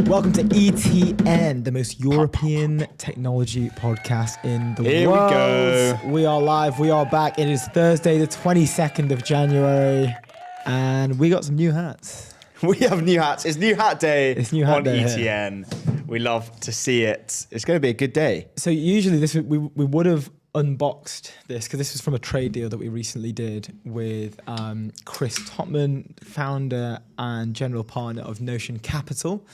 Welcome to ETN, the most European technology podcast in the Here world. we go. We are live. We are back. It is Thursday, the 22nd of January, and we got some new hats. We have new hats. It's new hat day. It's new hat on day ETN. We love to see it. It's going to be a good day. So usually we would have unboxed this because this was from a trade deal that we recently did with Chris Topman, founder and general partner of Notion Capital.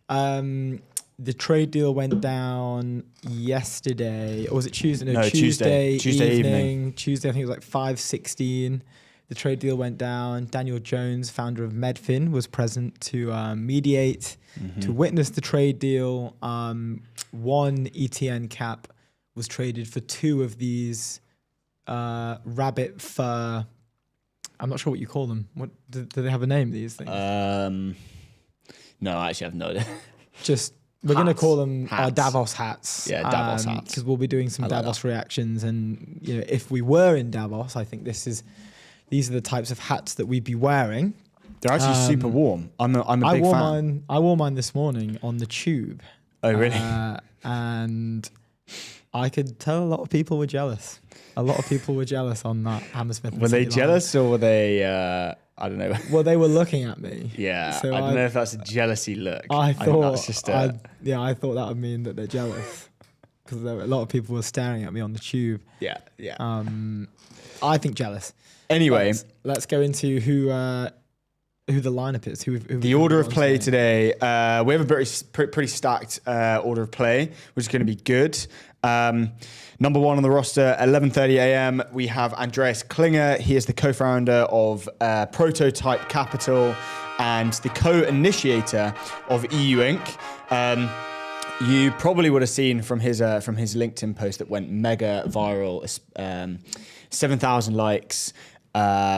The trade deal went down yesterday, or was it Tuesday? No, Tuesday evening. Tuesday, I think it was like 5:16. The trade deal went down. Daniel Jones, founder of Medfin, was present to mediate, to witness the trade deal. One ETN cap was traded for two of these rabbit fur. I'm not sure what you call them. What do they have a name? These things? No, I actually have no idea. We're going to call them Hats. Davos hats. Yeah, Davos hats. Because we'll be doing some Davos that. reactions, and if we were in Davos, I think these are the types of hats that we'd be wearing. They're actually super warm. I'm a big fan. I wore mine this morning on the tube. Oh, really? And I could tell a lot of people were jealous. A lot of people were jealous on that Hammersmith. Were they jealous or were they? I don't know. Well, they were looking at me. Yeah, So I don't know if that's a jealousy look. I think thought, that's just I thought that would mean that they're jealous because a lot of people were staring at me on the tube. yeah. I think jealous. Anyway, Let's go into who the lineup is. Who the order of play today. We have a pretty stacked order of play, which is going to be good. Number one on the roster, 11:30 a.m. We have Andreas Klinger. He is the co-founder of Prototype Capital and the co-initiator of EU Inc. You probably would have seen from his LinkedIn post that went mega viral, 7,000 likes.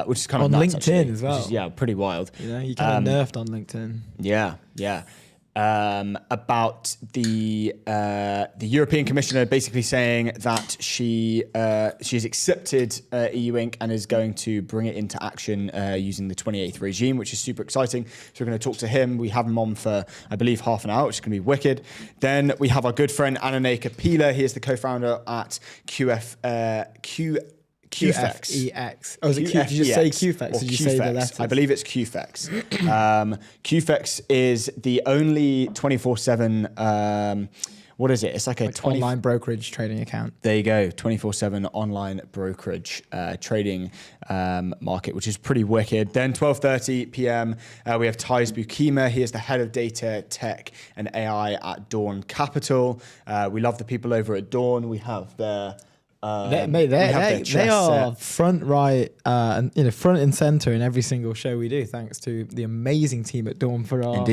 Which is kind of on nuts, LinkedIn actually, as well. which is, pretty wild. You kind of nerfed on LinkedIn. Yeah. About the European Commissioner basically saying that she has accepted EU Inc. and is going to bring it into action using the 28th regime, which is super exciting. So we're going to talk to him. We have him on for, I believe, half an hour, which is going to be wicked. Then we have our good friend Ananay Kapila. He is the co-founder at QFEX. Oh, is it Q? Did you just say QFEX? Or Did you say the letters? I believe it's QFEX. QFEX is the only 24/7. What is it? It's like a online brokerage trading account. There you go, 24/7 online brokerage trading market, which is pretty wicked. Then 12:30 p.m. We have Thijs Bukema. He is the head of data, tech, and AI at Dawn Capital. We love the people over at Dawn. We have their they are front and front and center in every single show we do, thanks to the amazing team at Dawn for our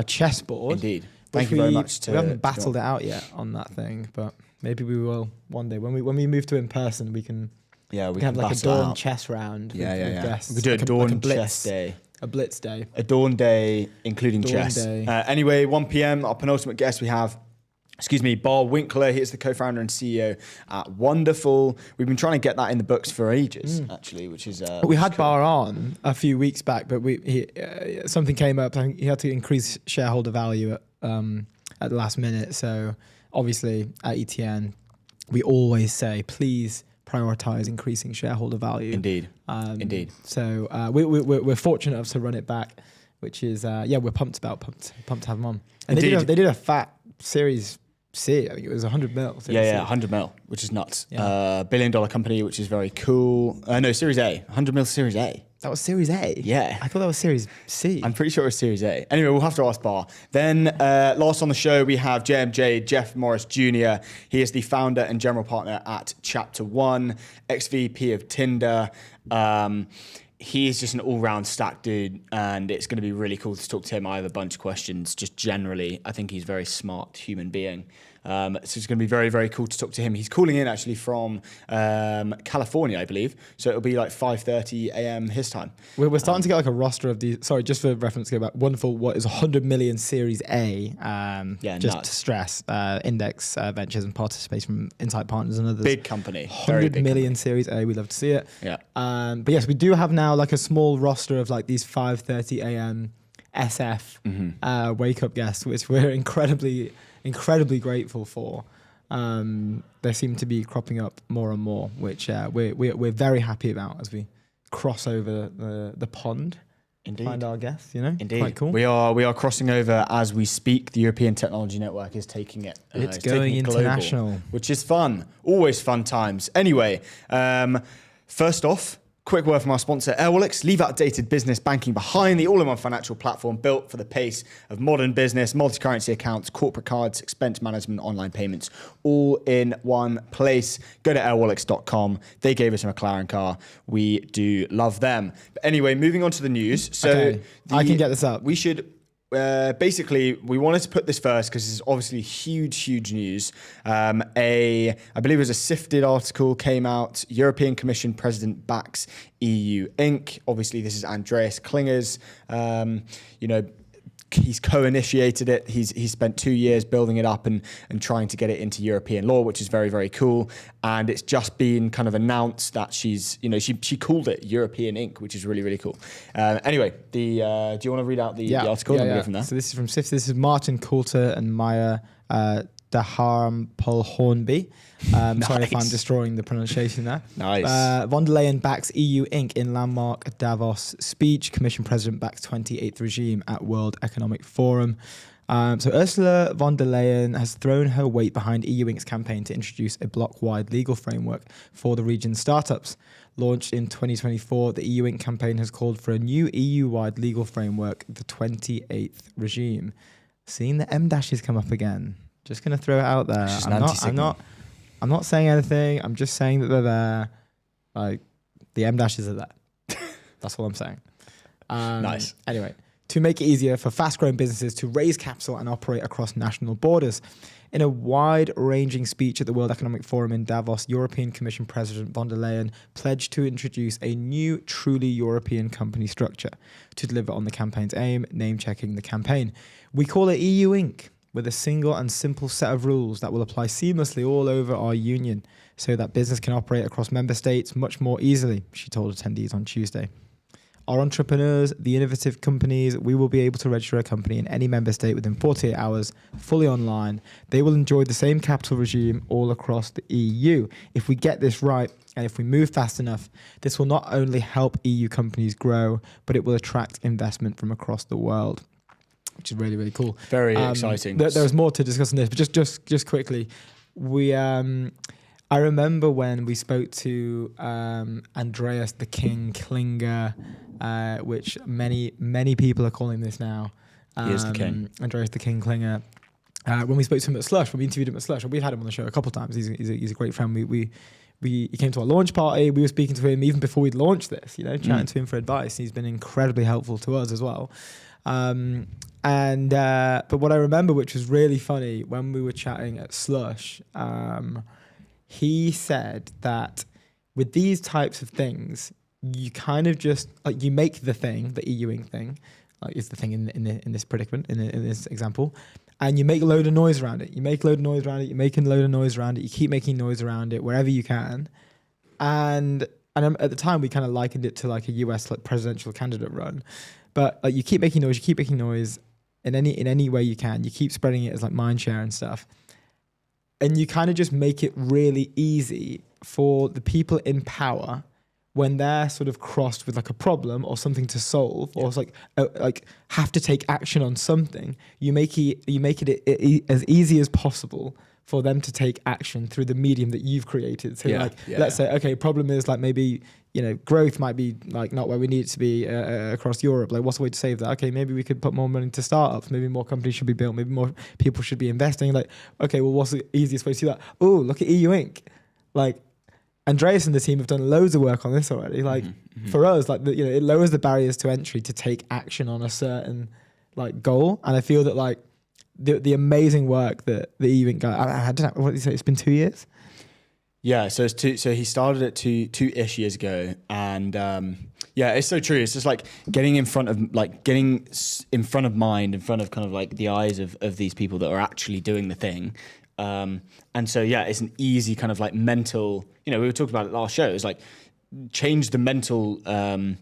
chessboard. Indeed. Thank you very much. We haven't battled it out yet on that thing, but maybe we will one day when we move to in person. We can have like a Dawn chess round. With guests. We could do a Dawn chess day. A blitz day. A Dawn day, including Dawn chess. day. Anyway, 1 p.m. Our penultimate guest we have. Bar Winkler. He is the co-founder and CEO at Wonderful. We've been trying to get that in the books for ages, actually, which is. We had Bar on a few weeks back, but something came up. I think he had to increase shareholder value at the last minute. So obviously at ETN, we always say, please prioritize increasing shareholder value. Indeed. So we're fortunate enough to run it back, which is we're pumped to have him on. And they did a fat Series C. I think it was 100 mil. 100 mil, which is nuts. $1 billion company, which is very cool. No, Series A. 100 mil Series A. That was Series A? Yeah. I thought that was Series C. I'm pretty sure it was Series A. Anyway, we'll have to ask Bar. Then last on the show, we have JMJ, Jeff Morris Jr. He is the founder and general partner at Chapter One, ex-VP of Tinder. He's just an all-round stack dude, and it's going to be really cool to talk to him. I have a bunch of questions, just generally. I think he's a very smart human being. So it's going to be very, very cool to talk to him. He's calling in actually from California, I believe. So it'll be like 5:30 a.m. his time. We're starting to get like a roster of these. Sorry, just for reference, to go back. Wonderful. What is 100 million Series A? Just nuts. to stress, Index Ventures and participation from Insight Partners and others. Big company. 100 million Series A. We'd love to see it. Yeah. But yes, we do have now like a small roster of like these 5:30 a.m. SF wake up guests, which we're incredibly grateful for. They seem to be cropping up more and more, which we're very happy about as we cross over the pond. Indeed. Find our guests, you know. Indeed. Quite cool. We are crossing over as we speak. The European Technology Network is taking it. It's going international, global, which is fun. Always fun times. Anyway, first off, quick word from our sponsor, Airwallex. Leave outdated business banking behind. The all-in-one financial platform built for the pace of modern business, multi-currency accounts, corporate cards, expense management, online payments, all in one place. Go to airwallex.com. They gave us a McLaren car. We do love them. But anyway, moving on to the news. So okay. I can get this up. We should... basically, we wanted to put this first because this is obviously huge news. I believe it was a Sifted article came out. European Commission President backs EU Inc. Obviously, this is Andreas Klinger's. He's co-initiated it. He's spent 2 years building it up and trying to get it into European law, which is very cool. And it's just been kind of announced that she called it European Inc., which is really cool. Anyway, do you want to read out the article and go from there? So this is from SIFT. This is Martin Coulter and Maya Daharmpel Hornby. Sorry if I'm destroying the pronunciation there. Nice. Von der Leyen backs EU Inc. in landmark Davos speech. Commission President backs 28th regime at World Economic Forum. So Ursula von der Leyen has thrown her weight behind EU Inc.'s campaign to introduce a bloc-wide legal framework for the region's startups. Launched in 2024, the EU Inc. campaign has called for a new EU-wide legal framework, the 28th regime. Seeing the M-dashes come up again. Just going to throw it out there. I'm not saying anything. I'm just saying that they're there. Like, the M-dashes are there. That's all I'm saying. Nice. Anyway, to make it easier for fast-growing businesses to raise capital and operate across national borders. In a wide-ranging speech at the World Economic Forum in Davos, European Commission President von der Leyen pledged to introduce a new, truly European company structure to deliver on the campaign's aim, name-checking the campaign. We call it EU Inc., with a single and simple set of rules that will apply seamlessly all over our union so that business can operate across member states much more easily, she told attendees on Tuesday. Our entrepreneurs, the innovative companies, we will be able to register a company in any member state within 48 hours, fully online. They will enjoy the same capital regime all across the EU. If we get this right, and if we move fast enough, this will not only help EU companies grow, but it will attract investment from across the world, which is really cool. Very exciting. There's more to discuss on this, but just quickly, I remember when we spoke to Andreas the King Klinger, which many people are calling this now. He is the king. Andreas the King Klinger. When we spoke to him at Slush, when we interviewed him at Slush, and we've had him on the show a couple of times. He's a great friend. He came to our launch party. We were speaking to him even before we'd launched this, chatting to him for advice. He's been incredibly helpful to us as well. But what I remember, which was really funny, when we were chatting at Slush, he said that with these types of things, you kind of just like you make the thing, the EU-ing thing, like is the thing in this predicament, in this example, and you make a load of noise around it. You make a load of noise around it. You're making a load of noise around it. You keep making noise around it wherever you can, and at the time we kind of likened it to like a US like presidential candidate run, but like you keep making noise in any way you can. You keep spreading it as like mind share and stuff. And you kind of just make it really easy for the people in power when they're sort of crossed with like a problem or something to solve, or it's like have to take action on something. You make it as easy as possible for them to take action through the medium that you've created. So let's say, okay, problem is like maybe, growth might be like not where we need it to be across Europe. Like what's the way to save that? Okay, maybe we could put more money into startups. Maybe more companies should be built. Maybe more people should be investing. Like, okay, well, what's the easiest way to do that? Oh, look at EU Inc. Like Andreas and the team have done loads of work on this already. Like for us, like it lowers the barriers to entry to take action on a certain like goal. And I feel that like the amazing work that the EU Inc. guy, I don't know, what did you say? It's been 2 years. Yeah, so he started it two-ish years ago, and it's so true. It's just like getting in front of mind, in front of kind of like the eyes of these people that are actually doing the thing. And so it's an easy kind of like mental. We were talking about it last show. It's like change the mental kind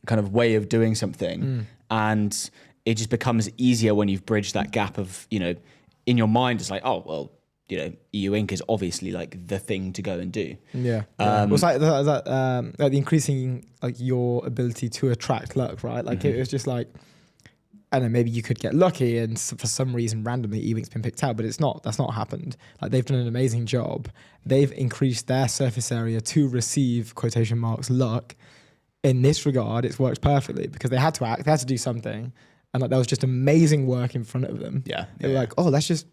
of way of doing something, and it just becomes easier when you've bridged that gap of, you know, in your mind, it's like, oh, well, you know, EU Inc. is obviously like the thing to go and do. Yeah. It was like the increasing like your ability to attract luck, right? Like it was just like, I don't know, maybe you could get lucky and for some reason randomly EU Inc.'s been picked out, but that's not happened. Like they've done an amazing job. They've increased their surface area to receive quotation marks luck. In this regard, it's worked perfectly because they had to act, they had to do something. And like, that was just amazing work in front of them. Yeah. They were like, oh, let's use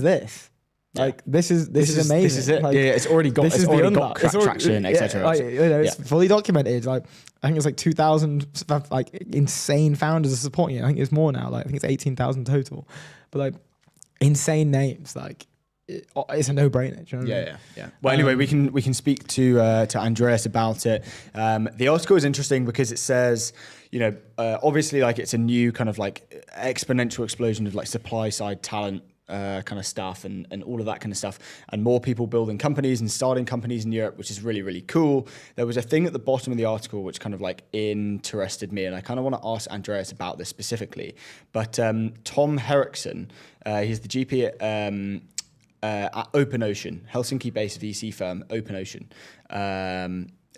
this. Like this is amazing. This is it. Like, it's already got traction, etc. Like, you know, it's fully documented. Like I think it's like 2,000 like insane founders are supporting it. I think it's more now. Like I think it's 18,000 total. But like insane names. Like it's a no-brainer. Do you know what I mean? Yeah. Well, anyway, we can speak to Andreas about it. The article is interesting because it says, you know, obviously like it's a new kind of like exponential explosion of like supply side talent. Kind of stuff and all of that kind of stuff, and more people building companies and starting companies in Europe, which is really, really cool. There was a thing at the bottom of the article which kind of like interested me, and I kind of want to ask Andreas about this specifically. But Tom Henriksson, he's the GP at Open Ocean, Helsinki-based VC firm Open Ocean.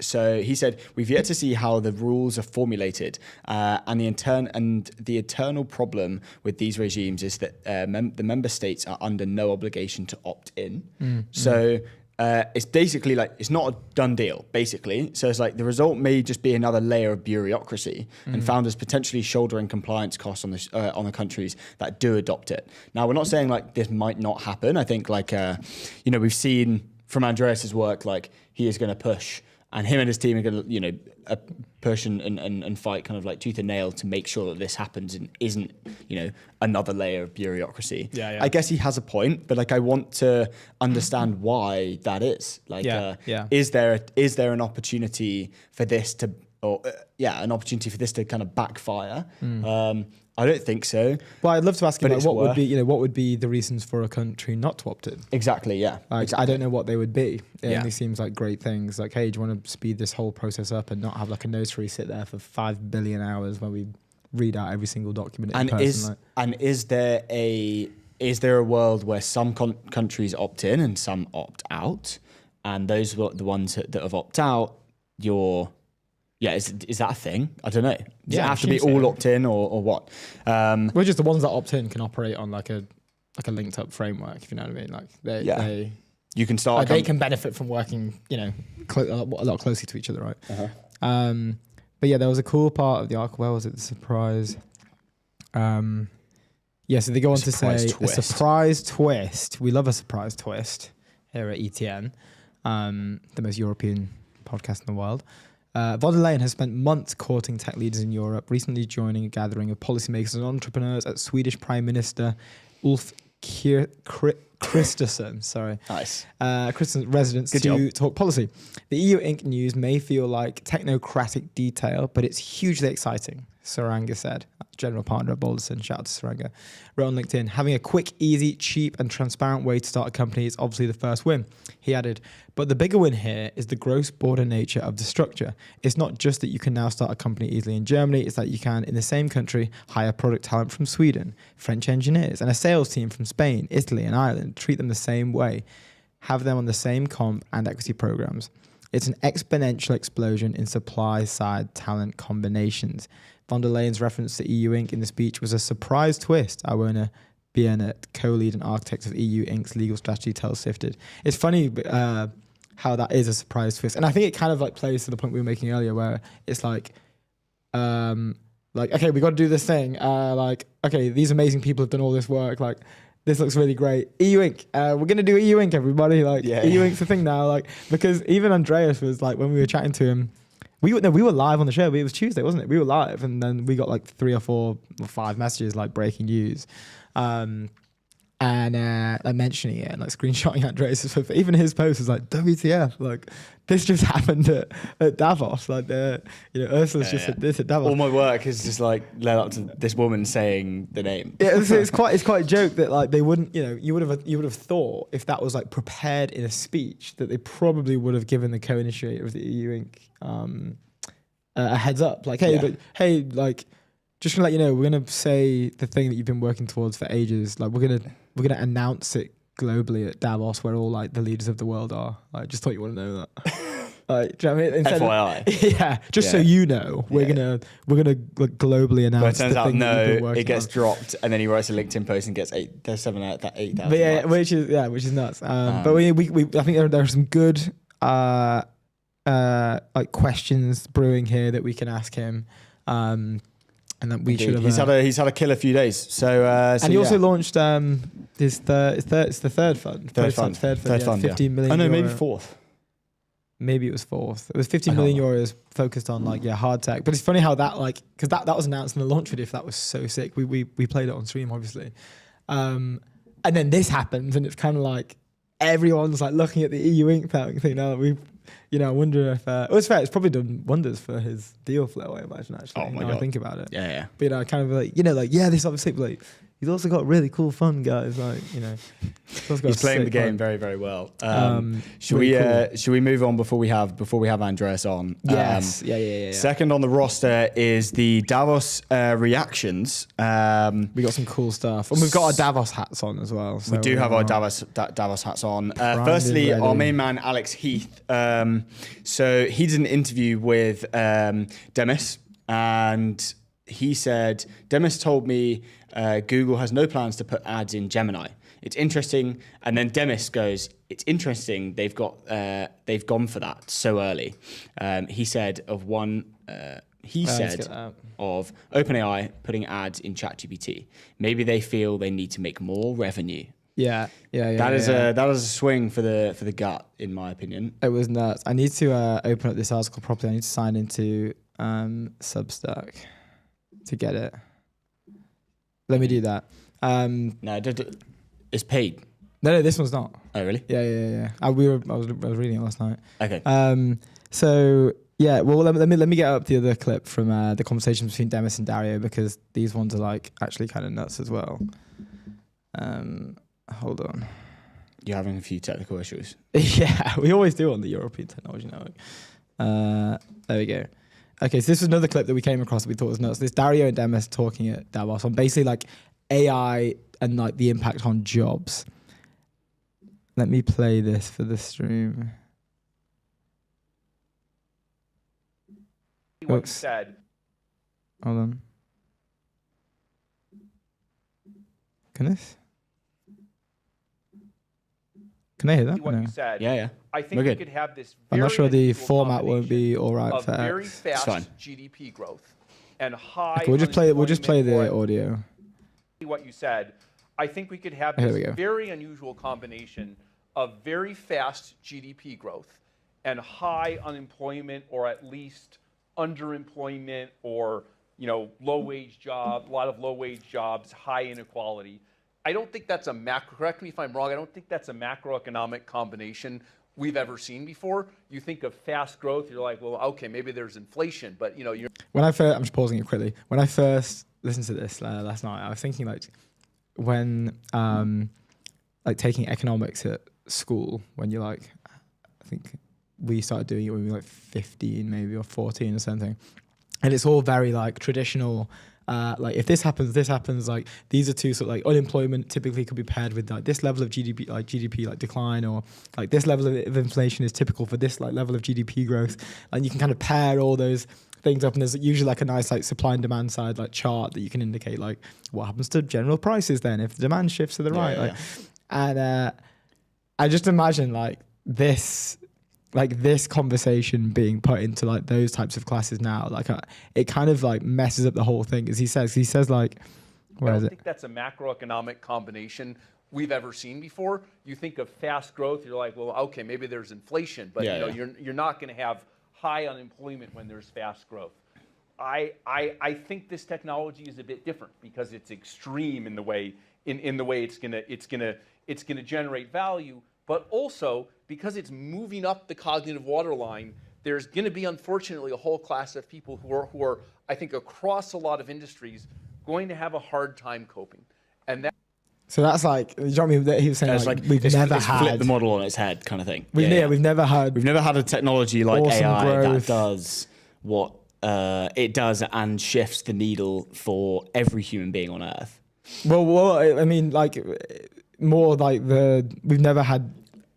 So he said, we've yet to see how the rules are formulated, and the eternal problem with these regimes is that the member states are under no obligation to opt in. So it's basically like, it's not a done deal, basically. So it's like the result may just be another layer of bureaucracy and founders potentially shouldering compliance costs on the countries that do adopt it. Now, we're not saying like this might not happen. I think like, you know, we've seen from Andreas's work, like he is going to push, and him and his team are going to, you know, push and fight kind of like tooth and nail to make sure that this happens and isn't, you know, another layer of bureaucracy. Yeah. I guess he has a point, but like I want to understand why that is. Like, is there an opportunity for this to, an opportunity for this to kind of backfire? I don't think so. Well, I'd love to ask you, like, what would be the reasons for a country not to opt in? Exactly, yeah. Like, exactly. I don't know what they would be. It only seems like great things. Like, hey, do you want to speed this whole process up and not have like a notary sit there for 5 billion hours where we read out every single document in person? Is there a world where some countries opt in and some opt out, and those are the ones that have opt out? Is that a thing? I don't know. Does it have to be all opt in or what? Well, just the ones that opt in can operate on like a linked up framework, if you know what I mean. Like they you can start. They can benefit from working, you know, a lot closely to each other, right? Uh-huh. But yeah, there was a cool part of the article. Where was it? The surprise. So they go on to say a surprise twist. We love a surprise twist here at ETN, the most European podcast in the world. Von der Leyen has spent months courting tech leaders in Europe, recently joining a gathering of policymakers and entrepreneurs at Swedish Prime Minister Ulf Kristersson. Sorry. Nice. Kristersson's residence to talk policy. The EU Inc. news may feel like technocratic detail, but it's hugely exciting, Saranga said. General partner at Balderson, shout out to Saranga, wrote on LinkedIn, having a quick, easy, cheap and transparent way to start a company is obviously the first win. He added, but the bigger win here is the gross border nature of the structure. It's not just that you can now start a company easily in Germany, it's that you can, in the same country, hire product talent from Sweden, French engineers, and a sales team from Spain, Italy and Ireland, treat them the same way, have them on the same comp and equity programs. It's an exponential explosion in supply-side talent combinations. Von der Leyen's reference to EU Inc. in the speech was a surprise twist. Arwona Bienet, co-lead and architect of EU Inc.'s legal strategy, tells Sifted. It's funny how that is a surprise twist. And I think it kind of like plays to the point we were making earlier where it's like, okay, we got to do this thing. Okay, these amazing people have done all this work. Like, this looks really great. EU Inc. We're going to do EU Inc., everybody. Like, EU Inc.'s the thing now. Like, because even Andreas was like, when we were chatting to him, we were live on the show. It was Tuesday, wasn't it? We were live, and then we got like 3 or 4 or 5 messages like breaking news, and like mentioning it and like screenshotting Andreas. Even his post was like, WTF? Like, this just happened at Davos. Like, Ursula's just said this at Davos. All my work is just like led up to this woman saying the name. Yeah, it's quite a joke that like they wouldn't, you would have thought if that was like prepared in a speech that they probably would have given the co-initiator of the EU Inc. A heads up, like, hey, like, just gonna let you know, we're gonna say the thing that you've been working towards for ages. Like we're gonna announce it globally at Davos, where all like the leaders of the world are. Like, just thought you want to know that. Like, do you know what I mean? FYI. Yeah, just so you know, we're gonna like, globally announce. But it turns the out thing that you've been working it gets on. dropped, and then he writes a LinkedIn post and gets 8,000 But yeah, likes. which is nuts. But we I think there are some good like questions brewing here that we can ask him. And that we should have. He's had a killer few days. So and he also launched it's the third fund. Third fund. 15 million. Oh no, euro. maybe fourth. Maybe it was fourth. It was 15 million euros focused on like hard tech. But it's funny how that like, because that was announced in the launch video. That was so sick. We played it on stream obviously, and then this happens and it's kind of like everyone's like looking at the EU Inc. thing now. I wonder if it was fair. It's probably done wonders for his deal flow. I imagine actually. Oh my God. I think about it. Yeah. But kind of like this obviously like. He's also got really cool fun, guys. Like, He's playing the game very, very well. Should we move on before we have Andreas on? Yes. Yeah. Second on the roster is the Davos reactions. We got some cool stuff, and we've got our Davos hats on as well. So we do have our Davos hats on. Firstly, our main man Alex Heath. So he did an interview with Demis, and he said, Demis told me Google has no plans to put ads in Gemini. It's interesting. And then Demis goes, it's interesting. They've gone for that so early. He said of OpenAI putting ads in ChatGPT. Maybe they feel they need to make more revenue. Yeah. That is a swing for the gut, in my opinion. It was nuts. I need to open up this article properly. I need to sign into Substack to get it. Let me do that. No, it's paid. No, this one's not. Oh, really? Yeah. I was reading it last night. Okay. So yeah, well, let me get up the other clip from the conversation between Demis and Dario, because these ones are like actually kind of nuts as well. Hold on. You're having a few technical issues. Yeah, we always do on the European Technology Network. There we go. Okay, so this was another clip that we came across that we thought was nuts. This Dario and Demis talking at Davos on basically like AI and like the impact on jobs. Let me play this for the stream. What you said. Hold on. Can I hear that? What No. you said. Yeah. I think we could have this. I'm not sure the unusual format won't be all right of for very X. fast fine. GDP growth and high. Okay, we'll just play the unemployment audio. or what you said. I think we could have Here we this go. very unusual combination of very fast GDP growth and high unemployment, or at least underemployment, or low wage job, a lot of low wage jobs, high inequality. I don't think that's correct me if I'm wrong, I don't think that's a macroeconomic combination we've ever seen before. You think of fast growth, you're like, well, okay, maybe there's inflation, but you're. When I first, I'm just pausing it quickly. When I first listened to this last night, I was thinking like when like taking economics at school, when you're like, I think we started doing it when we were like 15 maybe, or 14 or something. And it's all very like traditional. Like if this happens, like these are two sort of like unemployment typically could be paired with like this level of GDP like decline, or like this level of inflation is typical for this like level of GDP growth. And you can kind of pair all those things up, and there's usually like a nice like supply and demand side like chart that you can indicate like what happens to general prices then if the demand shifts to the right. Yeah. And I just imagine like this conversation being put into like those types of classes now, like it kind of like messes up the whole thing. As he says like, where I is don't it? think that's a macroeconomic combination we've ever seen before. You think of fast growth, you're like, well, okay, maybe there's inflation, but you're not going to have high unemployment when there's fast growth. I think this technology is a bit different because it's extreme in the way it's gonna generate value, but also because it's moving up the cognitive waterline. There's going to be, unfortunately, a whole class of people who are, I think, across a lot of industries, going to have a hard time coping, and that. So that's like, you know what I mean? He was saying like we've never had flip the model on its head kind of thing. We've never had a technology like awesome AI growth. that does what it does and shifts the needle for every human being on Earth. Well, I mean, like more like we've never had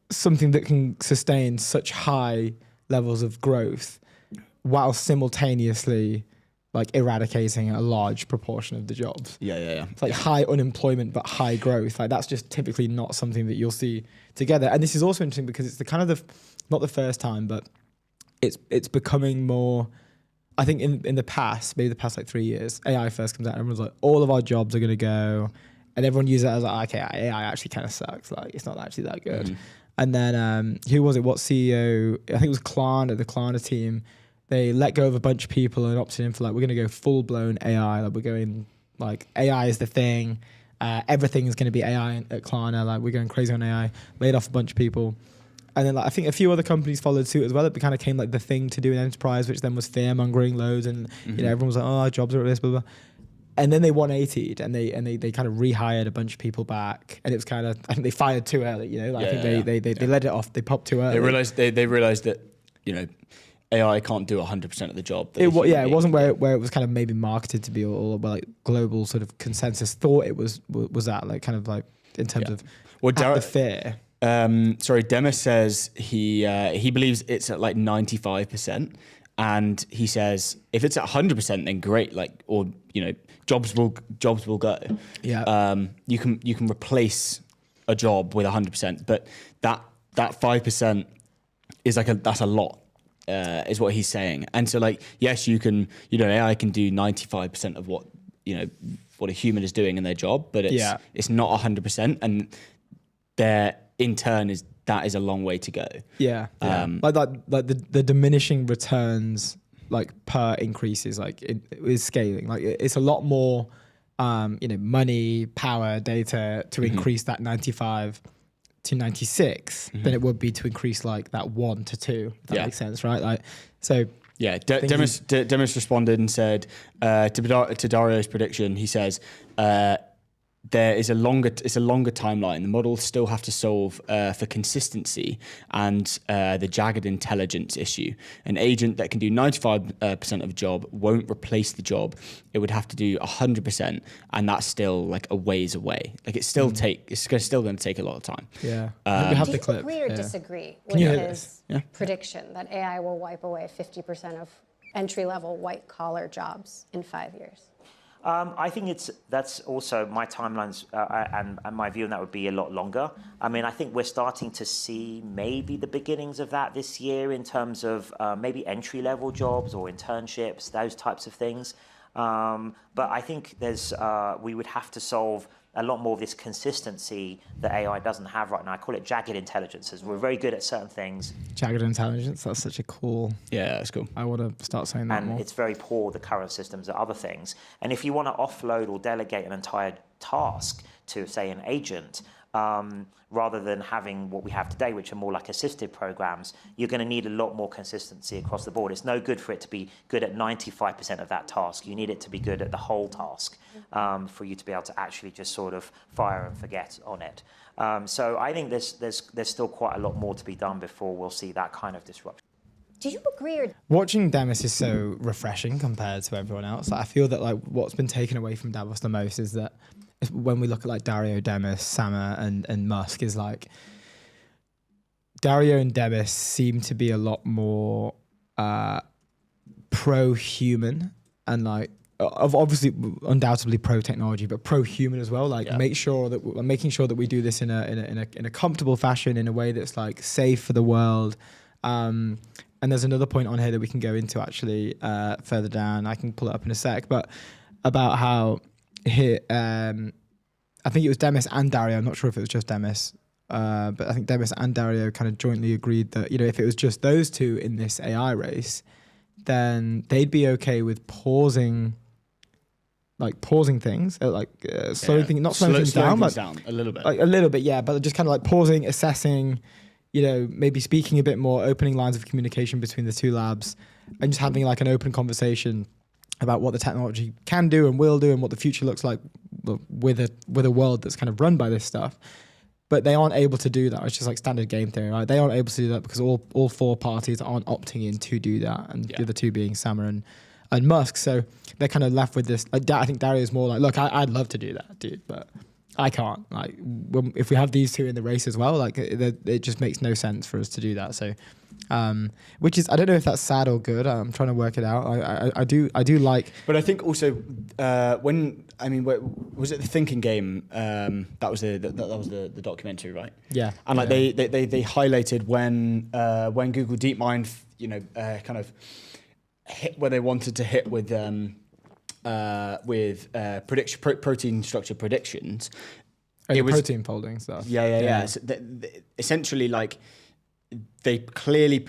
something that can sustain such high levels of growth while simultaneously like eradicating a large proportion of the jobs. Yeah. It's like high unemployment but high growth. Like that's just typically not something that you'll see together. And this is also interesting because it's the kind of not the first time, but it's becoming more. I think in the past, maybe the past like 3 years, AI first comes out and everyone's like, all of our jobs are going to go. And everyone uses it as like, okay, AI actually kind of sucks. Like it's not actually that good. Mm-hmm. And then who was it? What CEO? I think it was Klarna, the Klarna team. They let go of a bunch of people and opted in for like, we're going to go full blown AI. Like we're going like AI is the thing. Everything is going to be AI at Klarna. Like we're going crazy on AI. Laid off a bunch of people. And then like, I think a few other companies followed suit as well. It kind of came like the thing to do in enterprise, which then was fear mongering loads. And, you know, everyone was like, oh, our jobs are at this, blah, blah. And then they 180'd and they kind of rehired a bunch of people back. And it was kind of, I think they fired too early, you know, like I think they let it off. They popped too early. They realized that, you know, AI can't do 100% of the job. It wasn't where it was kind of maybe marketed to be or like global sort of consensus thought it was that like kind of like in terms of the fear. Demis says he believes it's at like 95%, and he says if it's at 100%, then great. Like, or you know, jobs will go. Yeah. You can replace a job with 100%, but that 5% is that's a lot. Is what he's saying, and so like yes, you can AI can do 95% of what what a human is doing in their job, but it's not 100%, and there in turn is a long way to go. Like the diminishing returns like per increases like it is scaling, like it's a lot more money, power, data to increase that 95 to 96 than it would be to increase like that 1 to 2, if that makes sense, right? Like so Demis responded and said to Dario's prediction, he says it's a longer timeline. The models still have to solve for consistency and the jagged intelligence issue. An agent that can do 95% of a job won't replace the job. It would have to do 100%, and that's still like a ways away. Like it's still going to take a lot of time. Yeah. We have do the you clip. agree or disagree with his prediction that AI will wipe away 50% of entry-level white-collar jobs in 5 years? I think that's also my timelines and my view on that would be a lot longer. I mean, I think we're starting to see maybe the beginnings of that this year in terms of maybe entry-level jobs or internships, those types of things. But I think we would have to solve a lot more of this consistency that AI doesn't have right now. I call it jagged intelligence, as we're very good at certain things. Jagged intelligence, that's such a cool... Yeah, that's cool. I want to start saying that more. And it's very poor, the current systems at other things. And if you want to offload or delegate an entire task to, say, an agent, rather than having what we have today, which are more like assisted programs, you're going to need a lot more consistency across the board. It's no good for it to be good at 95% of that task. You need it to be good at the whole task for you to be able to actually just sort of fire and forget on it. So I think there's still quite a lot more to be done before we'll see that kind of disruption. Do you agree or... Watching Demis is so refreshing compared to everyone else. Like, I feel that like what's been taken away from Davos the most is that when we look at like Dario, Demis, Sama and Musk, is like Dario and Demis seem to be a lot more pro-human and like obviously undoubtedly pro-technology, but pro-human as well. Like making sure that we do this in a comfortable fashion, in a way that's like safe for the world. And there's another point on here that we can go into actually further down. I can pull it up in a sec, but about how here, I think it was Demis and Dario. I'm not sure if it was just Demis, but I think Demis and Dario kind of jointly agreed that if it was just those two in this AI race, then they'd be okay with pausing things, slowing things, not slowing things down, but a little bit, like a little bit, yeah, but just kind of like pausing, assessing. Maybe speaking a bit more, opening lines of communication between the two labs, and just having like an open conversation about what the technology can do and will do and what the future looks like with a world that's kind of run by this stuff. But they aren't able to do that. It's just like standard game theory, right? They aren't able to do that because all four parties aren't opting in to do that, and the other two being Sama and Musk. So they're kind of left with this. I think Dario's more like, look, I'd love to do that, dude, but I can't. Like, if we have these two in the race as well, like it just makes no sense for us to do that. So, which is, I don't know if that's sad or good. I'm trying to work it out. I do like. But I think also was it the Thinking Game? That was the documentary, right? Yeah. And like they highlighted when Google DeepMind, kind of hit where they wanted to hit with protein structure predictions. It was protein folding stuff. Yeah. So essentially, like, they clearly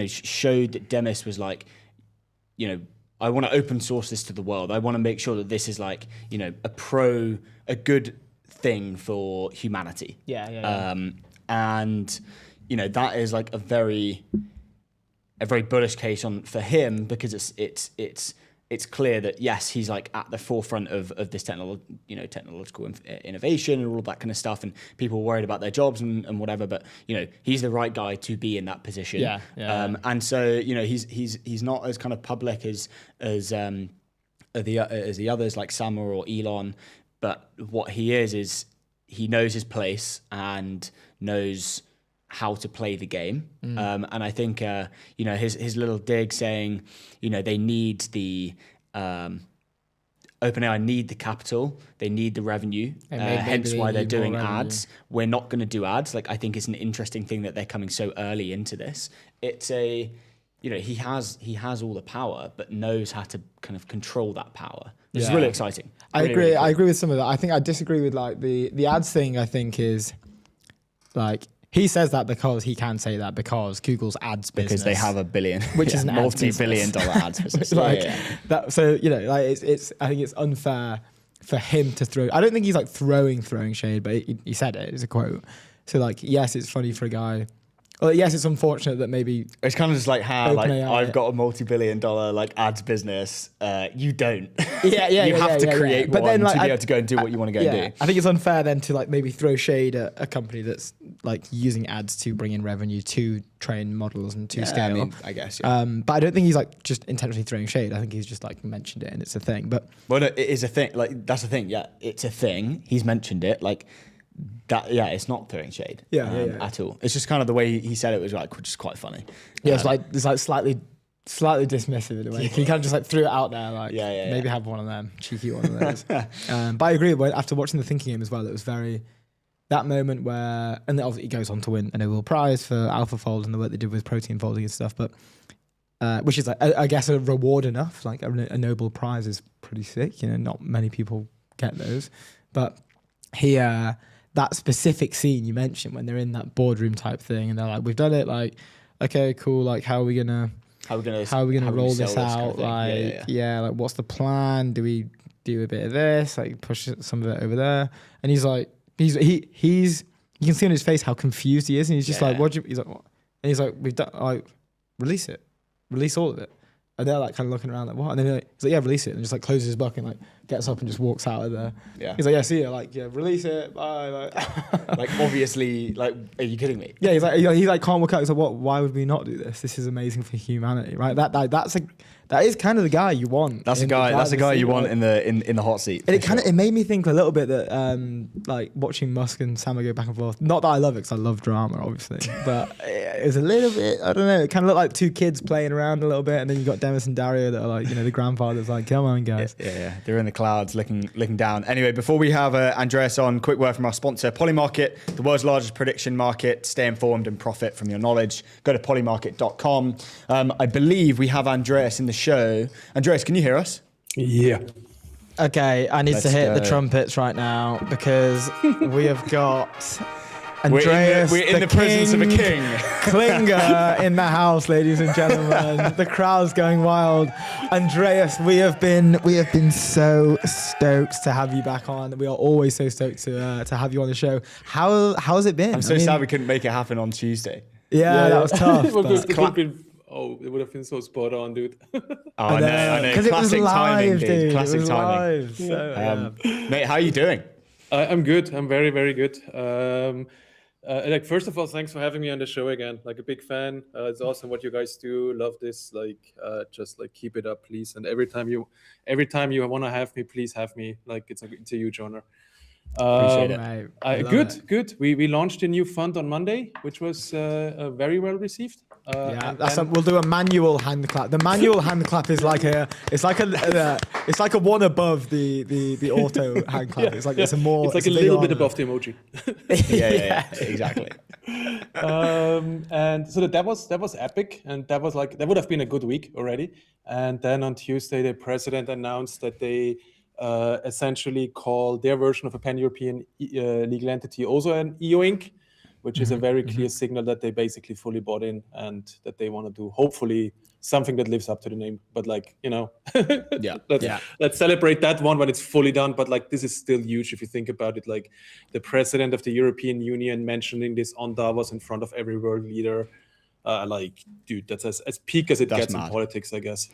showed that Demis was like, I want to open source this to the world. I want to make sure that this is like, a good thing for humanity. And that is like a very bullish case for him, because it's clear that, yes, he's like at the forefront of this technological innovation and all of that kind of stuff, and people are worried about their jobs and whatever, but he's the right guy to be in that position. And so he's not as kind of public as the others like Sam or Elon, but what he is he knows his place and knows how to play the game. And I think, his little dig saying, they need the, OpenAI need the capital, they need the revenue, hence why they're doing ads. We're not going to do ads. Like, I think it's an interesting thing that they're coming so early into this. It's he has all the power, but knows how to kind of control that power. It's really exciting. I agree. Really cool. I agree with some of that. I think I disagree with like the ads thing. I think is like, he says that because he can say that because Google's ads business, because they have a billion, which is an multi-billion-dollar ads business. That. So it's I think it's unfair for him to throw. I don't think he's like throwing shade, but he said it. It's a quote. So like, yes, it's funny for a guy. Well, yes, it's unfortunate that maybe it's kind of just like how OpenAI, I've got a multi-billion-dollar like ads business. You don't. You have have to create one, but then, like, to be able to go and do what you want to go and do. I think it's unfair then to like maybe throw shade at a company that's like using ads to bring in revenue, to train models and to scale. I mean, I guess. Yeah. But I don't think he's like just intentionally throwing shade. I think he's just like mentioned it and it's a thing. But no, it is a thing. Like, that's the thing. Yeah, it's a thing. He's mentioned it. Like. That, it's not throwing shade at all. It's just kind of the way he said it was like, which is quite funny. Yeah, it's like slightly dismissive in a way. He kind of just like threw it out there, like maybe have one of them, cheeky one of those. But I agree. After watching the Thinking Game as well, it was very that moment where, and then obviously he goes on to win a Nobel Prize for AlphaFold and the work they did with protein folding and stuff. But which is like, I guess, a reward enough. Like a Nobel Prize is pretty sick. Not many people get those, but he. That specific scene you mentioned when they're in that boardroom type thing and they're like, we've done it, like, okay, cool, like how are we gonna roll this out? Kind of like what's the plan? Do we do a bit of this, like push some of it over there? And he's like, he's you can see on his face how confused he is, and he's just like, he's like, what? And he's like, we've done, like, release all of it. And they're like kind of looking around like, what? And then he's like, yeah, release it. And just like closes his book and like gets up and just walks out of there. Yeah. He's like, yeah, see you. Like, yeah, release it. Bye. Like obviously, like, are you kidding me? Yeah, he can't work out. He's like, what? Why would we not do this? This is amazing for humanity, right? That is kind of the guy you want. That's the guy you want in the hot seat. And it made me think a little bit that like watching Musk and Sam go back and forth. Not that I love it because I love drama, obviously, but it was a little bit. I don't know. It kind of looked like two kids playing around a little bit, and then you got Demis and Dario that are like, the grandfather's like, come on, guys. Yeah. They're in the clouds, looking down. Anyway, before we have Andreas on, quick word from our sponsor, Polymarket, the world's largest prediction market. Stay informed and profit from your knowledge. Go to polymarket.com. I believe we have Andreas in the show. Andreas, can you hear us? Yeah. Okay, I need to hit the trumpets right now because we have got Andreas, we're in the presence of a king. Klinger in the house, ladies and gentlemen. The crowd's going wild. Andreas, we have been so stoked to have you back on. We are always so stoked to have you on the show. How's it been? I'm so sad we couldn't make it happen on Tuesday. Yeah, that was tough. It would have been so spot on, dude. I know. Because it was live, dude. Classic timing. Live, Mate, how are you doing? I'm good. I'm very, very good. Like, first of all, thanks for having me on the show again. Like, a big fan. It's awesome what you guys do. Love this. Like, just like keep it up, please. And every time you want to have me, please have me. Like, it's a huge honor. Appreciate it. Mate, Good. We launched a new fund on Monday, which was very well received. We'll do a manual hand clap. The manual hand clap is like a one above the auto hand clap. It's like it's a little bit above the emoji. yeah, exactly. And so that was epic, and that would have been a good week already. And then on Tuesday, the president announced that they essentially call their version of a pan-European legal entity also an EU Inc., which is a very clear signal that they basically fully bought in and that they want to do, hopefully, something that lives up to the name. But let's celebrate that one when it's fully done. But like, this is still huge if you think about it. Like, the president of the European Union mentioning this on Davos in front of every world leader. Dude, that's as peak as it gets in politics, I guess.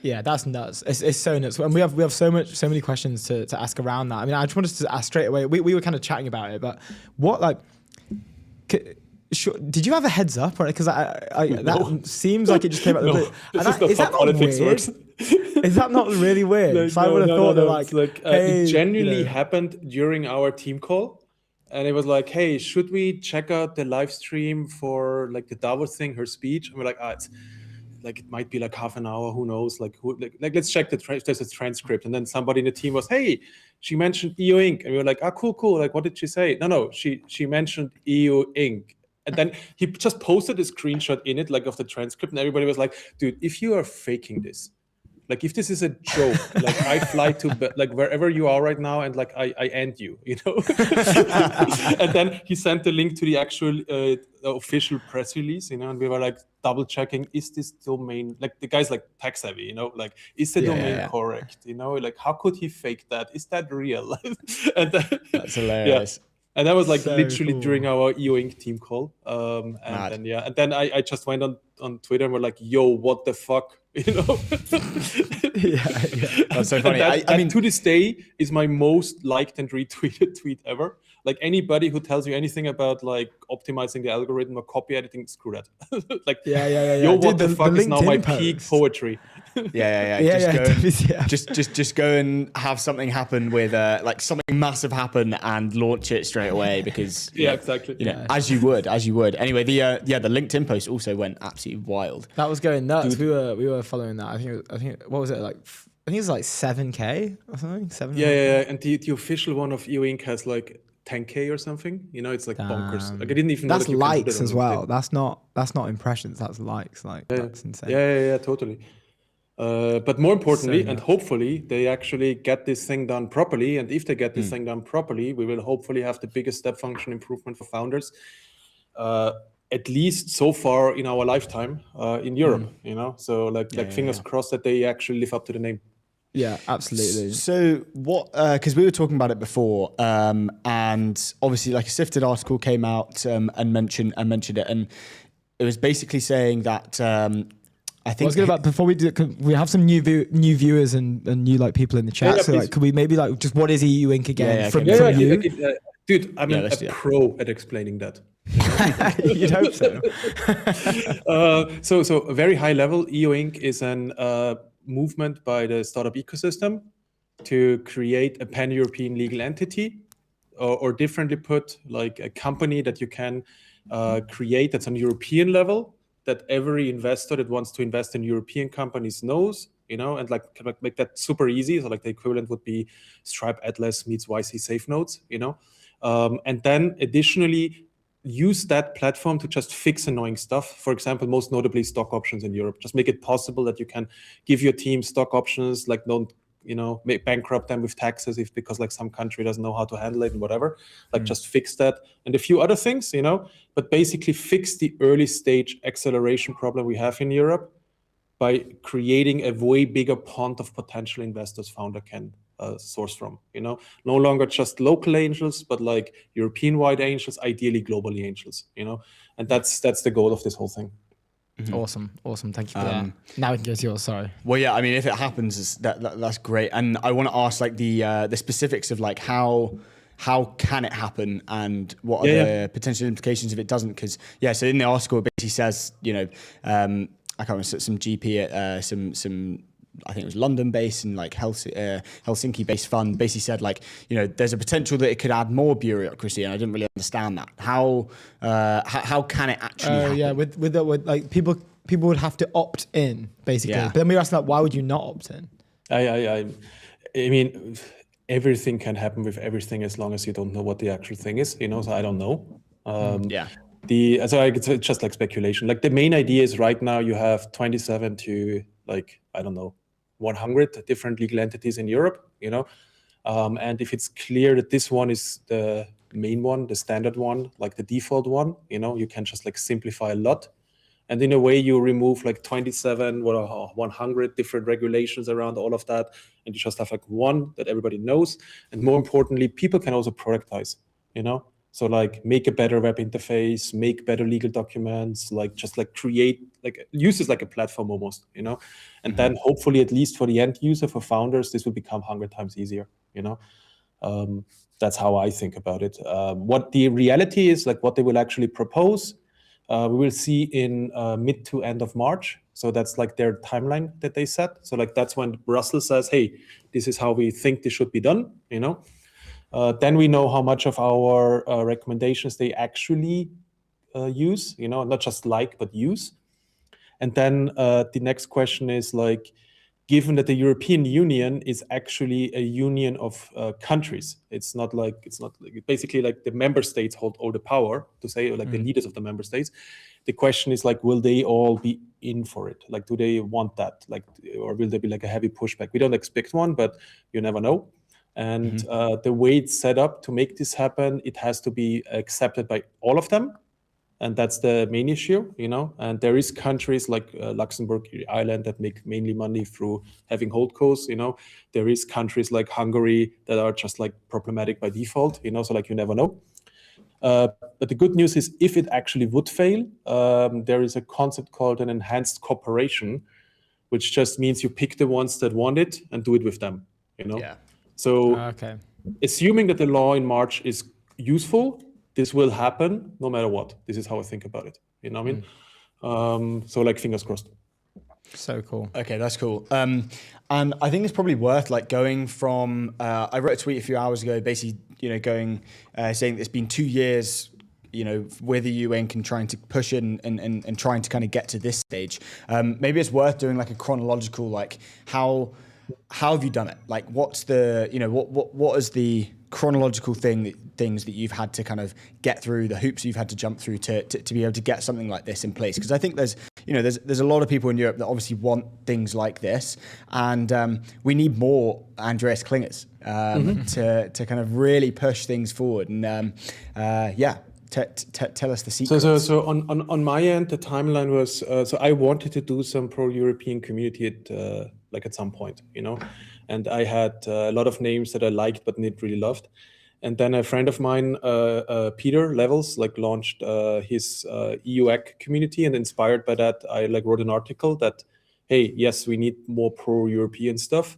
Yeah, that's nuts. It's so nuts, and we have so many questions to ask around that. I mean, I just wanted to ask straight away. We were kind of chatting about it, but what did you have a heads up? Because that seems like it just came out of the blue. Is that not weird? Is that not really weird? I would have thought that hey, it genuinely happened during our team call, and it was like, hey, should we check out the live stream for like the Davos thing, her speech? And we're like, it's like, it might be like half an hour, who knows? Like let's check there's a transcript. And then somebody in the team was, hey, she mentioned EU Inc. And we were like, cool. Like, what did she say? No, she mentioned EU Inc. And then he just posted a screenshot in it, like, of the transcript, and everybody was like, dude, if you are faking this, like, if this is a joke, like, I fly to like wherever you are right now, and like I end you, And then he sent the link to the actual official press release, and we were like double checking, is this domain, like, the guy's like tech savvy, like, is the domain correct, like, how could he fake that? Is that real? And then, that's hilarious. Yeah. And that was like so literally cool. during our EU Inc. team call. And then I just went on Twitter and we're like, yo, what the fuck? That's so funny. I mean, to this day is my most liked and retweeted tweet ever. Like, anybody who tells you anything about like optimizing the algorithm or copy editing, screw that. Like, yo, what the fuck is now my peak poetry? Just go and have something happen with like something massive happen and launch it straight away, because exactly. As you would. Anyway, the LinkedIn post also went absolutely wild. That was going nuts. Dude. We were following that. I think what was it like? I think it was like 7K or something. 7. Yeah. And the official one of EU Inc. has like 10K or something. It's like bonkers. Like, I didn't even know that's likes as well. That's not impressions. That's likes. Like, that's insane. Yeah, totally. But more importantly, and hopefully they actually get this thing done properly. And if they get this thing done properly, we will hopefully have the biggest step function improvement for founders, at least so far in our lifetime in Europe. So like fingers crossed that they actually live up to the name. Yeah, absolutely. So what? Because we were talking about it before, and obviously, like, a Sifted article came out and mentioned it, and it was basically saying that. I think before we do, we have some new viewers and new like people in the chat. So like, could we maybe like just, what is EU Inc. again from you? Dude, I'm a pro at explaining that. You'd hope so. So a very high level, EU Inc. is an movement by the startup ecosystem to create a pan-European legal entity, or differently put, like a company that you can create that's on European level, that every investor that wants to invest in European companies knows, and like make that super easy. So like the equivalent would be Stripe Atlas meets YC Safe Notes, and then additionally use that platform to just fix annoying stuff. For example, most notably stock options in Europe. Just make it possible that you can give your team stock options, like don't bankrupt them with taxes because like some country doesn't know how to handle it and whatever. Like just fix that and a few other things, but basically fix the early stage acceleration problem we have in Europe by creating a way bigger pond of potential investors founder can source from, no longer just local angels, but like European-wide angels, ideally globally angels, and that's the goal of this whole thing. Awesome. Thank you for that. Now we can go to yours. Sorry. Well, yeah. I mean, if it happens, that's great. And I want to ask like the specifics of like how how can it happen and what are the potential implications if it doesn't? Because so in the article it basically says, I can't remember, some GP at some I think it was London-based and like Helsinki-based fund basically said like, there's a potential that it could add more bureaucracy, and I didn't really understand that. How can it actually happen? Yeah, with like people would have to opt in basically. Yeah. But then we asked like, why would you not opt in? I mean, everything can happen with everything as long as you don't know what the actual thing is. So I don't know. It's just like speculation. Like the main idea is right now you have 27 to like, I don't know, 100 different legal entities in Europe, and if it's clear that this one is the main one, the standard one, like the default one, you can just like simplify a lot. And in a way you remove like 27 or 100 different regulations around all of that. And you just have like one that everybody knows. And more importantly, people can also productize, So like make a better web interface, make better legal documents, like just like create, like use it like a platform almost, and then hopefully at least for the end user, for founders, this will become 100 times easier, That's how I think about it. What the reality is, like what they will actually propose, we will see in mid to end of March. So that's like their timeline that they set. So like that's when Brussels says, hey, this is how we think this should be done, Then we know how much of our recommendations they actually use, not just like, but use. And then the next question is like, given that the European Union is actually a union of countries, it's not like basically like the member states hold all the power to say, like the leaders of the member states. The question is like, will they all be in for it? Like, do they want that? Like, or will there be like a heavy pushback? We don't expect one, but you never know. And the way it's set up to make this happen, it has to be accepted by all of them. And that's the main issue, And there is countries like Luxembourg, Ireland that make mainly money through having holdcos, There is countries like Hungary that are just like problematic by default, So like you never know. But the good news is if it actually would fail, there is a concept called an enhanced cooperation, which just means you pick the ones that want it and do it with them, Yeah. So assuming that the law in March is useful, this will happen no matter what. This is how I think about it. You know what I mean? So like fingers crossed. So cool. Okay, that's cool. And I think it's probably worth like going from, I wrote a tweet a few hours ago, basically, going, saying it's been 2 years, with the UINC and trying to push it and trying to kind of get to this stage. Maybe it's worth doing like a chronological, like how have you done it? Like what's the, what is the chronological things that you've had to kind of get through, the hoops you've had to jump through to be able to get something like this in place? Because I think there's a lot of people in Europe that obviously want things like this, and we need more Andreas Klingers to kind of really push things forward. And tell us the secrets. So on my end, the timeline was so I wanted to do some pro-European community at some point, and I had a lot of names that I liked but didn't really loved. And then a friend of mine, Peter Levels, launched his EUAC community, and inspired by that, I wrote an article that, hey, yes, we need more pro-European stuff.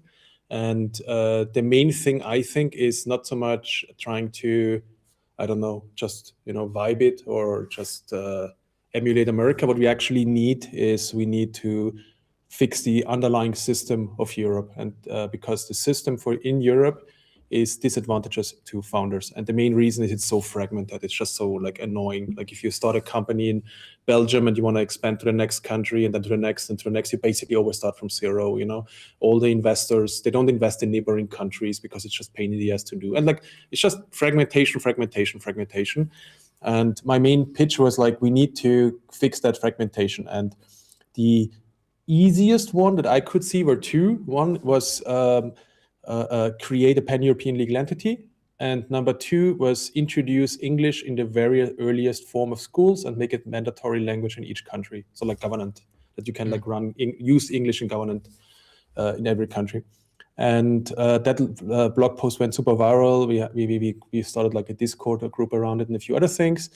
And the main thing I think is not so much trying to, I don't know, just vibe it or just emulate America. What we actually need is we need to fix the underlying system of Europe, and because the system in Europe is disadvantageous to founders. And the main reason is it's so fragmented. It's just so annoying. Like if you start a company in Belgium and you want to expand to the next country and then to the next and to the next, you basically always start from zero, All the investors, they don't invest in neighboring countries because it's just pain in the ass to do. And it's just fragmentation. And my main pitch was we need to fix that fragmentation. And the easiest one that I could see were two. One was create a pan-European legal entity. And number two was introduce English in the very earliest form of schools and make it mandatory language in each country. So government, that you can use English in government in every country. And that blog post went super viral. We started a Discord group around it and a few other things.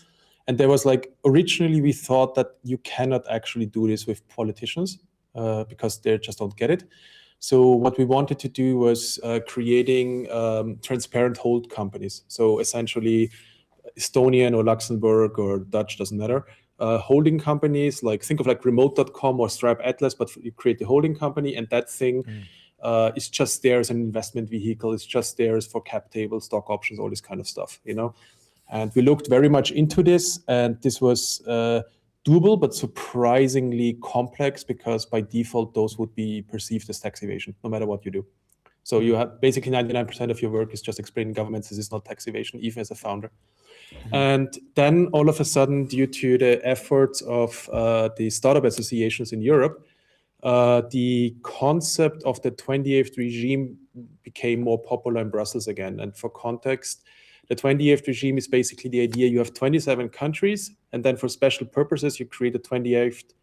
And there was originally we thought that you cannot actually do this with politicians because they just don't get it. So what we wanted to do was creating transparent hold companies. So essentially Estonian or Luxembourg or Dutch, doesn't matter. Holding companies, like think of like remote.com or Stripe Atlas, but you create the holding company, and that thing is just there as an investment vehicle. It's just there for cap tables, stock options, all this kind of stuff, you know. And we looked very much into this, and this was doable, but surprisingly complex, because by default, those would be perceived as tax evasion, no matter what you do. So you have basically 99% of your work is just explaining governments this is not tax evasion, even as a founder. And then all of a sudden, due to the efforts of the startup associations in Europe, the concept of the 28th regime became more popular in Brussels again. And for context, the 28th regime is basically the idea you have 27 countries, and then for special purposes, you create a 28th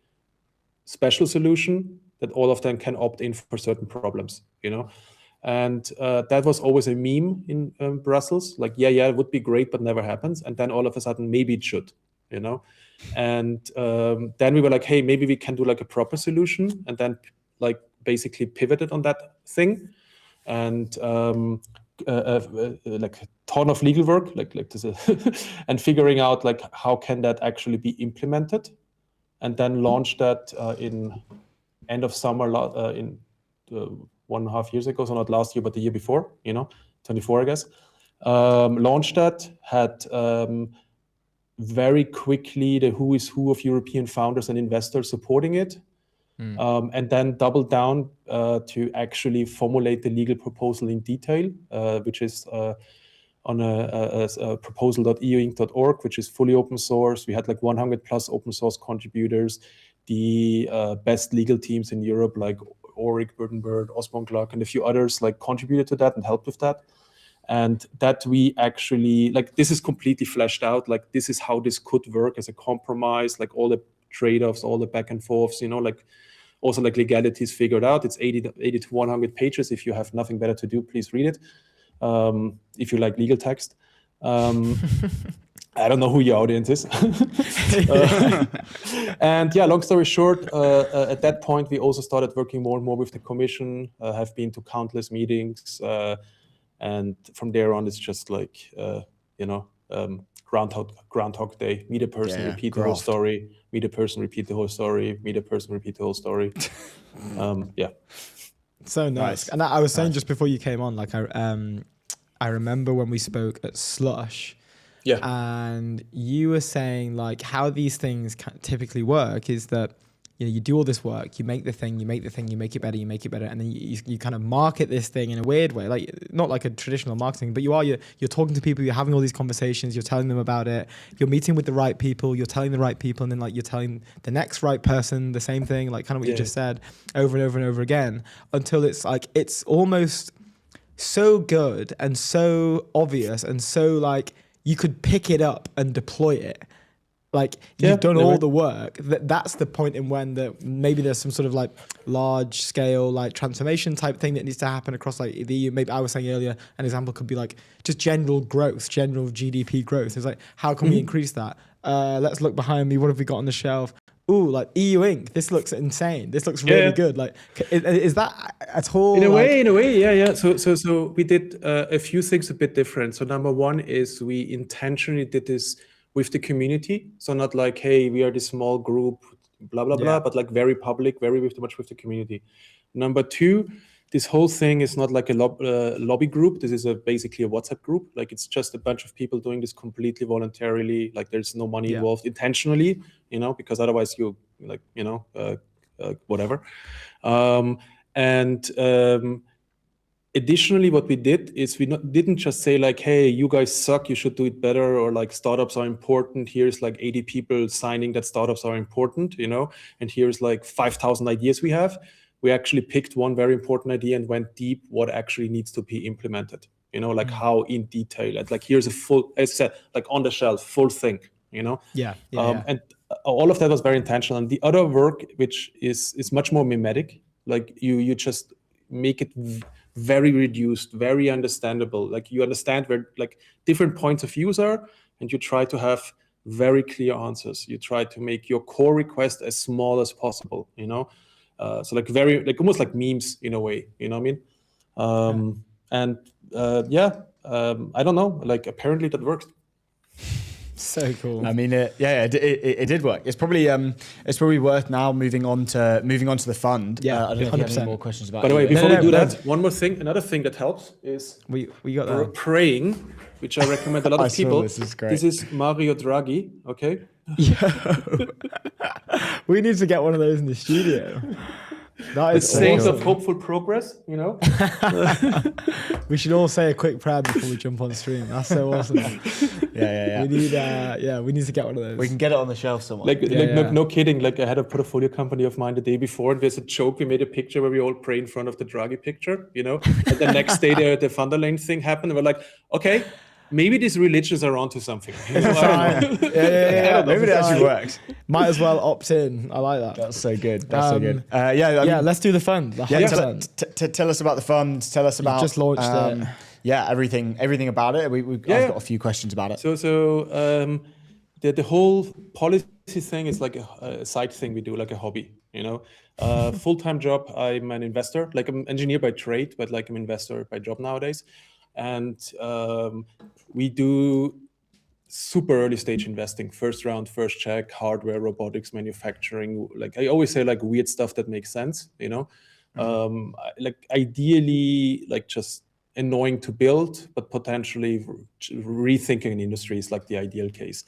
special solution that all of them can opt in for certain problems, you know? And that was always a meme in Brussels, like, yeah, it would be great, but never happens. And then all of a sudden, maybe it should, you know? And then we were like, hey, maybe we can do like a proper solution, and then like basically pivoted on that thing. And like a ton of legal work, like this, and figuring out like how can that actually be implemented, and then launched that in end of summer in 1.5 years ago, so not last year, but the year before, you know, 24, I guess. Launched that, had very quickly the who is who of European founders and investors supporting it, and then doubled down to actually formulate the legal proposal in detail, which is on a proposal.euinc.org, which is fully open source. We had like 100 plus open source contributors, the best legal teams in Europe, like Ulrich Burdenberg, Osborne Clark, and a few others like contributed to that and helped with that. And that we actually, like, this is completely fleshed out. Like, this is how this could work as a compromise, like all the trade-offs, all the back and forths, you know, like also like legalities figured out. It's 80 to 100 pages. If you have nothing better to do, please read it. If you like legal text. I don't know who your audience is. And yeah, long story short, at that point, we also started working more and more with the commission, have been to countless meetings. And from there on, it's just like, you know, Groundhog Day. Meet a person, repeat the whole story. Meet a person, repeat the whole story. Meet a person, repeat the whole story. Yeah. So nice. And I was saying just before you came on, like I remember when we spoke at Slush. Yeah. And you were saying like how these things typically work is that, you know, you do all this work, you make the thing, you make it better, and then you kind of market this thing in a weird way, like not like a traditional marketing, but you're talking to people, you're having all these conversations, you're telling them about it, you're meeting with the right people, you're telling the right people, and then like you're telling the next right person the same thing, like kind of what you just said over and over and over again, until it's like it's almost so good and so obvious and so like you could pick it up and deploy it. Like you've done all the work. That's the point in when maybe there's some sort of like large scale like transformation type thing that needs to happen across like the EU. Maybe I was saying earlier, an example could be like just general growth, general GDP growth. It's like, how can we increase that? Let's look behind me. What have we got on the shelf? Ooh, like EU Inc. This looks insane. This looks really good. Like, is that at all? In a way, yeah. So we did a few things a bit different. So number one is we intentionally did this with the community. So not like, hey, we are this small group, blah, blah, blah, but like very public, very much with the community. Number two, this whole thing is not like a lobby group. This is basically a WhatsApp group. Like it's just a bunch of people doing this completely voluntarily. Like there's no money involved intentionally, you know, because otherwise you like, you know, whatever. Additionally, what we did is we didn't just say like, hey, you guys suck, you should do it better, or like startups are important. Here's like 80 people signing that startups are important, you know, and here's like 5,000 ideas we have. We actually picked one very important idea and went deep what actually needs to be implemented, you know, like how in detail. And like here's a full, as I said, like on the shelf, full thing, you know. And all of that was very intentional. And the other work, which is much more mimetic, like you just make it very reduced, very understandable. Like you understand where like different points of views are, and you try to have very clear answers. You try to make your core request as small as possible, you know. So like very like almost like memes in a way, you know what I mean? And I don't know, like apparently that works. So cool. I mean, it did work. It's probably worth now moving on to the fund. Yeah, I don't know if you have 100%. any more questions about. By the way, it. before we do no. that, one more thing, another thing that helps is We got that. praying, which I recommend a lot I of saw people. this is great. This is Mario Draghi, okay? We need to get one of those in the studio. That is Sayings awesome. of hopeful progress, you know? We should all say a quick prayer before we jump on stream. That's so awesome. Yeah. We need to get one of those. We can get it on the shelf somewhere. Like, Yeah. No kidding. Like I had a portfolio company of mine the day before, and there's a joke. We made a picture where we all pray in front of the Draghi picture, you know. And the next day, the van der Leyen thing happened. And we're like, okay, maybe these religions are onto something. You know, I don't know. Yeah. Maybe it actually works. Might as well opt in. I like that. That's so good. That's so good. Let's do the fund. The 100%. Tell us about the fund. Tell us about just launched it. Yeah, everything about it. I've got a few questions about it. So the whole policy thing is like a side thing we do, like a hobby, you know. Full-time job, I'm an investor. Like I'm an engineer by trade, but like I'm an investor by job nowadays. And we do super early stage investing, first round, first check, hardware, robotics, manufacturing. Like I always say, like weird stuff that makes sense, you know. Like ideally, like just annoying to build, but potentially rethinking an industry is like the ideal case.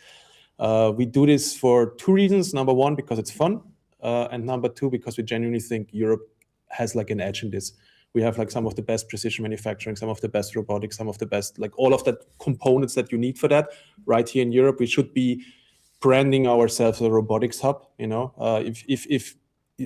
We do this for two reasons. Number one, because it's fun. And number two, because we genuinely think Europe has like an edge in this. We have like some of the best precision manufacturing, some of the best robotics, some of the best, like all of that components that you need for that right here in Europe. We should be branding ourselves as a robotics hub, you know. If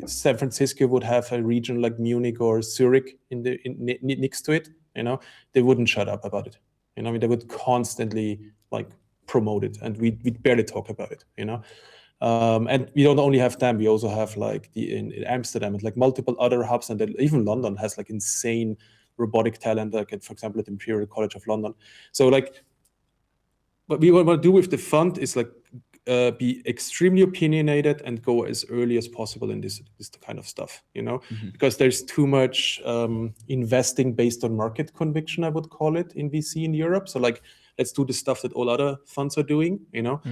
San Francisco would have a region like Munich or Zurich next to it, you know, they wouldn't shut up about it. You know, I mean, they would constantly like promote it, and we'd barely talk about it, you know. And we don't only have them; we also have like in Amsterdam and like multiple other hubs, and then even London has like insane robotic talent, like for example at Imperial College of London. So like, what we want to do with the fund is like be extremely opinionated and go as early as possible in this kind of stuff, you know, because there's too much investing based on market conviction, I would call it, in VC in Europe. So like, let's do the stuff that all other funds are doing, you know,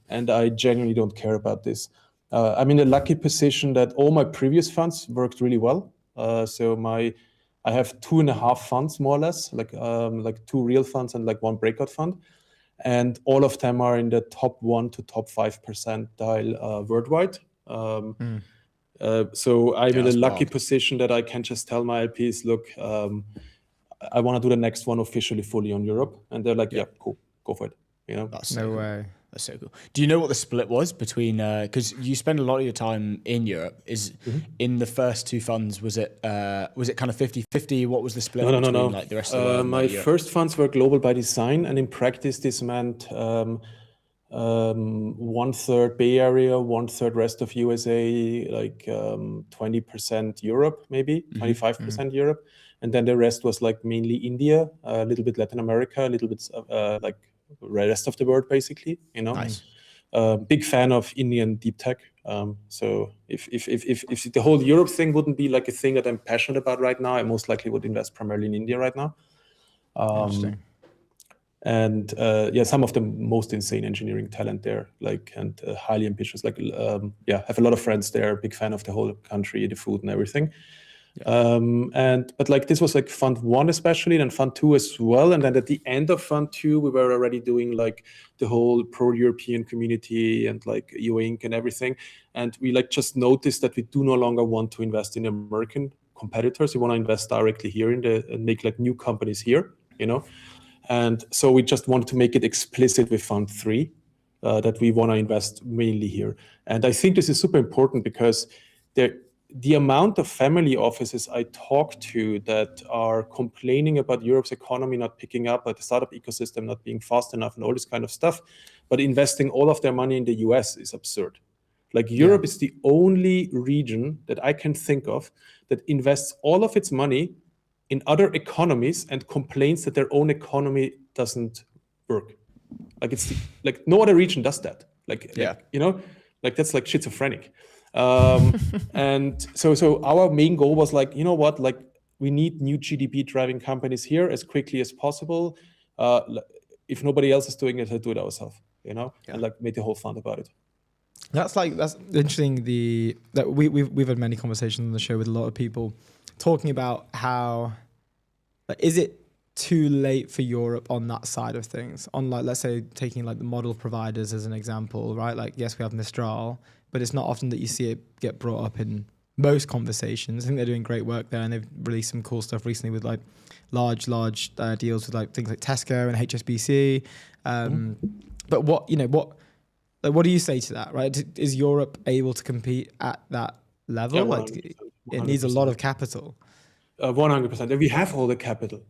and I genuinely don't care about this. I'm in a lucky position that all my previous funds worked really well. So I have 2.5 funds more or less, like 2 real funds and like 1 breakout fund. And all of them are in the top 1 to top 5 percentile worldwide. So I'm in a lucky position that I can just tell my LPs, look, I want to do the next one officially fully on Europe. And they're like, yeah, cool, go for it. You know? That's No way. That's so cool. Do you know what the split was between, because you spend a lot of your time in Europe, in the first 2 funds, was it kind of 50-50? What was the split between like the rest of the world? My first funds were global by design, and in practice this meant 1/3 Bay Area, 1/3 rest of USA, like 20% Europe, maybe 25% Europe, and then the rest was like mainly India, a little bit Latin America, a little bit like rest of the world, basically. You know, Nice. Big fan of Indian deep tech. So if the whole Europe thing wouldn't be like a thing that I'm passionate about right now, I most likely would invest primarily in India right now. Interesting. And some of the most insane engineering talent there, like, and highly ambitious. Like, have a lot of friends there. Big fan of the whole country, the food and everything. But like this was like fund 1 especially, and fund 2 as well. And then at the end of fund 2, we were already doing like the whole pro-European community and like EU Inc. and everything. And we like just noticed that we do no longer want to invest in American competitors. We want to invest directly here and make like new companies here, you know. And so we just wanted to make it explicit with fund 3 that we want to invest mainly here. And I think this is super important because the amount of family offices I talk to that are complaining about Europe's economy not picking up, about the startup ecosystem not being fast enough and all this kind of stuff, but investing all of their money in the US is absurd. Like Europe is the only region that I can think of that invests all of its money in other economies and complains that their own economy doesn't work. Like like no other region does that. Like you know, like that's like schizophrenic. And so our main goal was like, you know what, like we need new GDP driving companies here as quickly as possible. If nobody else is doing it, I'll do it ourselves, and like make the whole fund about it. That's interesting. That we've had many conversations on the show with a lot of people talking about how, like, is it too late for Europe on that side of things? On, like, let's say taking like the model providers as an example, right? Like, yes, we have Mistral, but it's not often that you see it get brought up in most conversations. I think they're doing great work there, and they've released some cool stuff recently with like large deals with like things like Tesco and HSBC. But what do you say to that, right? Is Europe able to compete at that level? Yeah, like, 100%. it needs a lot of capital. 100%. And we have all the capital.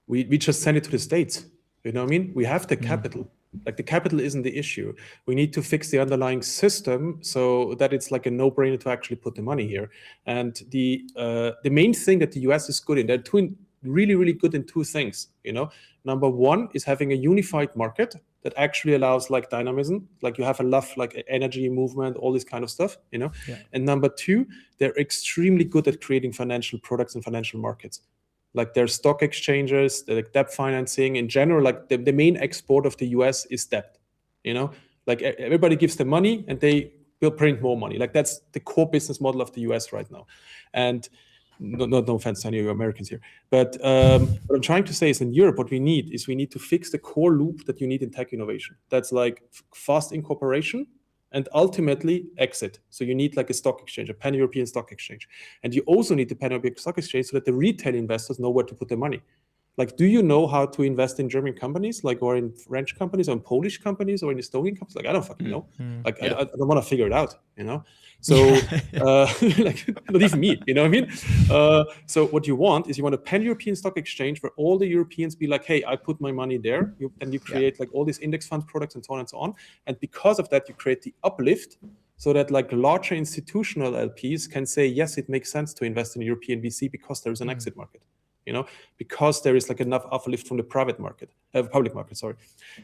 We just send it to the States. You know what I mean? We have the capital. Like, the capital isn't the issue. We need to fix the underlying system so that it's like a no-brainer to actually put the money here. And the main thing that the US is good in, they're doing really, really good in two things. Number one is having a unified market that actually allows like dynamism, like you have enough like energy movement, all this kind of stuff, And number two, they're extremely good at creating financial products and financial markets. Like their stock exchanges, their debt financing in general, like the main export of the US is debt, like everybody gives them money and they will print more money. Like that's the core business model of the US right now. And no offense to any of you Americans here, but what I'm trying to say is in Europe, what we need to fix the core loop that you need in tech innovation. That's like fast incorporation and ultimately exit. So you need like a stock exchange, a pan-European stock exchange. And you also need the pan-European stock exchange so that the retail investors know where to put their money. Like, do you know how to invest in German companies, like, or in French companies, or in Polish companies, or in Estonian companies? Like, I don't fucking know. Like, I don't want to figure it out, So, like, not even me, you know what I mean? So what you want a pan-European stock exchange where all the Europeans be like, hey, I put my money there. And you create like all these index fund products and so on and so on. And because of that, you create the uplift so that like larger institutional LPs can say, yes, it makes sense to invest in a European VC because there is an exit market. Because there is like enough uplift from the public market, sorry.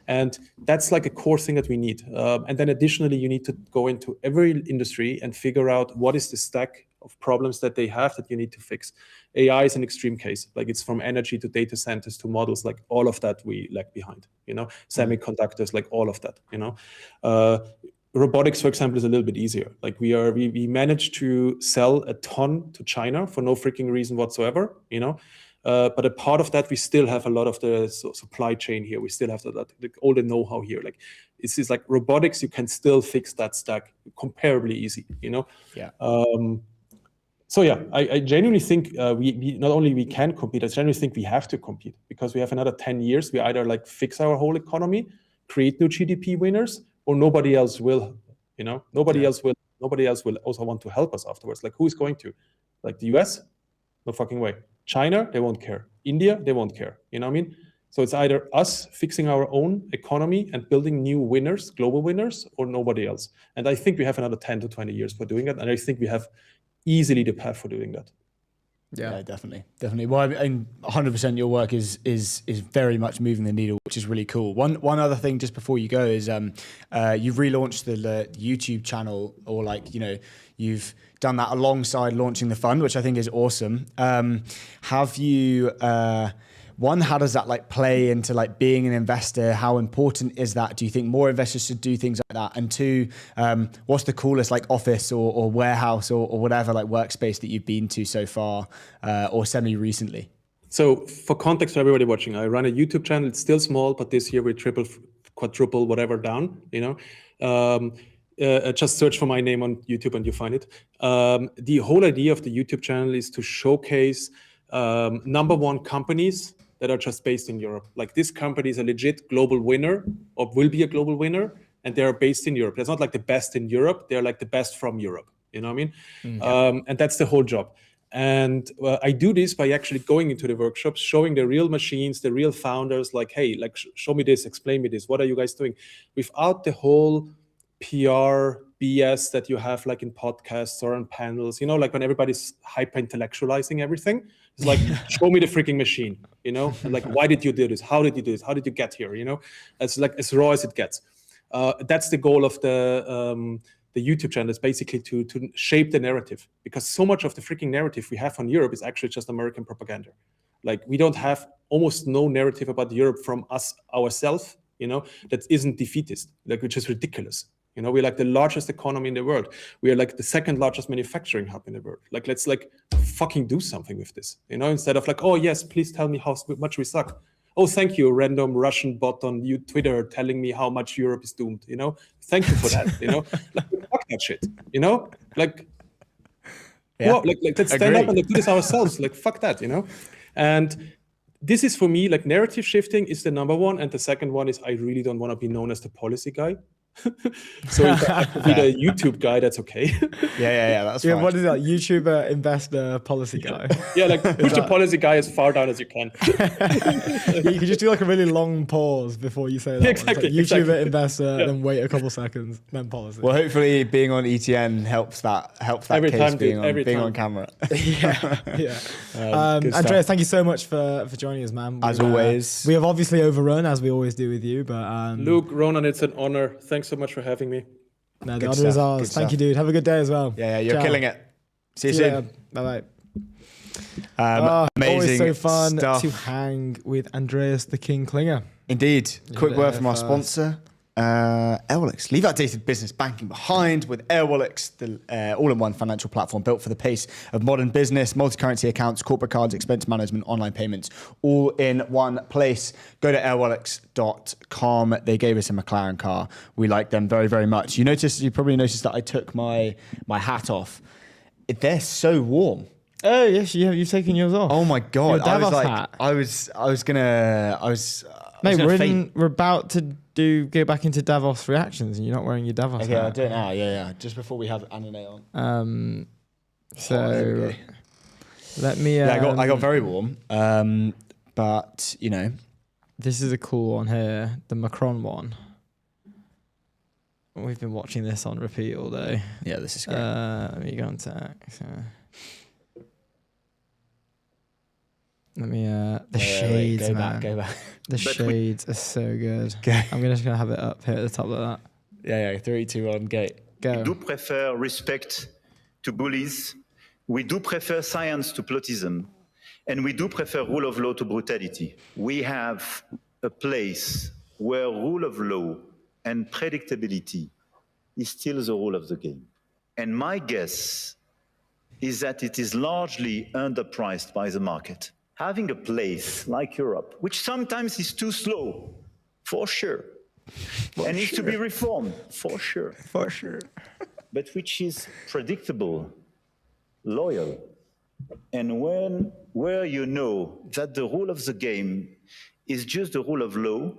And that's like a core thing that we need. And then additionally, you need to go into every industry and figure out what is the stack of problems that they have that you need to fix. AI is an extreme case. Like, it's from energy to data centers to models, like all of that we lag behind, semiconductors, like all of that, Robotics, for example, is a little bit easier. Like we managed to sell a ton to China for no freaking reason whatsoever, but a part of that, we still have a lot of the supply chain here. We still have all the know-how here. Like, it's like robotics, you can still fix that stack comparably easy, Yeah. So yeah, I genuinely think we not only we can compete, I genuinely think we have to compete because we have another 10 years. We either like fix our whole economy, create new GDP winners, or nobody else will, Nobody else will also want to help us afterwards. Like, who is going to? Like the US? No fucking way. China, they won't care. India, they won't care. You know what I mean? So it's either us fixing our own economy and building new winners, global winners, or nobody else. And I think we have another 10 to 20 years for doing that. And I think we have easily the path for doing that. Yeah, definitely. Well, I mean, 100% your work is very much moving the needle, which is really cool. One other thing just before you go is you've relaunched the YouTube channel, or like, you've done that alongside launching the fund, which I think is awesome. Have you how does that like play into like being an investor? How important is that? Do you think more investors should do things like that? And two, what's the coolest like office or warehouse or whatever like workspace that you've been to so far or semi-recently? So for context for everybody watching, I run a YouTube channel. It's still small, but this year we quadruple, whatever down, just search for my name on YouTube and you find it. The whole idea of the YouTube channel is to showcase number one companies that are just based in Europe. Like, this company is a legit global winner or will be a global winner, and they are based in Europe. It's not like the best in Europe. They're like the best from Europe. You know what I mean? And that's the whole job. And I do this by actually going into the workshops, showing the real machines, the real founders, like, hey, like, show me this, explain me this. What are you guys doing? Without the whole PR BS that you have like in podcasts or on panels, like when everybody's hyper intellectualizing everything. It's like, show me the freaking machine, and like, why did you do this? How did you do this? How did you get here? It's like as raw as it gets. That's the goal of the the YouTube channel is basically to shape the narrative, because so much of the freaking narrative we have on Europe is actually just American propaganda. Like, we don't have almost no narrative about Europe from us ourselves, that isn't defeatist, like, which is ridiculous. We're like the largest economy in the world. We are like the second largest manufacturing hub in the world. Like, let's like fucking do something with this, instead of like, oh yes, please tell me how much we suck. Oh, thank you, random Russian bot on Twitter telling me how much Europe is doomed. Thank you for that. Like, fuck that shit. Like, Yeah. well, like let's stand up and like, do this ourselves. Like, fuck that. And this is, for me, like, narrative shifting is the number one, and the second one is I really don't want to be known as the policy guy. So if I could be the YouTube guy, that's okay. Yeah, that's fine. What is that? YouTuber, investor, policy guy. Yeah, like push the policy guy as far down as you can. You could just do like a really long pause before you say that. Exactly, Like YouTuber, exactly. investor, then wait a couple seconds, then policy. Well, hopefully being on ETN helps that Every case time, being dude, on every time. on camera. yeah. Good Andreas, stuff. thank you so much for joining us, man. As always. We have obviously overrun, as we always do with you, but Luke, Ronan, it's an honor. Thanks so much for having me. no, the Good honor stuff, is good ours. Thank stuff. you, dude. Have a good day as well. Yeah, you're Ciao. killing it. See you See you later. soon. Bye-bye. Amazing Always so fun stuff. to hang with Andreas the King Klinger. Indeed. Quick word from our first. sponsor, Airwallex. Leave outdated business banking behind with Airwallex, the all-in-one financial platform built for the pace of modern business, multi-currency accounts, corporate cards, expense management, online payments, all in one place. Go to airwallex.com. They gave us a McLaren car. We like them very, very much. You probably noticed that I took my hat off. They're so warm. Oh yes, you've taken yours off. Oh my god! Your Davos I was like, hat. I was Mate, gonna faint. we're about to go back into Davos reactions, and you're not wearing your Davos Okay, I'll hat. do it now. Yeah. Just before we have Anane on. So there we go. let me. Yeah, I got very warm. But This is a cool one here, the Macron one. We've been watching this on repeat all day. yeah, this is great. Let me go on to. Let me. The shades, Go man. back. Go back. The shades are so good. Okay. I'm just gonna have it up here at the top like that. Yeah. 3, 2, 1, go. Go. We do prefer respect to bullies. We do prefer science to plotism. And we do prefer rule of law to brutality. We have a place where rule of law and predictability is still the rule of the game. And my guess is that it is largely underpriced by the market. Having a place like Europe, which sometimes is too slow, for sure, and needs to be reformed, for sure, but which is predictable, loyal, and where you know that the rule of the game is just the rule of law,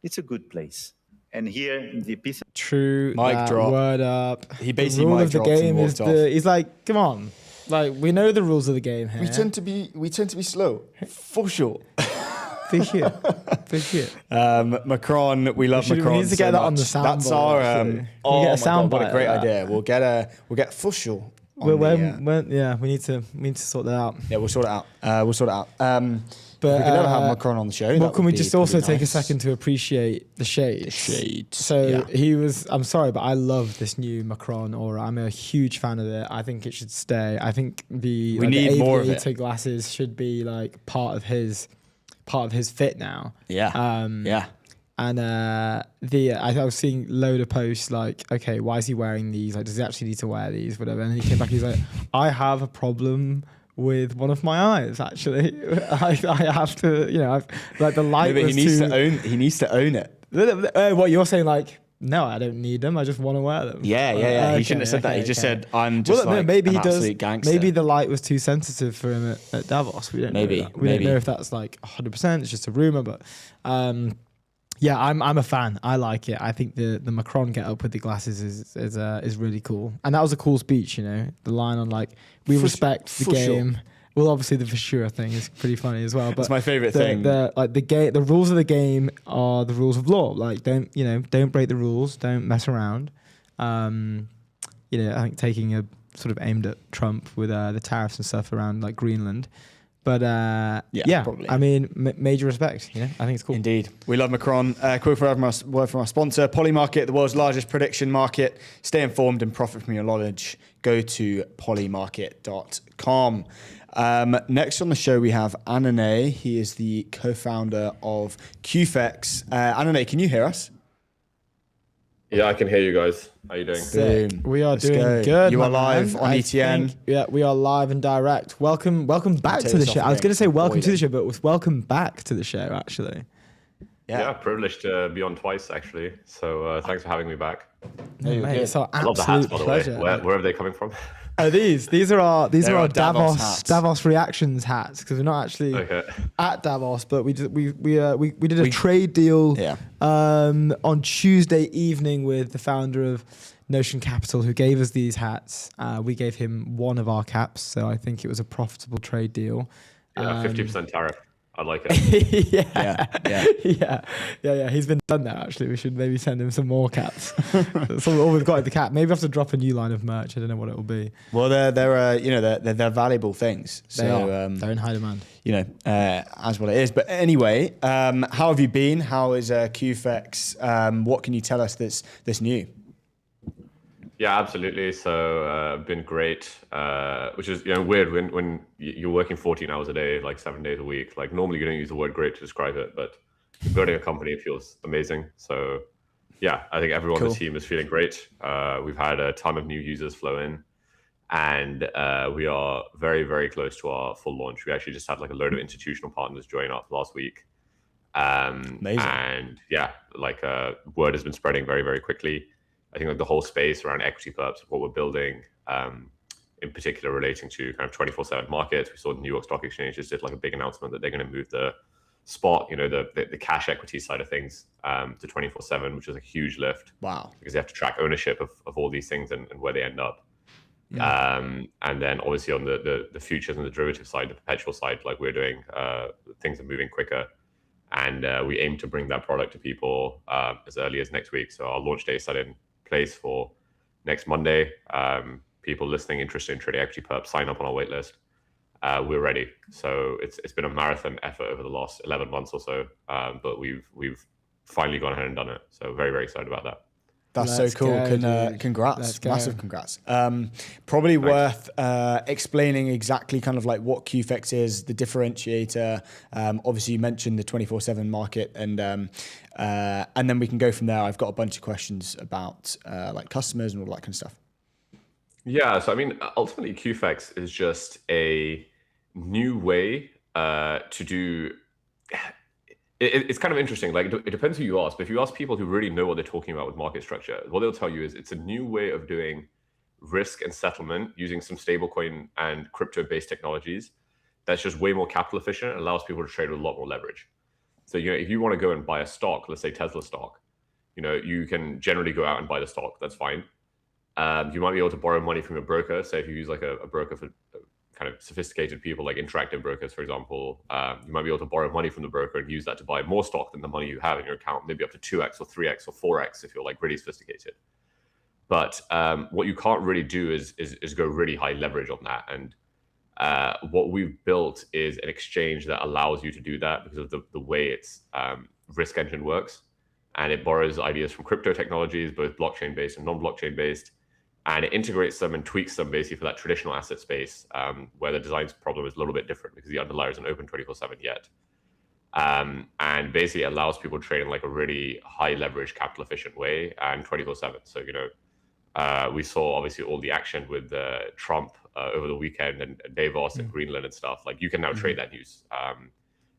it's a good place. And here, the piece. True. Mic that drop. Word up. He basically the rule mic of the dropped and game is walked off. He's like, come on, like we know the rules of the game here. We tend to be slow, for sure. For sure. For sure. Macron, we love Macron. We need to so get that on much. the soundboard. That's our. actually. Can we Oh get my a sound god, what a bite great of that? idea. We'll get for sure. We need to sort that out. Yeah, we'll sort it out. But we can never have Macron on the show. Well, That can we would be just also pretty take a nice. second to appreciate the shades? So yeah. I'm sorry, but I love this new Macron aura. I'm a huge fan of it. I think it should stay. I think the need the more of aviator it. glasses should be like part of his fit now. Yeah. Yeah. And I was seeing load of posts like, okay, why is he wearing these? Like, does he actually need to wear these? Whatever. And then he came back. He's like, I have a problem with one of my eyes. Actually, I have to. Like the light. No, but was he needs too, to own. He needs to own it. What you're saying? Like, no, I don't need them. I just want to wear them. Yeah. He shouldn't have said that. He just said, "I'm just maybe an he does. absolute gangster." Maybe the light was too sensitive for him at Davos. We don't Maybe, know that. We maybe. don't know if that's like 100%. It's just a rumor, but. Yeah, I'm a fan. I like it. I think the Macron get up with the glasses is really cool, and that was a cool speech. The line on like we respect the for sure. game. Well, obviously the for sure thing is pretty funny as well. But It's my favourite thing. The rules of the game are the rules of law. Like don't break the rules. Don't mess around. I think taking a sort of aimed at Trump with the tariffs and stuff around like Greenland. But yeah, probably. I mean, major respect. I think it's cool. Indeed. We love Macron. Quick word from our sponsor, Polymarket, the world's largest prediction market. Stay informed and profit from your knowledge. Go to polymarket.com. Next on the show, we have Anane. He is the co-founder of QFX. Anane, can you hear us? Yeah, I can hear you guys. How are you doing? Boom. We are Let's doing go. good. You my are live man. on I ETN. think, yeah, we are live and direct. Welcome back take to the this show. off I was again. going to say welcome Avoid to the it. show, but it was welcome back to the show, actually. Yeah, privileged to be on twice, actually. So thanks for having me back. Mate, it's our I love the hats, absolute by the pleasure. way. Where are they coming from? These are our They're our Davos Davos hats. reactions hats, because we're not actually Okay. at Davos, but we did a trade deal on Tuesday evening with the founder of Notion Capital, who gave us these hats. We gave him one of our caps, so I think it was a profitable trade deal. Yeah, 50% tariff. I like it. yeah. He's been done that, actually. We should maybe send him some more caps. That's all we've got in the cap. Maybe we have to drop a new line of merch. I don't know what it will be. Well, they're valuable things. So, They're in high demand. As what it is. But anyway, how have you been? How is QFX? What can you tell us that's new? Yeah, absolutely. So been great, which is weird when you're working 14 hours a day, like 7 days a week. Like normally you don't use the word great to describe it, but building a company feels amazing. So yeah, I think everyone on the team is feeling great. We've had a ton of new users flow in, and we are very, very close to our full launch. We actually just had like a load of institutional partners join up last week. Amazing. And yeah, like word has been spreading very, very quickly. I think like the whole space around equity perps, what we're building, in particular relating to kind of 24/7 markets. We saw the New York Stock Exchange just did like a big announcement that they're going to move the spot, the cash equity side of things to 24/7, which is a huge lift. Wow. Because they have to track ownership of all these things and where they end up. And then obviously on the futures and the derivative side, the perpetual side, like we're doing, things are moving quicker. And we aim to bring that product to people as early as next week. So our launch day is set in place for next Monday. People listening interested in trading equity perp, sign up on our wait list. We're ready. So it's been a marathon effort over the last 11 months or so, but we've finally gone ahead and done it. So very, very excited about that. That's Let's so cool. go, Congrats. Massive congrats. Probably worth explaining exactly kind of like what QFX is, the differentiator. Obviously, you mentioned the 24/7 market, and then we can go from there. I've got a bunch of questions about like customers and all that kind of stuff. Yeah, so I mean, ultimately, QFX is just a new way to do. It's kind of interesting. Like it depends who you ask. But if you ask people who really know what they're talking about with market structure, what they'll tell you is it's a new way of doing risk and settlement using some stablecoin and crypto-based technologies. That's just way more capital efficient and allows people to trade with a lot more leverage. So if you want to go and buy a stock, let's say Tesla stock, you can generally go out and buy the stock. That's fine. You might be able to borrow money from a broker. Say if you use like a broker for kind of sophisticated people like interactive brokers, for example, you might be able to borrow money from the broker and use that to buy more stock than the money you have in your account, maybe up to 2x or 3x or 4x if you're like really sophisticated. But what you can't really do is go really high leverage on that. And what we've built is an exchange that allows you to do that because of the way its risk engine works. And it borrows ideas from crypto technologies, both blockchain-based and non-blockchain based. And it integrates them and tweaks them basically for that traditional asset space where the design problem is a little bit different because the underlier isn't open 24/7 yet. And basically allows people to trade in like a really high leverage, capital efficient way and 24/7. So, we saw obviously all the action with Trump over the weekend and Davos and Greenland and stuff. Like you can now trade that news.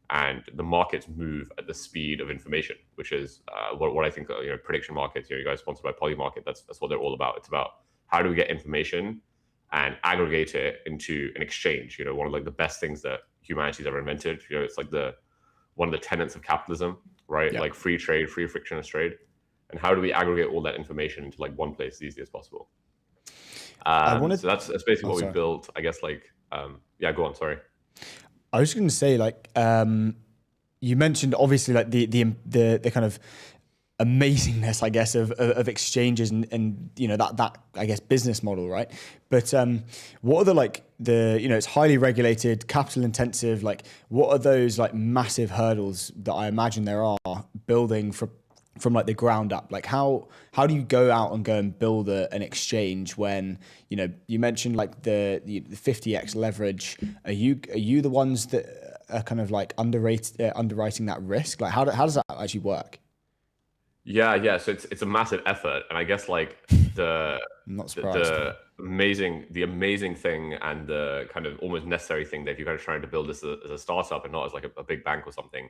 And the markets move at the speed of information, which is what I think, prediction markets, you guys sponsored by Polymarket, that's what they're all about. It's about how do we get information and aggregate it into an exchange, one of like the best things that humanity's ever invented. It's like one of the tenets of capitalism, right? Yeah. Like free trade, free frictionless trade. And how do we aggregate all that information into like one place as easy as possible? So that's basically what we built, I guess, like, go on, sorry. I was going to say, like, you mentioned obviously like the kind of amazingness, I guess, of exchanges and you know that I guess business model, right? But what are the it's highly regulated, capital intensive. Like, what are those like massive hurdles that I imagine there are building from like the ground up? Like, how do you go out and go and build an exchange when, you know, you mentioned like the 50x leverage? Are you the ones that are kind of like underwriting that risk? Like, how does that actually work? Yeah. So it's a massive effort, and I guess like the I'm not surprised. the amazing thing and the kind of almost necessary thing that if you're kind of trying to build this as a startup and not as like a big bank or something,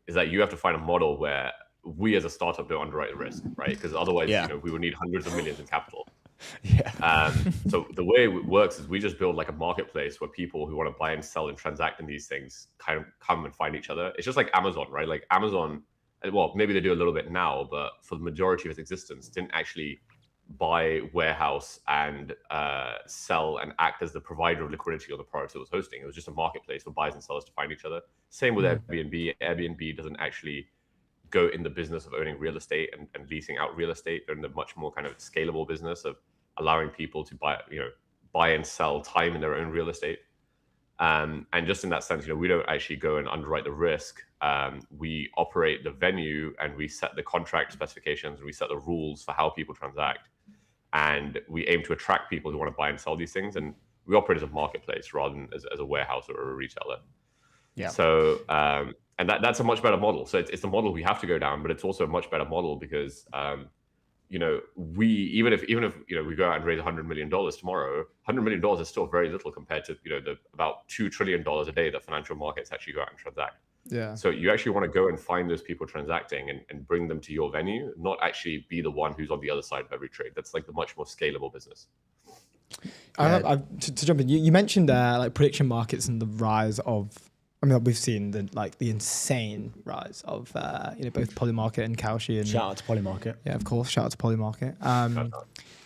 is that you have to find a model where we as a startup don't underwrite the risk, right? Because otherwise, you know, we would need hundreds of millions in capital. So the way it works is we just build like a marketplace where people who want to buy and sell and transact in these things kind of come and find each other. It's just like Amazon, right? Like Amazon, well, maybe they do a little bit now, but for the majority of its existence, didn't actually buy, warehouse, and sell and act as the provider of liquidity on the products it was hosting. It was just a marketplace for buyers and sellers to find each other. Same with Airbnb. Airbnb doesn't actually go in the business of owning real estate and leasing out real estate. They're in the much more kind of scalable business of allowing people to buy and sell time in their own real estate. And just in that sense, we don't actually go and underwrite the risk. We operate the venue and we set the contract specifications and we set the rules for how people transact. And we aim to attract people who want to buy and sell these things. And we operate as a marketplace rather than as a warehouse or a retailer. Yeah. So, and that's a much better model. So it's the model we have to go down, but it's also a much better model because, we even if we go out and raise $100 million tomorrow, $100 million is still very little compared to the about $2 trillion a day that financial markets actually go out and transact. Yeah. So you actually want to go and find those people transacting and bring them to your venue, not actually be the one who's on the other side of every trade. That's like the much more scalable business. To jump in, you mentioned like prediction markets and the rise of. I mean, we've seen the insane rise of both Polymarket and Kalshi. And shout out to Polymarket. Yeah, of course. Shout out to Polymarket.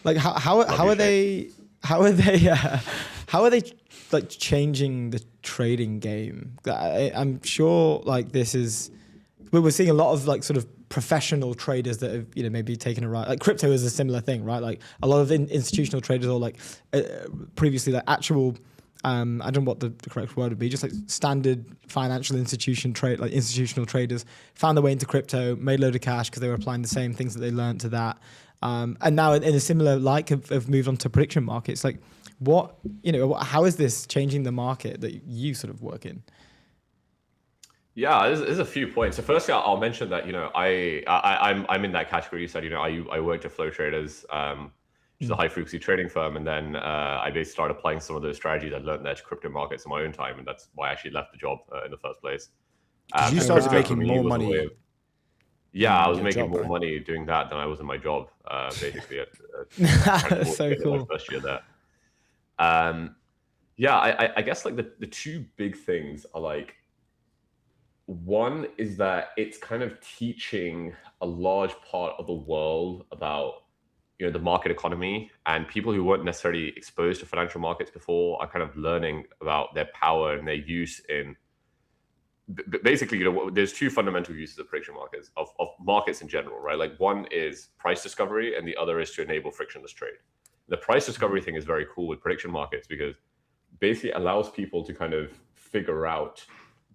Like how are they like changing the trading game? I'm sure like this is we're seeing a lot of like sort of professional traders that have maybe taken a ride. Like crypto is a similar thing, right? Like a lot of institutional traders or like previously like actual. I don't know what the correct word would be, just like standard financial institutional traders found their way into crypto, made a load of cash because they were applying the same things that they learned to that. And now in a similar have moved on to prediction markets. Like how is this changing the market that you sort of work in? Yeah, there's a few points. So firstly, I'll mention that, I'm in that category. You said, I worked at Flow Traders, which is a high frequency trading firm. And then I basically started applying some of those strategies I learned there to crypto markets in my own time. And that's why I actually left the job in the first place. You started making more money. I was making more money doing that than I was in my job, basically. That's so cool. My first year there. I guess like the two big things are like, one is that it's kind of teaching a large part of the world about the market economy, and people who weren't necessarily exposed to financial markets before are kind of learning about their power and their use in basically, there's two fundamental uses of prediction markets, of markets in general, right? Like one is price discovery and the other is to enable frictionless trade. The price discovery thing is very cool with prediction markets because basically it allows people to kind of figure out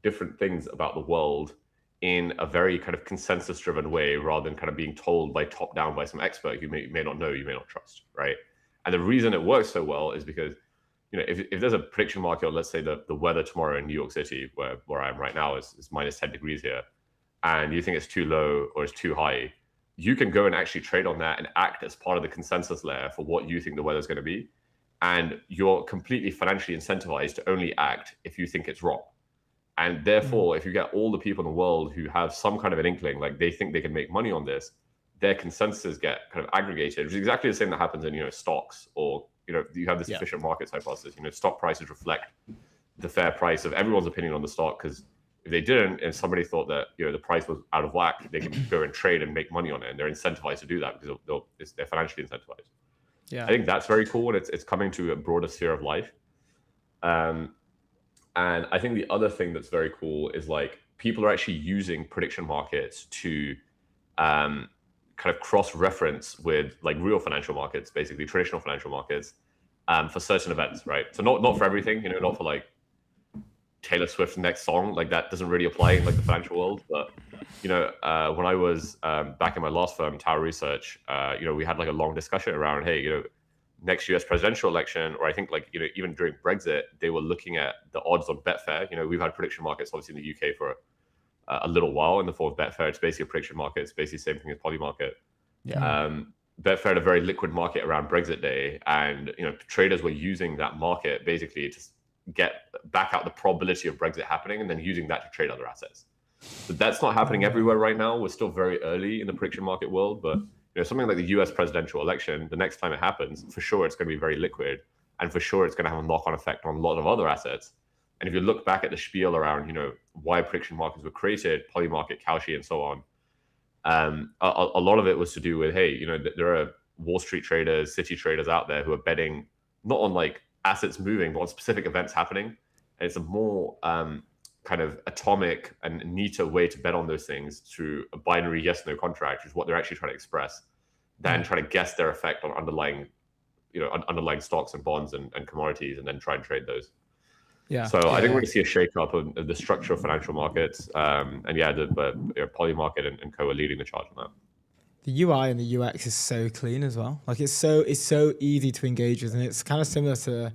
different things about the world in a very kind of consensus driven way rather than kind of being told by top down by some expert you may not know, you may not trust, right? And the reason it works so well is because if there's a prediction market, or let's say the weather tomorrow in New York City, where I am right now is minus 10 degrees here, and you think it's too low or it's too high, you can go and actually trade on that and act as part of the consensus layer for what you think the weather's going to be. And you're completely financially incentivized to only act if you think it's wrong. And therefore, if you get all the people in the world who have some kind of an inkling, like they think they can make money on this, their consensus get kind of aggregated, which is exactly the same that happens in, stocks, or, you have this efficient markets hypothesis. Stock prices reflect the fair price of everyone's opinion on the stock, because if they didn't, and somebody thought that, the price was out of whack, they can go and trade and make money on it. And they're incentivized to do that because they're financially incentivized. Yeah, I think that's very cool. And it's coming to a broader sphere of life. And I think the other thing that's very cool is like people are actually using prediction markets to kind of cross-reference with like real financial markets, basically traditional financial markets, for certain events, right? So not for everything, not for like Taylor Swift's next song, like that doesn't really apply in like the financial world. But when I was back in my last firm, Tower Research, we had like a long discussion around, hey, next US presidential election, or I think like even during Brexit, they were looking at the odds on Betfair. We've had prediction markets obviously in the UK for a little while in the form of Betfair. It's basically a prediction market. It's basically the same thing as Polymarket. Yeah. Betfair had a very liquid market around Brexit Day, and traders were using that market basically to get back out the probability of Brexit happening, and then using that to trade other assets. But that's not happening everywhere right now. We're still very early in the prediction market world, but something like the US presidential election, the next time it happens, for sure it's going to be very liquid, and for sure it's going to have a knock-on effect on a lot of other assets. And if you look back at the spiel around, why prediction markets were created, Polymarket, Kalshi, and so on, a lot of it was to do with, hey, there are Wall Street traders, city traders out there who are betting not on like assets moving, but on specific events happening. And it's a more kind of atomic and neater way to bet on those things through a binary yes/no contract, which is what they're actually trying to express, than trying to guess their effect on underlying stocks and bonds and commodities, and then try and trade those. Yeah. So I think we're going to see a shake-up of the structure of financial markets, Polymarket and Co are leading the charge on that. The UI and the UX is so clean as well. Like it's so easy to engage with, and it's kind of similar to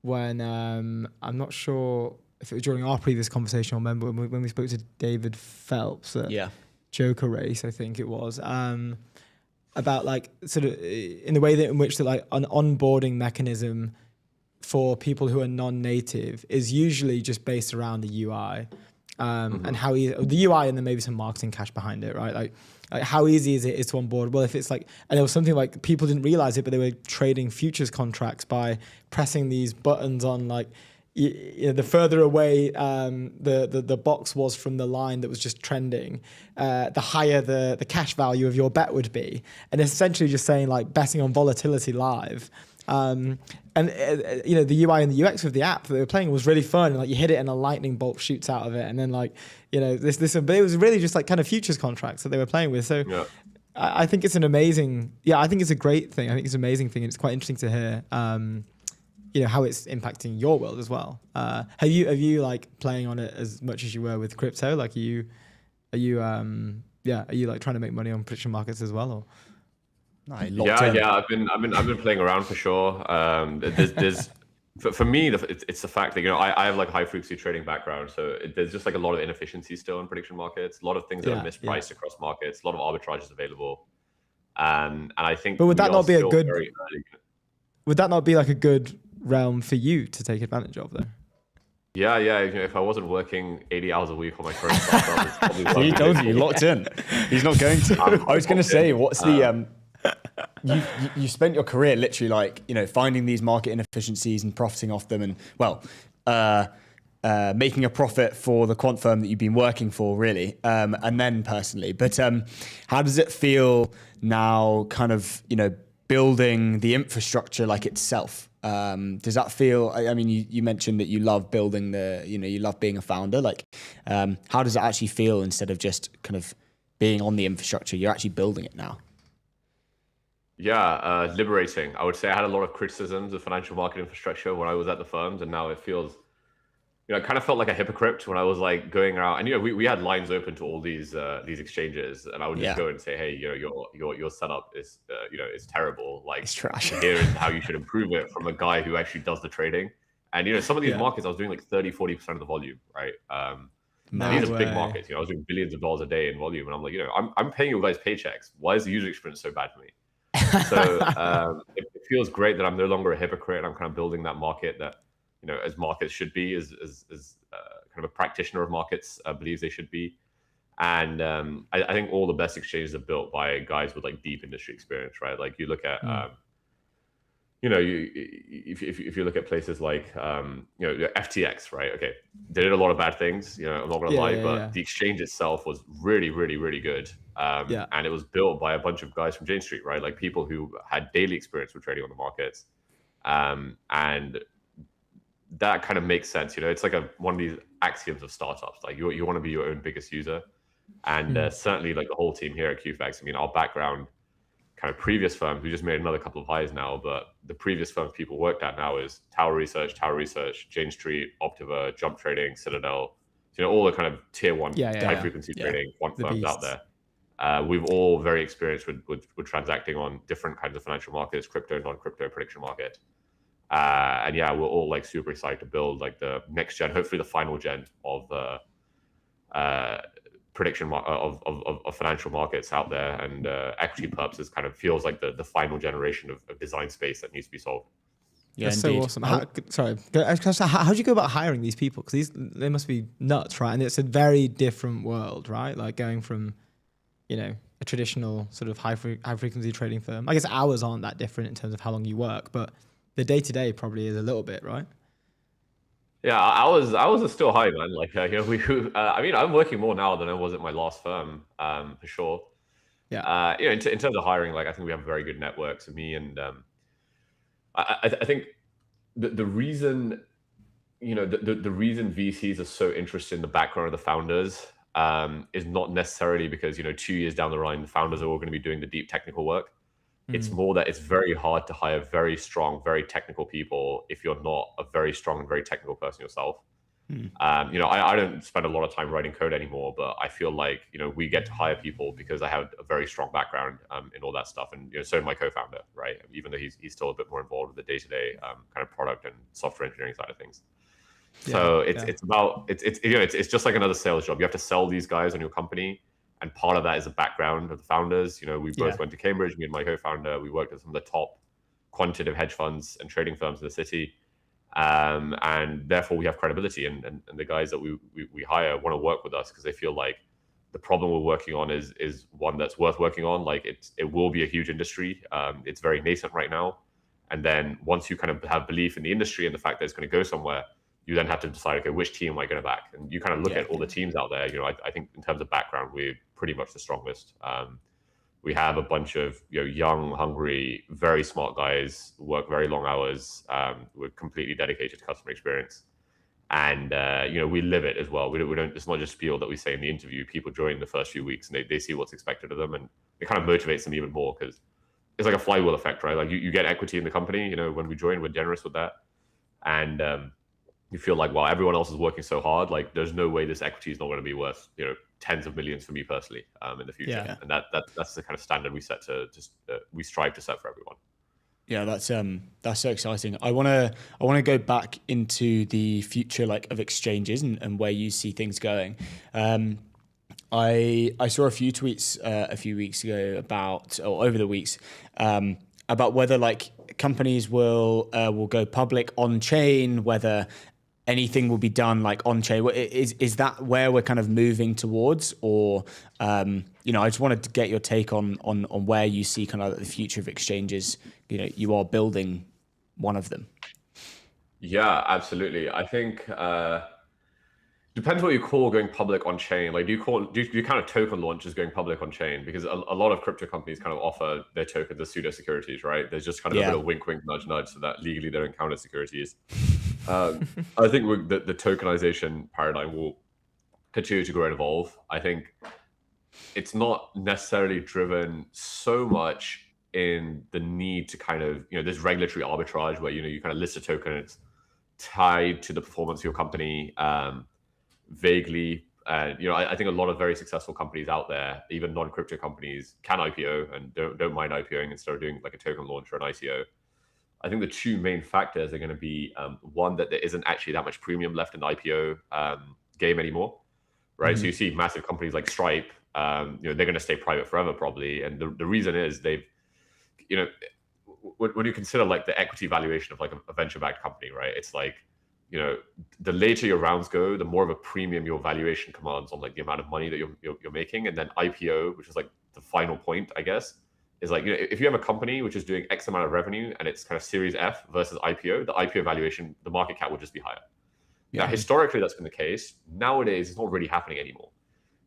when I'm not sure if it was during our previous conversation, I remember when we spoke to David Phelps at Joker Race, I think it was, about like sort of in the way that in which that like an onboarding mechanism for people who are non-native is usually just based around the UI, and how the UI, and then maybe some marketing cash behind it, right? Like how easy is it to onboard? Well, if it's like, and there was something like people didn't realize it, but they were trading futures contracts by pressing these buttons on like, the further away the box was from the line that was just trending, the higher the cash value of your bet would be, and essentially just saying like betting on volatility live. And the UI and the UX of the app that they were playing was really fun. And, like you hit it and a lightning bolt shoots out of it, and then like this, but it was really just like kind of futures contracts that they were playing with. So I think it's an amazing. I think it's a great thing. I think it's an amazing thing, and it's quite interesting to hear. How it's impacting your world as well. Are you like playing on it as much as you were with crypto? Like, are you like trying to make money on prediction markets as well? Or? I've been playing around for sure. There's for me, it's the fact that I have like a high frequency trading background, so there's just like a lot of inefficiency still in prediction markets. A lot of things that are mispriced across markets. A lot of arbitrage is available, and I think. But would that not be a good? Would that not be like a good realm for you to take advantage of, though? Yeah. If I wasn't working 80 hours a week on my current startup, it's probably he told you locked in. He's not going to. I was going to say, what's the you spent your career literally like finding these market inefficiencies and profiting off them, and making a profit for the quant firm that you've been working for, really, and then personally. But how does it feel now, kind of building the infrastructure like itself? Does that feel? I mean, you mentioned that you love building you love being a founder. Like, how does it actually feel instead of just kind of being on the infrastructure? You're actually building it now. Yeah, liberating. I would say I had a lot of criticisms of financial market infrastructure when I was at the firms, and now it feels, I kind of felt like a hypocrite when I was like going around, and we had lines open to all these exchanges, and I would just go and say, hey, your setup is is terrible. Like, it's trash. Here is how you should improve it from a guy who actually does the trading. And some of these markets I was doing like 30-40% of the volume, right? These are big markets. I was doing billions of dollars a day in volume, and I'm like, I'm paying you guys paychecks. Why is the user experience so bad for me? So it feels great that I'm no longer a hypocrite. I'm kind of building that market that, as markets should be, as kind of a practitioner of markets believes they should be. And I think all the best exchanges are built by guys with like deep industry experience, right? Like you look at, if you look at places like, FTX, right? Okay, they did a lot of bad things, I'm not gonna lie, but the exchange itself was really, really, really good. And it was built by a bunch of guys from Jane Street, right? Like people who had daily experience with trading on the markets. And that kind of makes sense. It's like one of these axioms of startups. Like you want to be your own biggest user. And certainly like the whole team here at QFX, I mean, our background, kind of previous firms, we just made another couple of hires now, but the previous firms people worked at now is Tower Research, Jane Street, Optiva, Jump Trading, Citadel, so, all the kind of tier one high frequency trading quant firms out there. We've all very experienced with transacting on different kinds of financial markets, crypto, non-crypto, prediction market. And yeah, we're all like super excited to build like the next gen, hopefully the final gen of prediction of financial markets out there, and equity purposes kind of feels like the final generation of design space that needs to be solved. Yeah, that's so awesome. How do you go about hiring these people? Because they must be nuts, right? And it's a very different world, right? Like going from, a traditional sort of high frequency trading firm. I guess hours aren't that different in terms of how long you work, but the day to day probably is a little bit, right? Yeah, hours are still high, man. Like, I mean, I'm working more now than I was at my last firm, for sure. Yeah. In terms of hiring, like, I think we have a very good network. So me and I think the reason, the reason VCs are so interested in the background of the founders is not necessarily because 2 years down the line the founders are all going to be doing the deep technical work. It's more that it's very hard to hire very strong, very technical people if you're not a very strong and very technical person yourself. I don't spend a lot of time writing code anymore, but I feel like, we get to hire people because I have a very strong background in all that stuff. And, so did my co-founder, right? Even though he's still a bit more involved with the day-to-day kind of product and software engineering side of things. So it's just like another sales job. You have to sell these guys on your company. And part of that is the background of the founders. We both went to Cambridge, me and my co-founder. We worked at some of the top quantitative hedge funds and trading firms in the city. And therefore we have credibility. And the guys that we hire want to work with us because they feel like the problem we're working on is one that's worth working on. Like it will be a huge industry. It's very nascent right now. And then once you kind of have belief in the industry and the fact that it's going to go somewhere, you then have to decide, okay, which team am I going to back? And you kind of look at all the teams out there. I think in terms of background, we're pretty much the strongest. We have a bunch of young, hungry, very smart guys who work very long hours. We're completely dedicated to customer experience, and we live it as well. We don't. It's not just spiel that we say in the interview. People join the first few weeks and they see what's expected of them, and it kind of motivates them even more because it's like a flywheel effect, right? Like you get equity in the company. When we join, we're generous with that, and you feel like, wow, everyone else is working so hard. Like, there's no way this equity is not going to be worth, tens of millions for me personally in the future. Yeah. And that's the kind of standard we set we strive to set for everyone. Yeah, that's so exciting. I wanna go back into the future of exchanges and where you see things going. I saw a few tweets a few weeks ago over the weeks about whether companies will go public on chain, whether anything will be done on chain. Is that where we're kind of moving towards, or I just wanted to get your take on where you see kind of the future of exchanges. You are building one of them. Yeah, absolutely. I think depends what you call going public on chain. Like, do you kind of token launch as going public on chain? Because a lot of crypto companies kind of offer their tokens as pseudo securities, right? There's just kind of a bit of wink, wink, nudge, nudge, so that legally they don't count as securities. I think the tokenization paradigm will continue to grow and evolve. I think it's not necessarily driven so much in the need to kind of, this regulatory arbitrage where, you kind of list a token, it's tied to the performance of your company vaguely. And, I think a lot of very successful companies out there, even non-crypto companies, can IPO and don't mind IPOing instead of doing like a token launch or an ICO. I think the two main factors are going to be one, that there isn't actually that much premium left in the IPO game anymore, right? So you see massive companies like Stripe, they're going to stay private forever probably, and the reason is they've, when you consider the equity valuation of a venture-backed company, right? It's the later your rounds go, the more of a premium your valuation commands on the amount of money that you're making, and then IPO, which is the final point, I guess. Is if you have a company which is doing X amount of revenue and it's kind of Series F versus IPO, the IPO valuation, the market cap will just be higher. Yeah. Now, historically, that's been the case. Nowadays, it's not really happening anymore.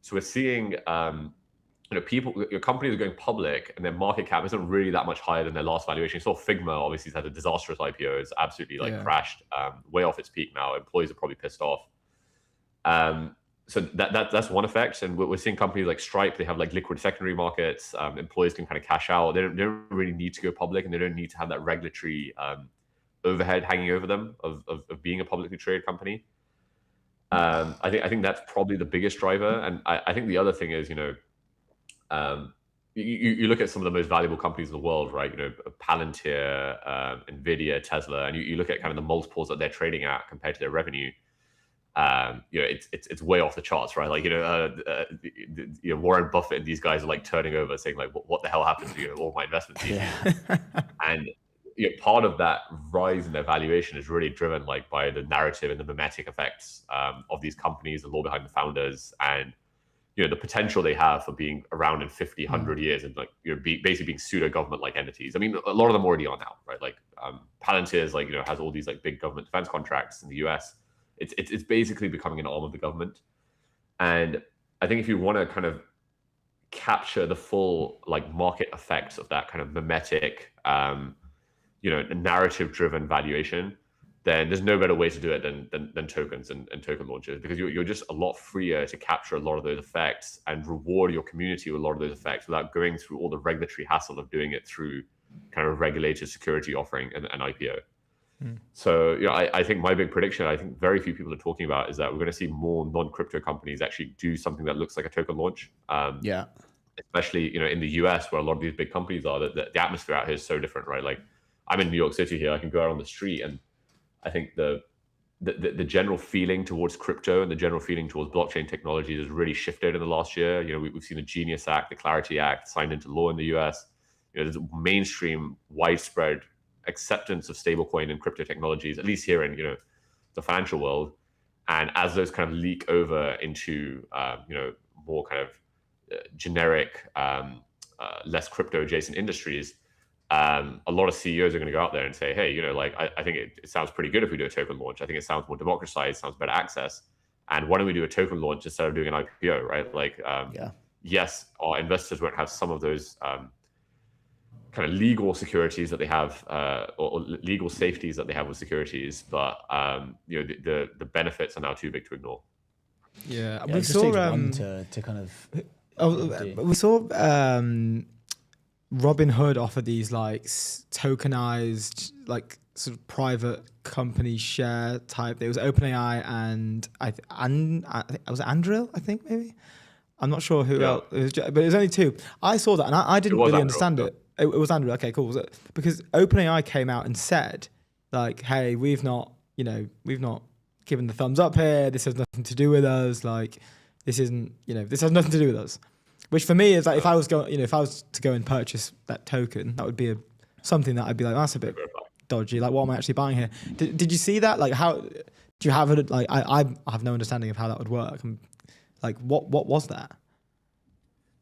So we're seeing, your companies are going public and their market cap isn't really that much higher than their last valuation. So Figma obviously has had a disastrous IPO. It's absolutely crashed, way off its peak now. Employees are probably pissed off. so that's one effect. And we're seeing companies like Stripe, they have like liquid secondary markets. Employees can kind of cash out. They don't really need to go public, and they don't need to have that regulatory overhead hanging over them of being a publicly traded company. I think that's probably the biggest driver. And I think the other thing is, you look at some of the most valuable companies in the world, right? Palantir, Nvidia, Tesla, and you look at kind of the multiples that they're trading at compared to their revenue. It's way off the charts, right? Like, Warren Buffett and these guys are like turning over, saying like, what the hell happened to all my investments? And part of that rise in their valuation is really driven like by the narrative and the mimetic effects of these companies, the law behind the founders, and the potential they have for being around in 50, 100 years, and like basically being pseudo government like entities. I mean, a lot of them already are now, right? Like Palantir is like has all these like big government defense contracts in the US. It's basically becoming an arm of the government. And I think if you want to kind of capture the full like market effects of that kind of mimetic, narrative driven valuation, then there's no better way to do it than tokens and token launches, because you're just a lot freer to capture a lot of those effects and reward your community with a lot of those effects without going through all the regulatory hassle of doing it through kind of regulated security offering and IPO. So I think my big prediction, I think very few people are talking about, is that we're going to see more non-crypto companies actually do something that looks like a token launch. Especially in the US, where a lot of these big companies are. The atmosphere out here is so different, right? Like I'm in New York City here, I can go out on the street, and I think the general feeling towards crypto and the general feeling towards blockchain technologies has really shifted in the last year. We've seen the Genius Act, the Clarity Act signed into law in the US. There's mainstream, widespread acceptance of stablecoin and crypto technologies, at least here in the financial world. And as those kind of leak over into more kind of generic, less crypto adjacent industries, a lot of CEOs are going to go out there and say, hey, I think it sounds pretty good if we do a token launch. I think it sounds more democratized, sounds better access. And why don't we do a token launch instead of doing an IPO, right? Like, yes, our investors won't have some of those kind of legal securities that they have, or legal safeties that they have with securities, but the benefits are now too big to ignore. Yeah, we saw to kind of. We saw Robinhood offer these like tokenized, like sort of private company share type. There was OpenAI and I think it was Andrew. I think maybe. I'm not sure who else, but it was only two. I saw that and I didn't really understand it. It was Andrew. Okay, cool. Was it? Because OpenAI came out and said, like, "Hey, we've not given the thumbs up here. This has nothing to do with us. Like, this isn't, this has nothing to do with us." Which for me is like, if I was to go and purchase that token, that would be something that I'd be like, that's a bit dodgy. Like, what am I actually buying here? Did you see that? Like, how do you have it? Like, I have no understanding of how that would work. Like, what was that?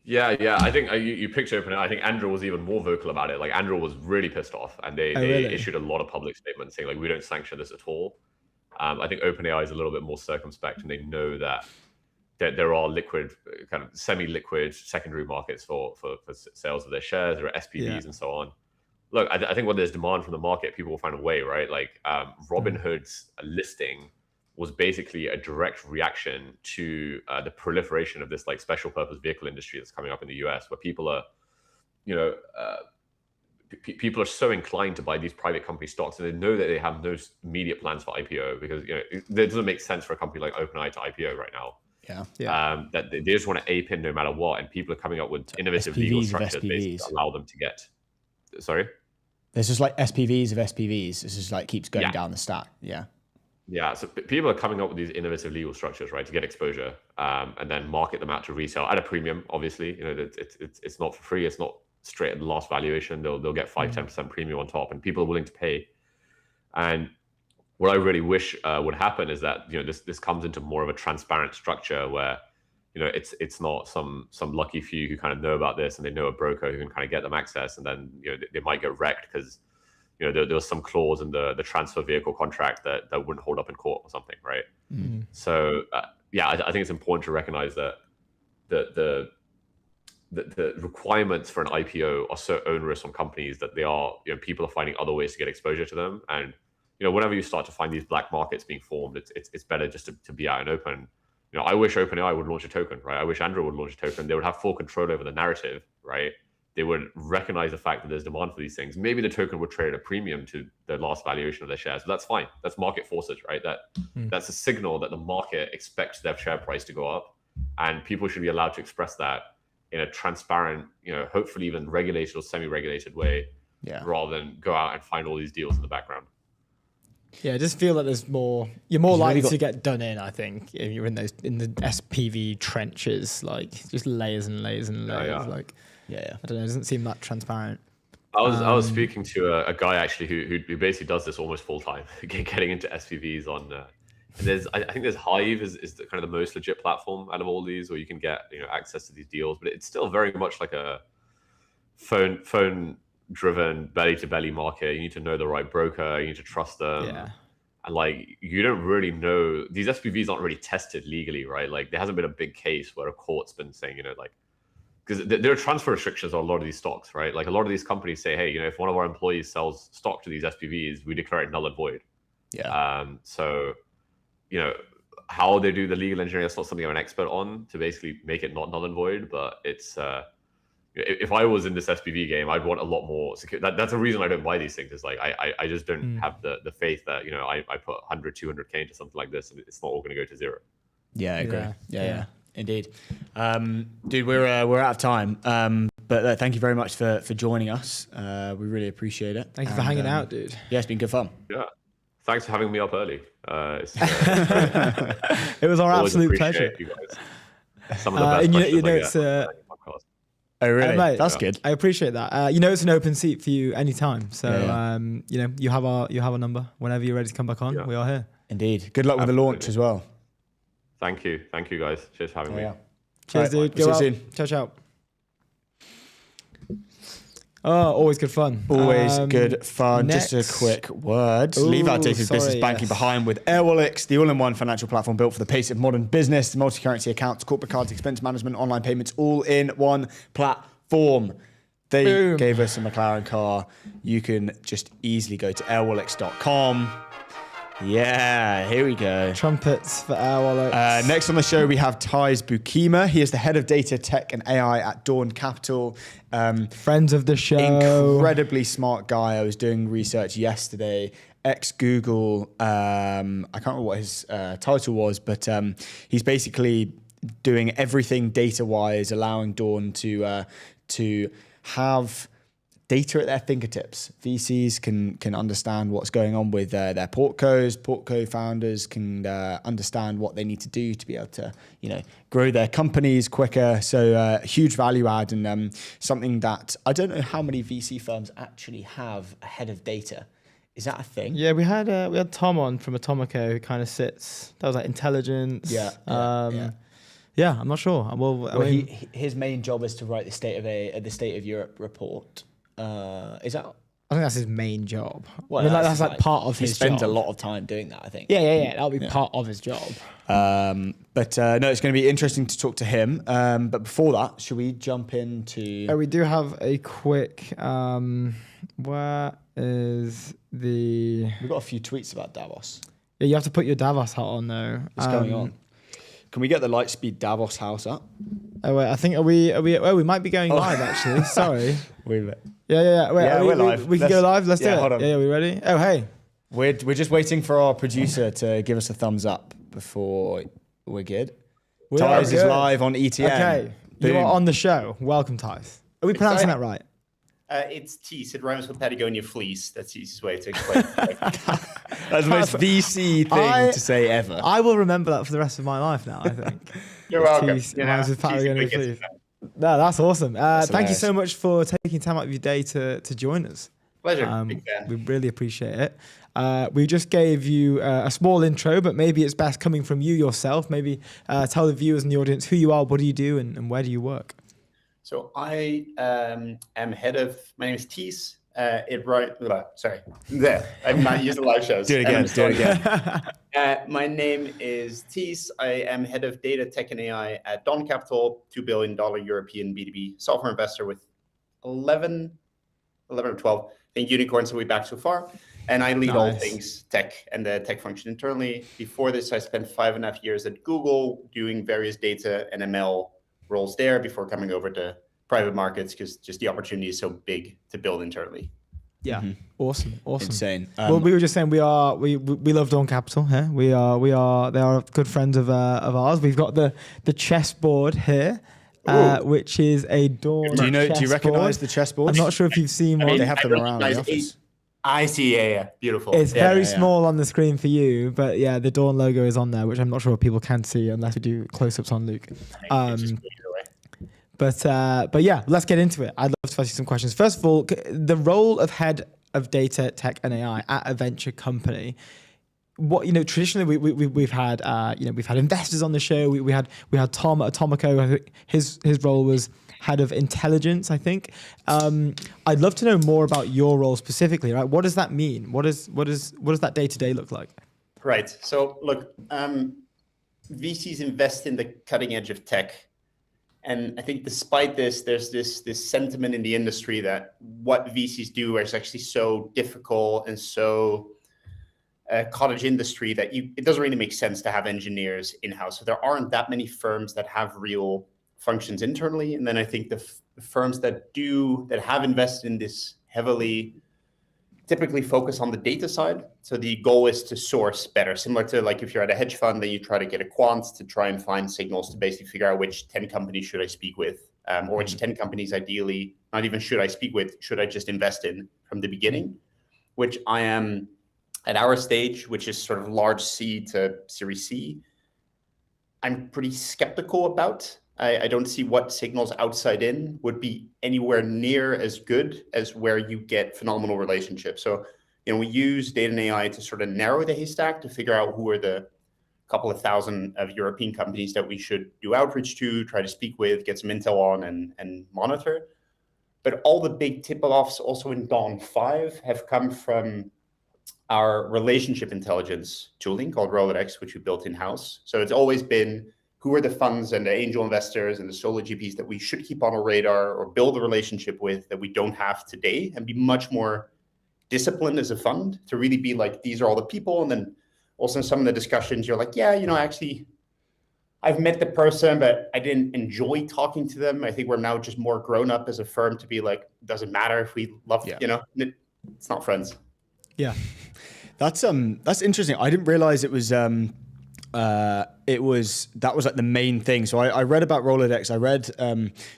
Yeah. I think you picked OpenAI. I think Andrew was even more vocal about it. Like Andrew was really pissed off, and they issued a lot of public statements saying like, we don't sanction this at all. I think OpenAI is a little bit more circumspect, and they know that there are liquid, kind of semi-liquid secondary markets for sales of their shares. There are SPVs and so on. Look, I think when there's demand from the market, people will find a way, right? Like Robinhood's listing was basically a direct reaction to the proliferation of this like special purpose vehicle industry that's coming up in the US, where people are, people are so inclined to buy these private company stocks, and they know that they have no immediate plans for IPO, because it doesn't make sense for a company like OpenAI to IPO right now. That they just want to ape in no matter what, and people are coming up with innovative legal structures basically to allow them to get. Sorry. There's just like SPVs of SPVs. This just like keeps going down the stack. Yeah, so people are coming up with these innovative legal structures, right, to get exposure, and then market them out to resale at a premium. Obviously, it's not for free. It's not straight at the last valuation. They'll get 5-10% premium on top, and people are willing to pay. And what I really wish would happen is that this comes into more of a transparent structure where it's not some lucky few who kind of know about this and they know a broker who can kind of get them access, and then they might get wrecked because there was some clause in the transfer vehicle contract that wouldn't hold up in court or something, right? So I think it's important to recognize that the requirements for an IPO are so onerous on companies that they are people are finding other ways to get exposure to them. And whenever you start to find these black markets being formed, it's better just to be out and open. I wish OpenAI would launch a token, right? I wish Andrew would launch a token. They would have full control over the narrative, right? They would recognize the fact that there's demand for these things. Maybe the token would trade at a premium to the last valuation of their shares. But that's fine. That's market forces, right? That's a signal that the market expects their share price to go up, and people should be allowed to express that in a transparent, hopefully even regulated or semi-regulated way, rather than go out and find all these deals in the background. Yeah, I just feel that there's more. You're more likely to get done in. I think if you're in the SPV trenches, like just layers and layers and layers. I don't know. It doesn't seem that transparent. I was speaking to a guy actually who basically does this almost full time, getting into SPVs on. And I think there's Hive is the, kind of the most legit platform out of all these, where you can get access to these deals, but it's still very much like a phone driven belly to belly market. You need to know the right broker, you need to trust them, and you don't really know, these SPVs aren't really tested legally, right? Like there hasn't been a big case where a court's been saying because there are transfer restrictions on a lot of these stocks, right? Like a lot of these companies say, hey, if one of our employees sells stock to these SPVs, we declare it null and void. So how they do the legal engineering, that's not something I'm an expert on to basically make it not null and void, but it's if I was in this SPV game, I'd want a lot more secure. That's the reason I don't buy these things. Is I just don't have the faith that I put 100, 200K into something like this, and it's not all going to go to zero. Yeah, I agree. Yeah. Indeed. Dude, we're out of time. But thank you very much for joining us. We really appreciate it. Thank you for hanging out, dude. Yeah, it's been good fun. Yeah. Thanks for having me up early. It was our absolute pleasure. You guys. Some of the best questions I get. Oh, really? Mate, that's good. I appreciate that. It's an open seat for you anytime. So, you have our number. Whenever you're ready to come back on, we are here. Indeed. Good luck with the launch as well. Thank you, guys. Cheers for having me. Cheers, dude. Go out. Ciao, ciao. Oh, always good fun. Always good fun. Just a quick word. Leave outdated business banking behind with Airwallex, the all-in-one financial platform built for the pace of modern business, multi-currency accounts, corporate cards, expense management, online payments, all in one platform. They gave us a McLaren car. You can just easily go to airwallex.com. Yeah, here we go. Trumpets for Airwallex. Next on the show, we have Thijs Boukema. He is the head of data, tech, and AI at Dawn Capital. Friends of the show. Incredibly smart guy. I was doing research yesterday. Ex-Google. I can't remember what his title was, but he's basically doing everything data-wise, allowing Dawn to have data at their fingertips. VCs can understand what's going on with their portcos. Portco founders can understand what they need to do to be able to, grow their companies quicker. So huge value add, and something that I don't know how many VC firms actually have a head of data. Is that a thing? Yeah, we had Tom on from Atomico who kind of sits. That was like intelligence. Yeah, I'm not sure. Well, his main job is to write the state of Europe report. Is that? I think that's his main job. Well, that's like part of his job. He spends a lot of time doing that, I think. Yeah. That'll be part of his job. But no, it's going to be interesting to talk to him. But before that, should we jump into? We do have a quick. Where is the? We've got a few tweets about Davos. Yeah, you have to put your Davos hat on though. What's going on? Can we get the Lightspeed Davos house up? Oh wait, I think we might be going live actually. Sorry. Yeah. Wait, we're live. We can go live. Let's do it. Hold on. Yeah, we ready? Oh hey. We're just waiting for our producer to give us a thumbs up before we're good. Thijs is live on ETN. Okay, you are on the show. Welcome, Thijs. Are we pronouncing that right? It's tease. It rhymes with Patagonia fleece. That's the easiest way to explain it. That's the most VC thing to say ever. I will remember that for the rest of my life now, I think. You're welcome. Rhymes with Patagonia fleece. No, that's awesome. Thank you so much for taking time out of your day to join us. Pleasure. We really appreciate it. We just gave you a small intro, but maybe it's best coming from you yourself. Maybe tell the viewers and the audience who you are, what do you do, and where do you work? So I am head of, my name is Tees. I'm not used to live shows. Do it again. My name is Tees. I am head of data, tech, and AI at Dawn Capital, $2 billion European B2B software investor with 11 or 12, I think, unicorns that we backed so far. And I lead all Nice. things tech and the tech function internally. Before this, I spent 5.5 years at Google doing various data and ML roles there before coming over to private markets, because just the opportunity is so big to build internally. Yeah, awesome. Insane. Well, we were just saying we love Dawn Capital. Here they are good friends of ours. We've got the chessboard here, which is a Dawn. Do you chessboard. recognize the chessboard? I'm not sure if you've seen one. They have them around the office. I see, yeah, beautiful. It's very small on the screen for you, but yeah, the Dawn logo is on there, which I'm not sure if people can see unless we do close-ups on Luke. But yeah, let's get into it. I'd love to ask you some questions. First of all, the role of head of data, tech, and AI at a venture company. What traditionally we've had we've had investors on the show. We had Tom at Atomico. His role was head of intelligence, I think. I'd love to know more about your role specifically. Right, what does that mean? What does that day to day look like? Right. So look, VCs invest in the cutting edge of tech, and I think despite this, there's this sentiment in the industry that what VCs do is actually so difficult and so cottage industry that it doesn't really make sense to have engineers in-house. So there aren't that many firms that have real functions internally. And then I think the firms that have invested in this heavily typically focus on the data side. So the goal is to source better, similar to like if you're at a hedge fund, then you try to get a quant to try and find signals to basically figure out which 10 companies should I speak with, or which 10 companies ideally, not even should I speak with, should I just invest in from the beginning, which I am at our stage, which is sort of large C to Series C. I'm pretty skeptical about. I don't see what signals outside in would be anywhere near as good as where you get phenomenal relationships. So, we use data and AI to sort of narrow the haystack to figure out who are the couple of thousand of European companies that we should do outreach to, try to speak with, get some intel on and monitor. But all the big tip-offs also in Dawn 5 have come from our relationship intelligence tooling called Rolodex, which we built in-house. So it's always been who are the funds and the angel investors and the solo GPs that we should keep on our radar or build a relationship with that we don't have today, and be much more disciplined as a fund to really be like, these are all the people. And then also in some of the discussions, you're like, yeah, actually, I've met the person, but I didn't enjoy talking to them. I think we're now just more grown up as a firm to be like, doesn't matter if we love, it's not friends. Yeah. That's interesting. I didn't realize it was like the main thing. So I read about Rolodex. I read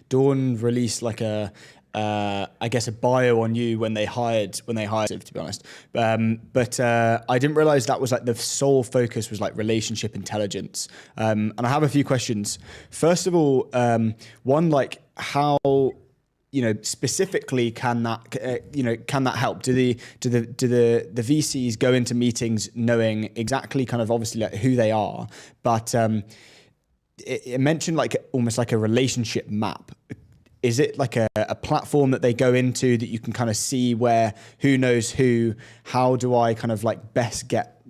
Dawn released like a bio on you when they hired, to be honest. But I didn't realize that was like the sole focus was like relationship intelligence. And I have a few questions. First of all, one, like how, specifically can that help? Do the VCs go into meetings knowing exactly kind of obviously like who they are, but it mentioned like almost like a relationship map. Is it like a platform that they go into that you can kind of see who knows who? How do I kind of like best get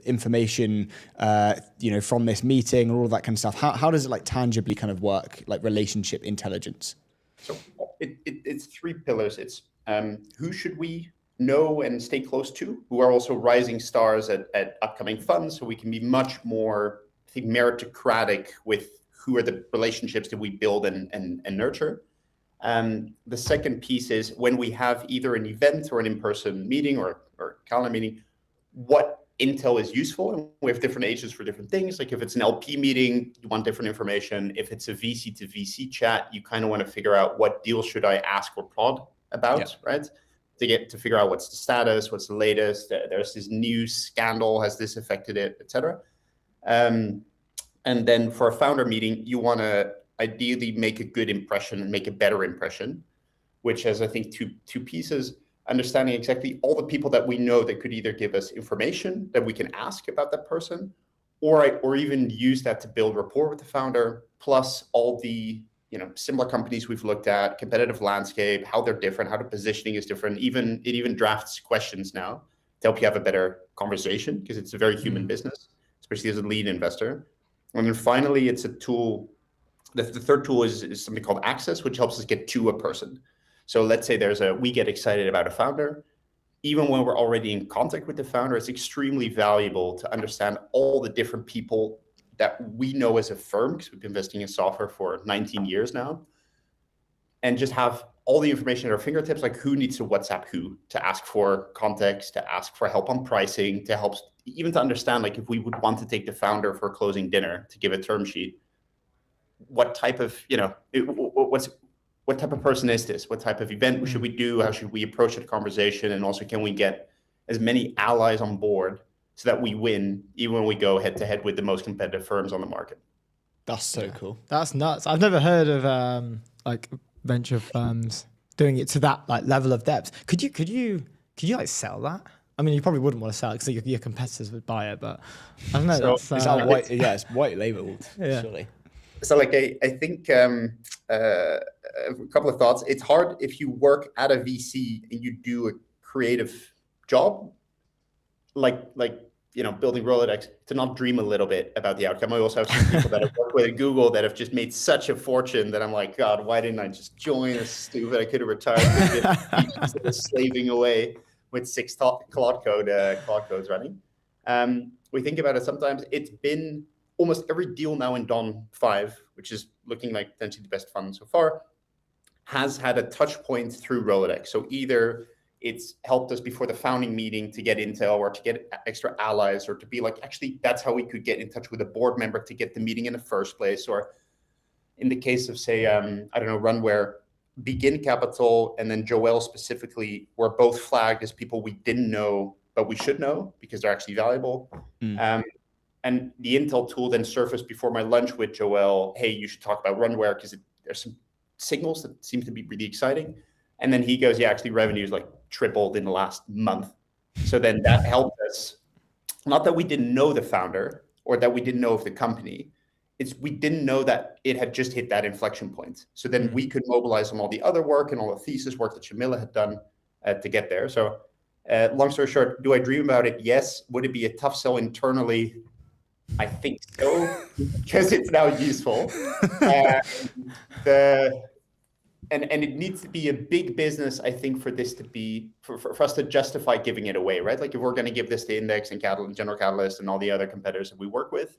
information from this meeting or all that kind of stuff? How does it like tangibly kind of work, like relationship intelligence? So it's three pillars. It's who should we know and stay close to, who are also rising stars at upcoming funds, so we can be much more, I think, meritocratic with who are the relationships that we build and nurture. The second piece is when we have either an event or an in-person meeting or calendar meeting, what intel is useful. And we have different agents for different things. Like if it's an LP meeting, you want different information. If it's a VC to VC chat, you kind of want to figure out what deal should I ask or prod about, right? To figure out what's the status, what's the latest. There's this new scandal, has this affected it, et cetera. And then for a founder meeting, you want to ideally make a good impression and make a better impression, which has, I think, two pieces. Understanding exactly all the people that we know that could either give us information that we can ask about that person, or even use that to build rapport with the founder, plus all the similar companies we've looked at, competitive landscape, how they're different, how the positioning is different. It even drafts questions now to help you have a better conversation, because it's a very human business, especially as a lead investor. And then finally, it's a tool. The third tool is something called Access, which helps us get to a person. So let's say we get excited about a founder. even when we're already in contact with the founder, it's extremely valuable to understand all the different people that we know as a firm, because we've been investing in software for 19 years now, and just have all the information at our fingertips, like who needs to WhatsApp who, to ask for context, to ask for help on pricing, to help, even to understand, like if we would want to take the founder for a closing dinner to give a term sheet, what type of, what type of person is this? What type of event should we do? How should we approach the conversation? And also, can we get as many allies on board so that we win, even when we go head to head with the most competitive firms on the market? That's so cool. That's nuts. I've never heard of like venture firms doing it to that like level of depth. Could you like sell that? I mean, you probably wouldn't want to sell it because your competitors would buy it, but I don't know. So it's not white. Yeah, it's white labeled. Yeah. Surely. So like I think a couple of thoughts. It's hard if you work at a VC and you do a creative job, like building Rolodex, to not dream a little bit about the outcome. I also have some people that have worked with Google that have just made such a fortune that I'm like, God, why didn't I just join? It's stupid. I could have retired instead of slaving away with 6 Claude codes running. We think about it sometimes. It's been almost every deal now in Dawn 5, which is looking like potentially the best fund so far, has had a touch point through Rolodex. So either it's helped us before the founding meeting to get intel or to get extra allies, or to be like, actually, that's how we could get in touch with a board member to get the meeting in the first place. Or in the case of, say, Runware, Begin Capital and then Joel specifically were both flagged as people we didn't know, but we should know because they're actually valuable. And the intel tool then surfaced before my lunch with Joel, hey, you should talk about Runware because there's some signals that seem to be really exciting. And then he goes, yeah, actually revenue is like tripled in the last month. So then that helped us. Not that we didn't know the founder or that we didn't know of the company. It's we didn't know that it had just hit that inflection point. So then we could mobilize on all the other work and all the thesis work that Shamila had done to get there. So long story short, do I dream about it? Yes. Would it be a tough sell internally? I think so, because it's now useful. And it needs to be a big business, I think, for this to be, for us to justify giving it away, right? Like if we're going to give this to Index and General Catalyst and all the other competitors that we work with,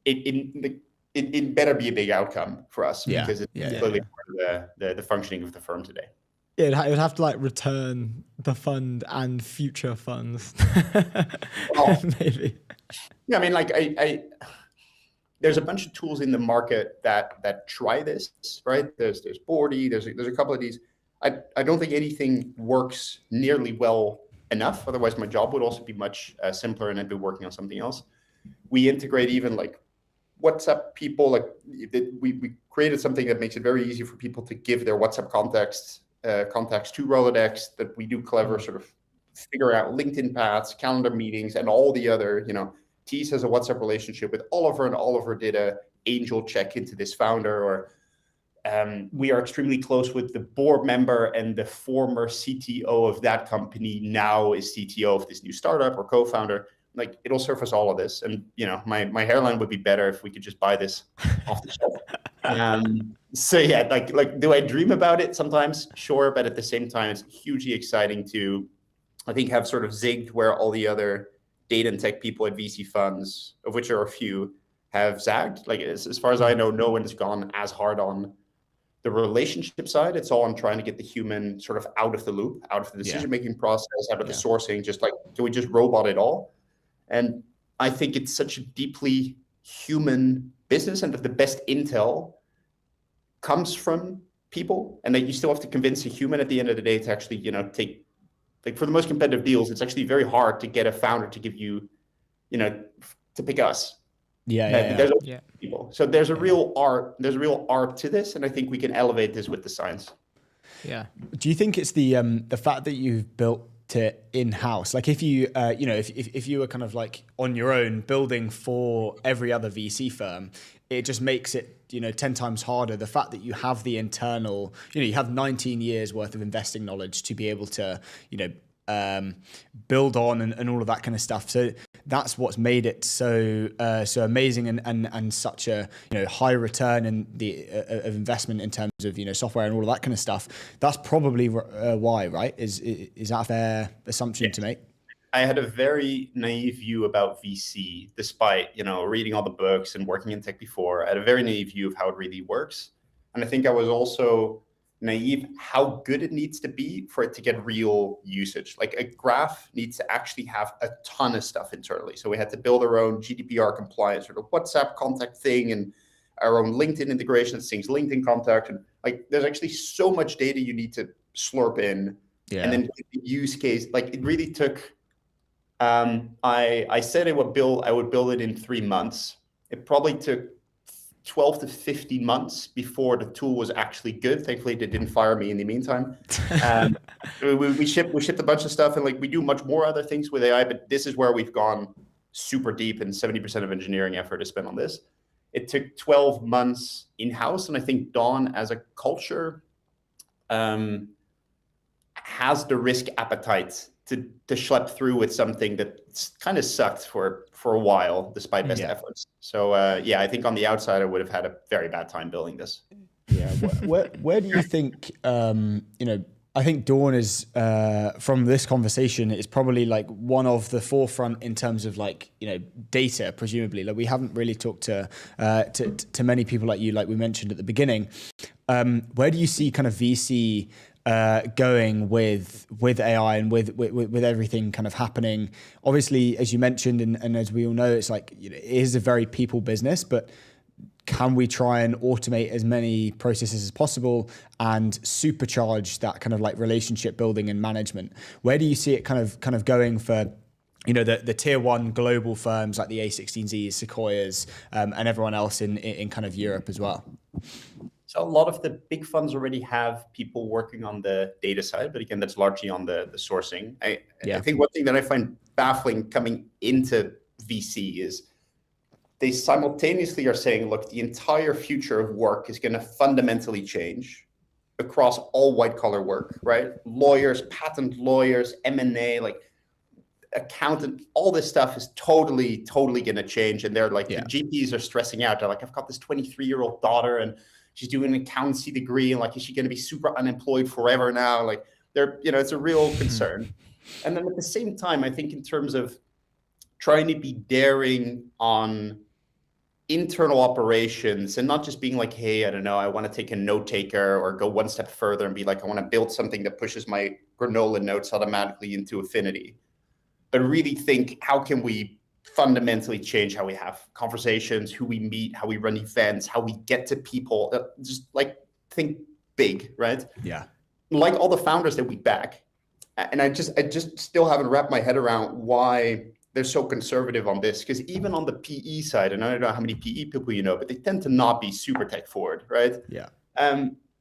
it better be a big outcome for us because it's clearly part of the functioning of the firm today. Yeah, it would have to like return the fund and future funds. Maybe. Yeah, I mean, like there's a bunch of tools in the market that try this, right? There's Bordy, there's a couple of these. I don't think anything works nearly well enough. Otherwise, my job would also be much simpler, and I'd be working on something else. We integrate even like WhatsApp people. Like we created something that makes it very easy for people to give their WhatsApp contacts to Rolodex. That we do clever sort of figure out LinkedIn paths, calendar meetings, and all the other, Tease has a WhatsApp relationship with Oliver, and Oliver did a angel check into this founder. Or we are extremely close with the board member, and the former CTO of that company now is CTO of this new startup or co-founder. Like it'll surface all of this, and my hairline would be better if we could just buy this off the shelf. So yeah, like do I dream about it sometimes? Sure, but at the same time, it's hugely exciting to, I think, have sort of zigged where all the other data and tech people at VC funds, of which there are a few, have zagged. Like as far as I know, no one has gone as hard on the relationship side. It's all on trying to get the human sort of out of the loop, out of the decision-making process, out of the sourcing, just like, can we just robot it all? And I think it's such a deeply human business, and that the best intel comes from people, and that you still have to convince a human at the end of the day to actually, take, like for the most competitive deals, it's actually very hard to get a founder to give you, to pick us. There's people. So there's a real art. There's a real art to this, and I think we can elevate this with the science. Yeah. Do you think it's the fact that you've built it in-house? Like if you if you were kind of like on your own building for every other VC firm, it just makes it 10 times harder. The fact that you have the internal, you have 19 years worth of investing knowledge to be able to build on and all of that kind of stuff. So that's what's made it so amazing and such a high return in the of investment in terms of software and all of that kind of stuff. That's probably why, right? Is that a fair assumption to make? I had a very naive view about VC, despite reading all the books and working in tech before. I had a very naive view of how it really works, and I think I was also naive how good it needs to be for it to get real usage. Like a graph needs to actually have a ton of stuff internally. So we had to build our own GDPR compliance sort of WhatsApp contact thing and our own LinkedIn integration that syncs LinkedIn contact. And like, there's actually so much data you need to slurp in. Yeah. And then the use case, like it really took, I said I would build it in 3 months. It probably took 12 to 15 months before the tool was actually good. Thankfully, they didn't fire me in the meantime. We shipped a bunch of stuff, and like we do much more other things with AI, but this is where we've gone super deep, and 70% of engineering effort is spent on this. It took 12 months in-house, and I think Dawn as a culture has the risk appetite to schlep through with something that kind of sucked for a while, despite best efforts. So I think on the outside, I would have had a very bad time building this. Yeah, where do you think I think Dawn is from this conversation is probably like one of the forefront in terms of like data, presumably. Like we haven't really talked to many people like you, like we mentioned at the beginning. Where do you see kind of VC going with AI and with everything kind of happening? Obviously, as you mentioned, and as we all know, it's like it is a very people business, but can we try and automate as many processes as possible and supercharge that kind of like relationship building and management? Where do you see it kind of going for the tier one global firms like the A16Zs, Sequoias, and everyone else in kind of Europe as well? So a lot of the big funds already have people working on the data side, but again, that's largely on the sourcing. I think one thing that I find baffling coming into VC is they simultaneously are saying, look, the entire future of work is going to fundamentally change across all white collar work, right? Lawyers, patent lawyers, M&A, like accountant, all this stuff is totally going to change. And they're like, the GPs are stressing out. They're like, I've got this 23-year-old daughter and she's doing an accountancy degree, and like, is she going to be super unemployed forever now? Like, it's a real concern. And then at the same time, I think in terms of trying to be daring on internal operations and not just being like, hey, I don't know, I want to take a note taker, or go one step further and be like, I want to build something that pushes my granola notes automatically into Affinity, but really think, how can we fundamentally change how we have conversations, who we meet, how we run events, how we get to people. Just like think big, right? Yeah. Like all the founders that we back. And I just still haven't wrapped my head around why they're so conservative on this. Because even on the PE side, and I don't know how many PE people you know, but they tend to not be super tech forward, right? Yeah.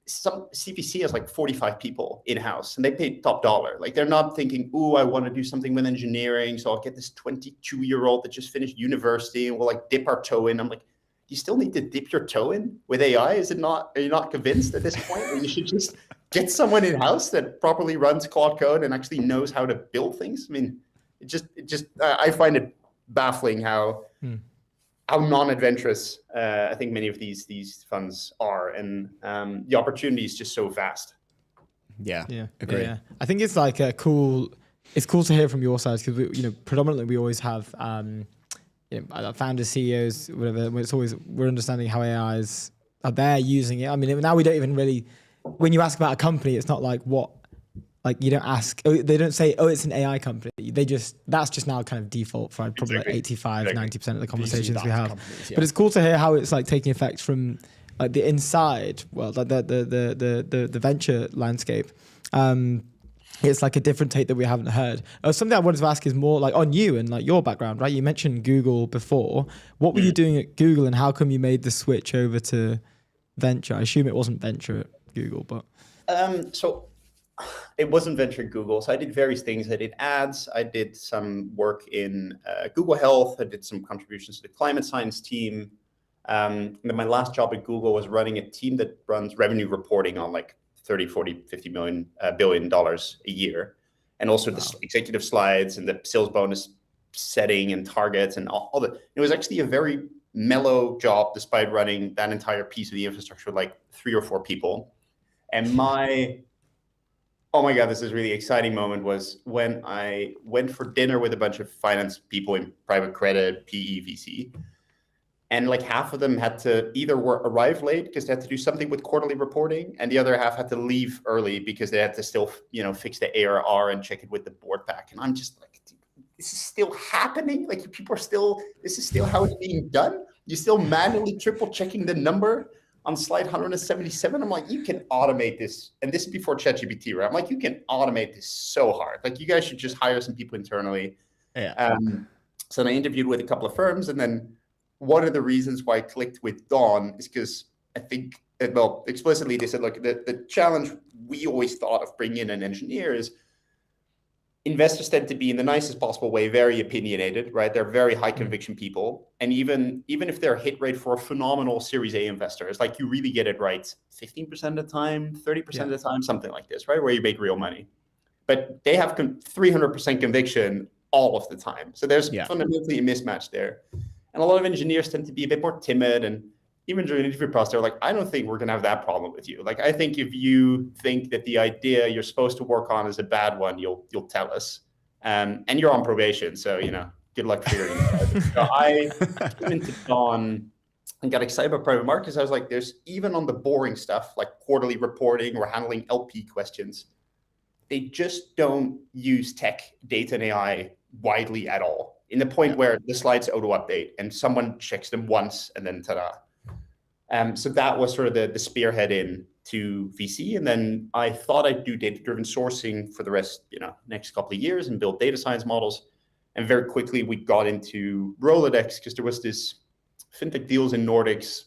Some CVC has like 45 people in-house, and they pay top dollar. Like they're not thinking, ooh, I want to do something with engineering, so I'll get this 22-year-old that just finished university and we'll like dip our toe in. I'm like, you still need to dip your toe in with AI? Is it not? Are you not convinced at this point that you should just get someone in-house that properly runs Claude Code and actually knows how to build things? I mean, I find it baffling how non-adventurous I think many of these funds are, and the opportunity is just so vast. Yeah, agree. Yeah. I think it's like it's cool to hear from your side, because predominantly we always have founders, CEOs, whatever. It's always we're understanding how AIs are there using it. I mean, now we don't even really, when you ask about a company, it's not like what. Like you don't ask, they don't say, oh, it's an AI company. That's just now kind of default for probably like 85, 90% of the conversations we have. But it's cool to hear how it's like taking effect from like the inside, well, like the venture landscape. It's like a different take that we haven't heard. Something I wanted to ask is more like on you and like your background, right? You mentioned Google before. What were you doing at Google, and how come you made the switch over to venture? I assume it wasn't venture at Google, but. So it wasn't venture at Google. So I did various things. I did ads. I did some work in Google Health. I did some contributions to the climate science team. And then my last job at Google was running a team that runs revenue reporting on like 30, 40, 50 billion dollars a year. And also the executive slides and the sales bonus setting and targets and all that. It was actually a very mellow job despite running that entire piece of the infrastructure with like 3 or 4 people. And oh my God, this is a really exciting moment was when I went for dinner with a bunch of finance people in private credit, PE, VC. And like half of them had to either arrive late because they had to do something with quarterly reporting, and the other half had to leave early because they had to still, fix the ARR and check it with the board pack. And I'm just like, this is still happening? Like people are this is still how it's being done? You're still manually triple checking the number on slide 177. I'm like, you can automate this. And this is before ChatGPT, right? I'm like, you can automate this so hard. Like you guys should just hire some people internally. Yeah. So then I interviewed with a couple of firms, and then one of the reasons why I clicked with Dawn is because I think, well, explicitly they said, look, the challenge we always thought of bringing in an engineer is investors tend to be, in the nicest possible way, very opinionated, right? They're very high conviction people. And even if their hit rate for a phenomenal Series A investor is like, you really get it right 15% of the time, 30% of the time, something like this, right? Where you make real money. But they have 300% conviction all of the time. So there's fundamentally a mismatch there. And a lot of engineers tend to be a bit more timid, and even during the interview process, they're like, I don't think we're going to have that problem with you. Like, I think if you think that the idea you're supposed to work on is a bad one, you'll tell us. And you're on probation, so, good luck figuring it out. So I came into Dawn and got excited about private markets. I was like, there's even on the boring stuff, like quarterly reporting or handling LP questions, they just don't use tech, data, and AI widely at all. In the point where the slides auto-update and someone checks them once and then ta-da. So that was sort of the spearhead into VC. And then I thought I'd do data-driven sourcing for the rest, next couple of years and build data science models. And very quickly we got into Rolodex because there was this fintech deals in Nordics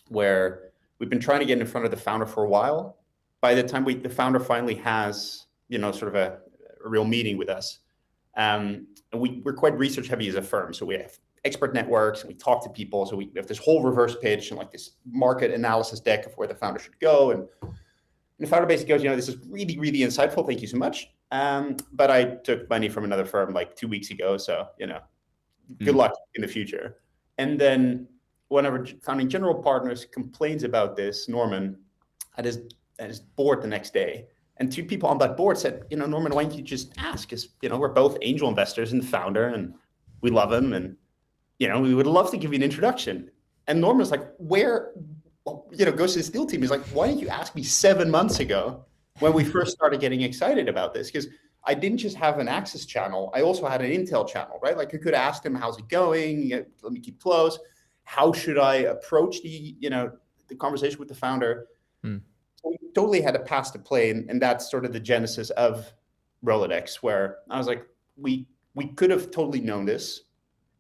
where we've been trying to get in front of the founder for a while. By the time the founder finally has, sort of a real meeting with us, and we're quite research heavy as a firm. So we have expert networks and we talk to people. So we have this whole reverse pitch and like this market analysis deck of where the founder should go. And the founder basically goes, this is really, really insightful. Thank you so much. But I took money from another firm like 2 weeks ago. So, good luck in the future. And then one of our founding general partners complains about this, Norman, at his board the next day. And 2 people on that board said, Norman, why don't you just ask? Because, we're both angel investors in the founder and we love him. And, we would love to give you an introduction. And Norman's like, goes to his deal team. He's like, why didn't you ask me 7 months ago when we first started getting excited about this? Because I didn't just have an access channel. I also had an intel channel, right? Like I could ask him, how's it going? Let me keep close. How should I approach the conversation with the founder? We totally had a pass to play, and that's sort of the genesis of Rolodex, where I was like, we could have totally known this.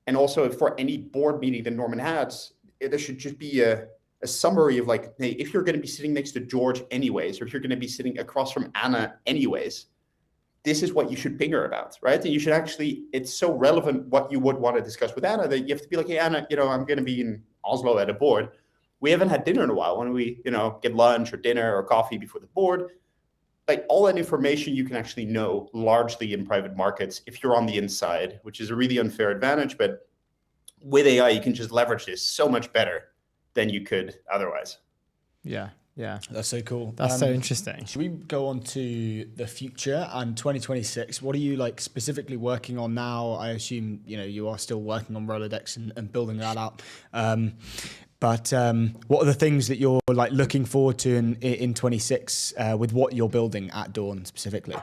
And also for any board meeting that Norman has, there should just be a summary of like, hey, if you're going to be sitting next to George anyways, or if you're going to be sitting across from Anna anyways, this is what you should ping her about, right? And you should actually, it's so relevant what you would want to discuss with Anna that you have to be like, hey, Anna, I'm going to be in Oslo at a board. We haven't had dinner in a while. When we, get lunch or dinner or coffee before the board, like all that information you can actually know largely in private markets if you're on the inside, which is a really unfair advantage. But with AI, you can just leverage this so much better than you could otherwise. Yeah. That's so cool. That's so interesting. Should we go on to the future and 2026? What are you like specifically working on now? I assume, you are still working on Rolodex and building that out. But what are the things that you're like looking forward to in 26 with what you're building at Dawn specifically?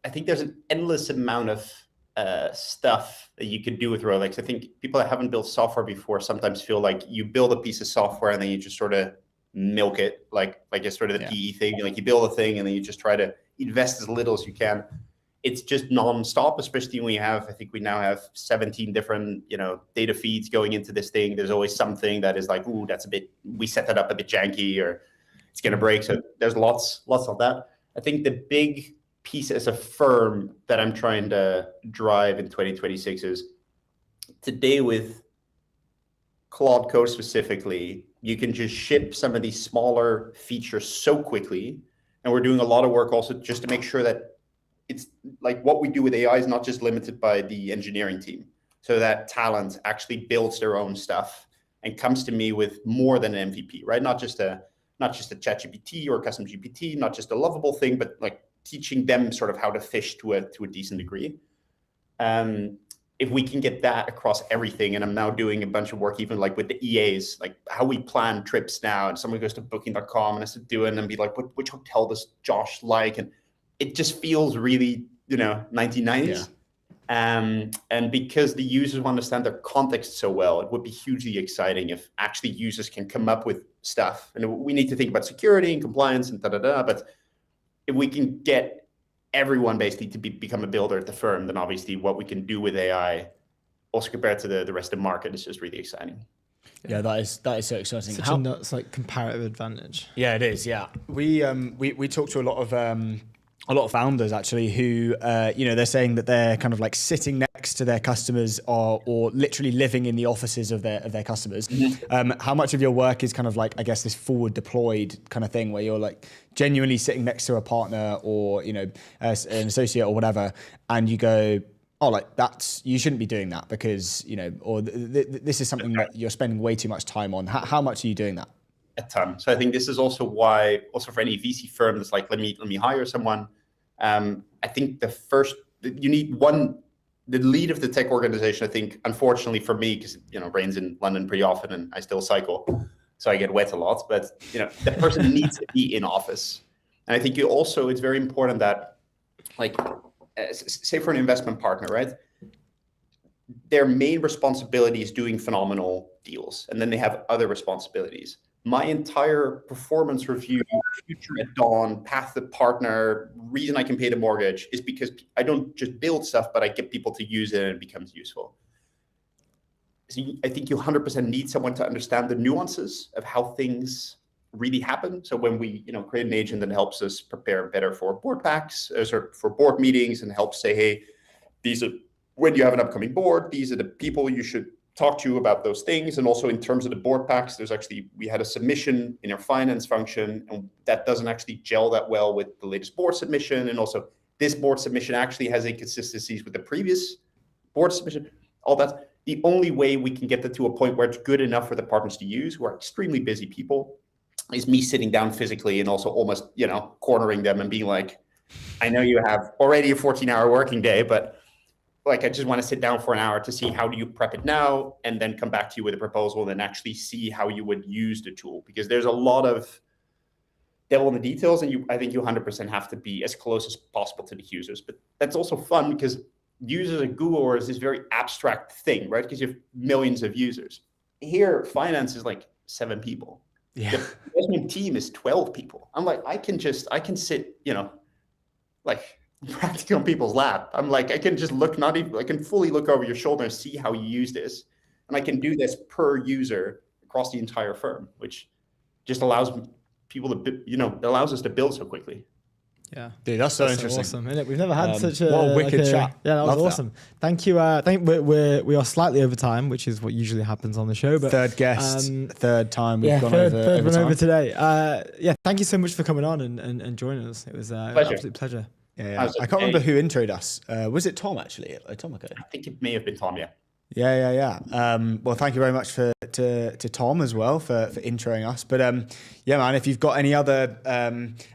I think there's an endless amount of stuff that you could do with Rolodex. I think people that haven't built software before sometimes feel like you build a piece of software and then you just sort of milk it, like it's sort of the PE thing. Like you build a thing and then you just try to invest as little as you can. It's just nonstop, especially when I think we now have 17 different, data feeds going into this thing. There's always something that is like, ooh, we set that up a bit janky or it's going to break. So there's lots of that. I think the big piece as a firm that I'm trying to drive in 2026 is today with Claude Code specifically, you can just ship some of these smaller features so quickly. And we're doing a lot of work also just to make sure that it's like what we do with AI is not just limited by the engineering team. So that talent actually builds their own stuff and comes to me with more than an MVP, right? Not just a ChatGPT or a custom GPT, not just a lovable thing, but like teaching them sort of how to fish to a decent degree. If we can get that across everything, and I'm now doing a bunch of work even like with the EAs, like how we plan trips now, and someone goes to booking.com and has to do it and be like, which hotel does Josh like? And it just feels really, 1990s. Yeah. And because the users understand their context so well, it would be hugely exciting if actually users can come up with stuff. And we need to think about security and compliance and but if we can get everyone basically to become a builder at the firm, then obviously what we can do with AI, also compared to the rest of the market, is just really exciting. Yeah, that is so exciting. Such a nuts like comparative advantage. Yeah, it is. Yeah, we talked to a lot of founders actually who they're saying that they're kind of like sitting next to their customers or literally living in the offices of their customers. Mm-hmm. How much of your work is kind of like, I guess, this forward deployed kind of thing where you're like genuinely sitting next to a partner or an associate or whatever, and you go, oh, like you shouldn't be doing that because this is something that you're spending way too much time on. How much are you doing that? A ton. So I think this is also why, also for any VC firm that's like, let me hire someone. I think you need the lead of the tech organization. I think, unfortunately for me, because rains in London pretty often and I still cycle, so I get wet a lot. But the person needs to be in office. And I think it's very important that, like, say for an investment partner, right? Their main responsibility is doing phenomenal deals, and then they have other responsibilities. My entire performance review, future at dawn, path to partner, reason I can pay the mortgage is because I don't just build stuff, but I get people to use it and it becomes useful. So I think you 100% need someone to understand the nuances of how things really happen. So when we create an agent that helps us prepare better for board packs, for board meetings, and help say, hey, when you have an upcoming board, these are the people you should talk to you about those things. And also in terms of the board packs, we had a submission in our finance function, and that doesn't actually gel that well with the latest board submission. And also this board submission actually has inconsistencies with the previous board submission, all that. The only way we can get that to a point where it's good enough for the partners to use, who are extremely busy people, is me sitting down physically and also almost, cornering them and being like, I know you have already a 14-hour working day, but like, I just want to sit down for an hour to see how do you prep it now, and then come back to you with a proposal and then actually see how you would use the tool. Because there's a lot of devil in the details, and I think you 100% have to be as close as possible to the users. But that's also fun because users at Google is this very abstract thing, right? Because you have millions of users. Here, finance is like 7 people. Yeah. The investment team is 12 people. I'm like, I can sit, like practically on people's lap. I'm like, I can just I can fully look over your shoulder and see how you use this. And I can do this per user across the entire firm, which just allows people to, allows us to build so quickly. Yeah, dude, that's so interesting. Awesome, isn't it? We've never had such a what a wicked chat. Yeah, that was awesome. Thank you. I think we are slightly over time, which is what usually happens on the show. But third guest, third time we've gone third over over today. Thank you so much for coming on and joining us. It was an absolute pleasure. Yeah. I can't remember who introed us. Was it Tom actually? Atomico? I think it may have been Tom. Yeah. Yeah. Well, thank you very much to Tom as well for introing us. But yeah, man, if you've got any other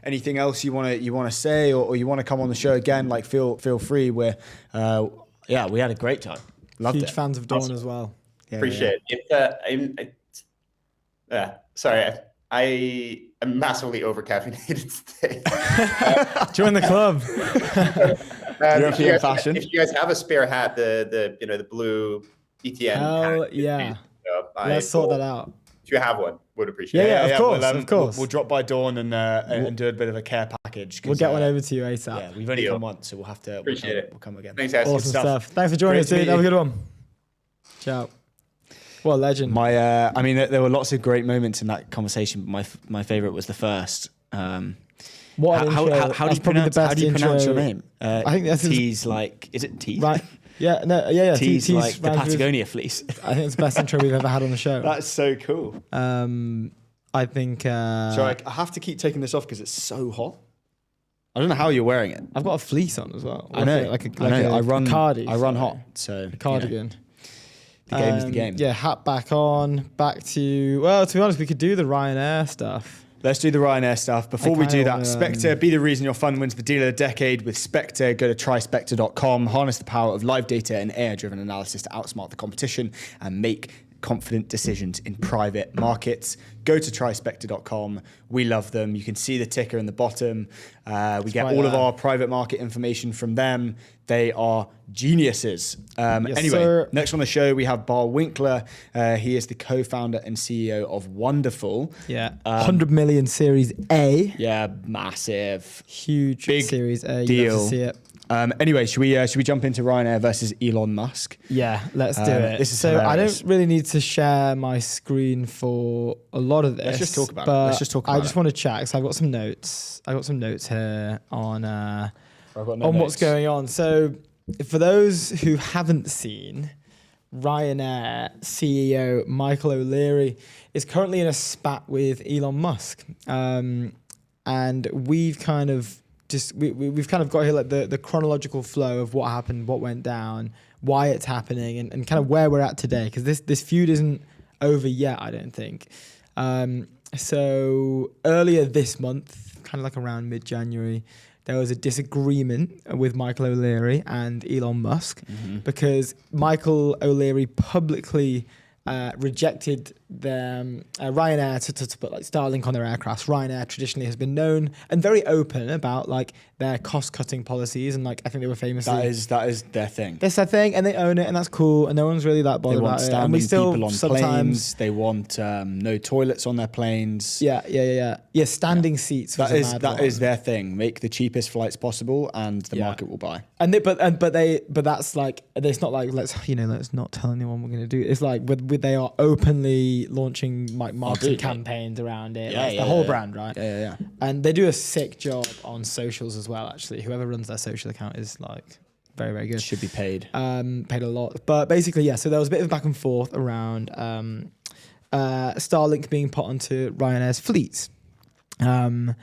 anything else you want to say or you want to come on the show again, like feel free. We had a great time. Loved Huge it. fans of Dawn as well. Appreciate it. Sorry, I am massively over-caffeinated today. Join the club. European fashion. If you guys have a spare hat, the blue ETN. Hell hat, yeah. Let's sort that out. If you have one, would appreciate it. Yeah, of course. We'll drop by Dawn and do a bit of a care package. We'll get one over to you ASAP. Yeah, we've only come once, so we'll have to. Appreciate it. We'll come again. Thanks, guys. Awesome stuff. Thanks for joining us, dude. Have a good one. Ciao. What a legend. There were lots of great moments in that conversation, but my favorite was the first. How do you pronounce your name? I think that's Tees, like, is it Tees? Right. Yeah. No. Yeah. Tees like the Patagonia fleece. I think it's the best intro we've ever had on the show. That's so cool. I think. Sorry, I have to keep taking this off because it's so hot. I don't know how you're wearing it. I've got a fleece on as well. I know. I run cardi, hot, so a cardigan. The game is the game. Yeah, hat back on. Back to, well, to be honest, we could do the Ryanair stuff. Let's do the Ryanair stuff. Before we do that, Spectre, be the reason your fund wins the deal of the decade with Spectre. Go to tryspectre.com, harness the power of live data and AI-driven analysis to outsmart the competition and make confident decisions in private markets. Go to tryspectre.com. We love them. You can see the ticker in the bottom. We get all of our private market information from them. They are geniuses. Anyway, sir. Next on the show, we have Bar Winkler. He is the co-founder and CEO of Wonderful. Yeah. 100 million Series A. Yeah, massive. Huge Big Series A. deal. You love to see it. Anyway, should we jump into Ryanair versus Elon Musk? Yeah, let's do it. This is so hilarious. I don't really need to share my screen for a lot of this. Let's just talk about it. Let's just talk about I just want to chat because I've got some notes. I've got some notes here on what's going on. So for those who haven't seen, Ryanair CEO Michael O'Leary is currently in a spat with Elon Musk, and we've kind of we've kind of got here like the chronological flow of what happened, what went down, why it's happening, and kind of where we're at today, because this feud isn't over yet, I don't think. So earlier this month, kind of like around mid-January, there was a disagreement with Michael O'Leary and Elon Musk because Michael O'Leary publicly rejected Ryanair to put like Starlink on their aircraft. Ryanair traditionally has been known and very open about like their cost-cutting policies, and like I think they were famously that is their thing. That's their thing, and they own it, and that's cool, and no one's really that bothered about it. And we still people on sometimes planes. They want no toilets on their planes. Yeah. Standing seats. That is their thing. Make the cheapest flights possible, and the market will buy. And but that's like, it's not like let's not tell anyone we're going to do it. It's like they are openly launching like marketing campaigns around it. That's the whole brand, right? Yeah. And they do a sick job on socials as well. Actually, whoever runs their social account is like very, very good. Should be paid. Paid a lot. But basically, yeah. So there was a bit of back and forth around Starlink being put onto Ryanair's fleets. Michael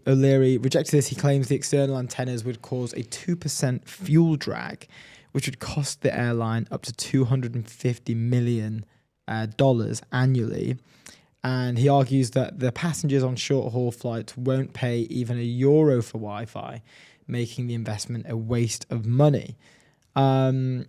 O'Leary rejected this. He claims the external antennas would cause a 2% fuel drag, which would cost the airline up to $250 million annually. And he argues that the passengers on short-haul flights won't pay even €1 for Wi-Fi, making the investment a waste of money. Kind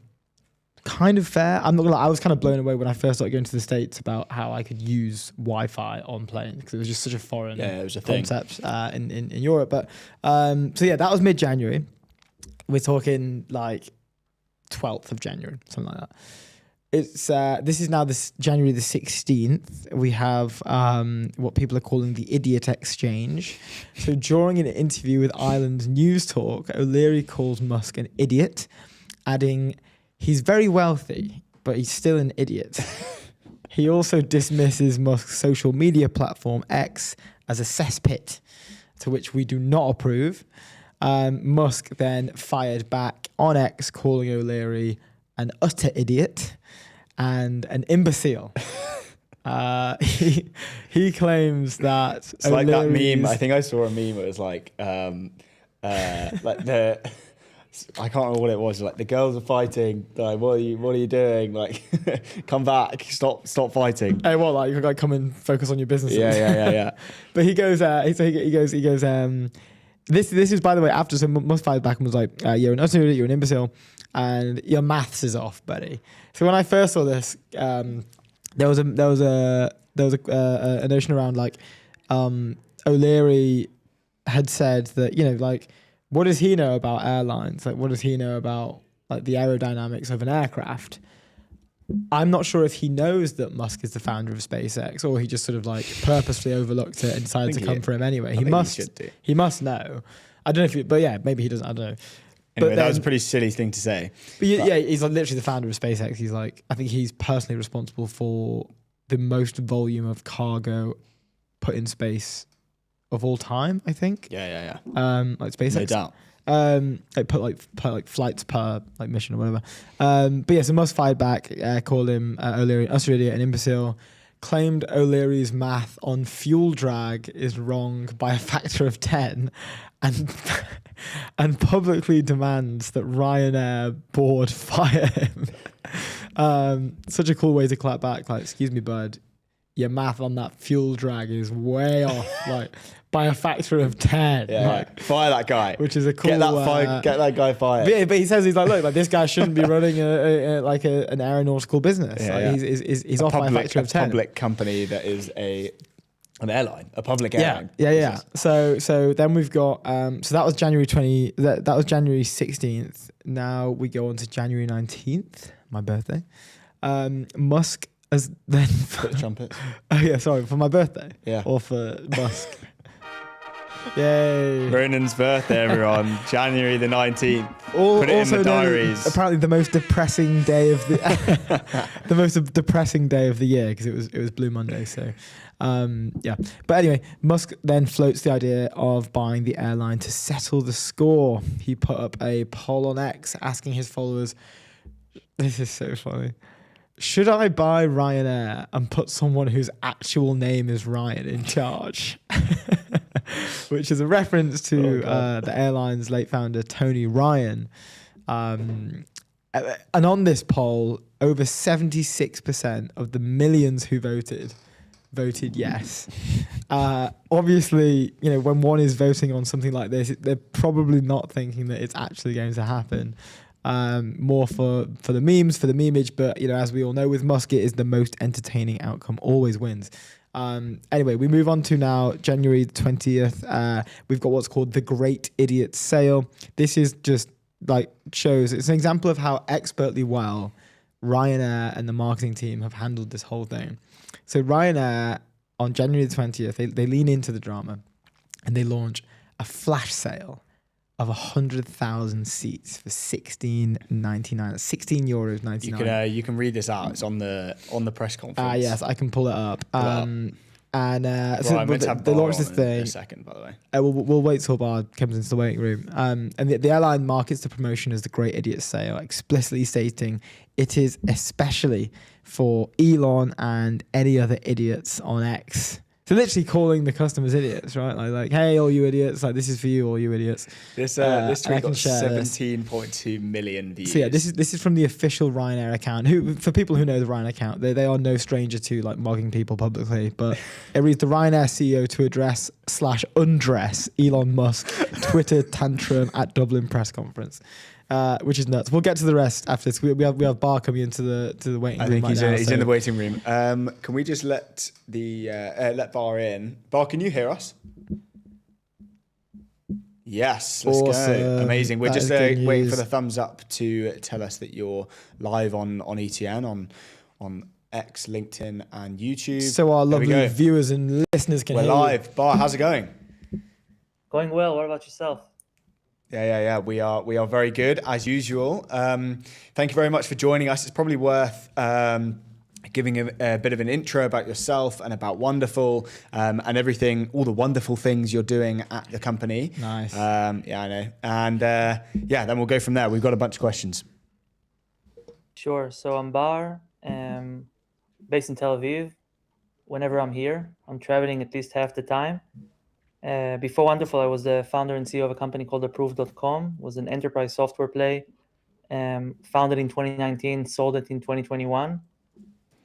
of fair. I'm not gonna lie, I was kind of blown away when I first started going to the States about how I could use Wi-Fi on planes, because it was just such a foreign concept in Europe. But that was mid-January. We're talking like 12th of January, something like that. This is now this January the 16th. We have what people are calling the Idiot Exchange. So during an interview with Ireland's News Talk, O'Leary calls Musk an idiot, adding, "He's very wealthy, but he's still an idiot." He also dismisses Musk's social media platform X as a cesspit, to which we do not approve. Musk then fired back on X, calling O'Leary an utter idiot and an imbecile. He claims that it's like that meme. I think I saw a meme. It was like I can't remember what it was. Like the girls are fighting. Like, what are you doing? Like, come back. Stop fighting. Hey, what? Like, you gotta come and focus on your business. Yeah. But he goes. He goes. This is, by the way, after, so Musk fired back and was like, "You're an utter idiot. You're an imbecile, and your maths is off, buddy." So when I first saw this, there was a notion around like O'Leary had said that, like, what does he know about airlines? Like, what does he know about like the aerodynamics of an aircraft? I'm not sure if he knows that Musk is the founder of SpaceX, or he just sort of like purposefully overlooked it and decided to come for him anyway. He must know. I don't know but yeah, maybe he doesn't. I don't know. Anyway, that was a pretty silly thing to say. But he's like literally the founder of SpaceX. He's like, I think he's personally responsible for the most volume of cargo put in space of all time, I think. Yeah. Like SpaceX. No doubt. Like put flights per like mission or whatever. But yeah, so Musk fired back, called him O'Leary an utter idiot, an imbecile, claimed O'Leary's math on fuel drag is wrong by a factor of 10 and publicly demands that Ryanair board fire him. Such a cool way to clap back. Like, excuse me, bud, your math on that fuel drag is way off. Like, by a factor of 10. Yeah, like, fire that guy. Which is a cool... Get that guy fired. But he says, he's like, this guy shouldn't be running an aeronautical business. Yeah, like, he's off by a factor of 10. A public company that is an airline, a public airline. Yeah. So then we've got, so that was January 20, that was January 16th. Now we go on to January 19th, my birthday. Musk has then... Put the trumpets. Oh yeah, sorry, for my birthday? Yeah. Or for Musk? Yay. Ronan's birthday, everyone. January the 19th. Put it in the diaries. Apparently the most depressing day of the the most depressing day of the year, because it was Blue Monday. So yeah. But anyway, Musk then floats the idea of buying the airline to settle the score. He put up a poll on X asking his followers, this is so funny, should I buy Ryanair and put someone whose actual name is Ryan in charge? Which is a reference to the airline's late founder, Tony Ryan. And on this poll, over 76% of the millions who voted yes. Obviously, when one is voting on something like this, they're probably not thinking that it's actually going to happen. More for the memes, for the memeage, but as we all know, with Musk, it is the most entertaining outcome always wins. Anyway, we move on to now January 20th. We've got what's called the Great Idiot Sale. This is just shows, it's an example of how expertly well Ryanair and the marketing team have handled this whole thing. So Ryanair on January the 20th, they lean into the drama and they launch a flash sale of 100,000 seats for €16.99. €16.99. You can read this out. It's on the press conference. Yes, I can pull it up. So they launched this thing. In a second, by the way. We'll wait till Bar comes into the waiting room. And the airline markets the promotion as the Great Idiot Sale, explicitly stating it is especially for Elon and any other idiots on X. So literally calling the customers idiots, right? Like, hey, all you idiots! Like, this is for you, all you idiots. This tweet got 17.2 million views. So yeah, this is from the official Ryanair account. Who, for people who know the Ryanair account, they are no stranger to mugging people publicly. But it reads the Ryanair CEO to address/undress Elon Musk Twitter tantrum at Dublin press conference. Which is nuts. We'll get to the rest after this. We have Bar coming into the waiting room. I think he's in the waiting room. Can we just let Bar in? Bar, can you hear us? Yes, let's go. Amazing. We're just waiting for the thumbs up to tell us that you're live on ETN on X, LinkedIn, and YouTube. So our lovely viewers and listeners can hear. We're live. Bar, how's it going? Going well. What about yourself? Yeah. We are very good as usual. Thank you very much for joining us. It's probably worth giving a bit of an intro about yourself and about Wonderful and everything, all the wonderful things you're doing at the company. Nice. Yeah, I know. And then we'll go from there. We've got a bunch of questions. Sure. So I'm Bar, based in Tel Aviv. Whenever I'm here, I'm traveling at least half the time. Before Wonderful, I was the founder and CEO of a company called Approved.com. It was an enterprise software play, founded in 2019, sold it in 2021.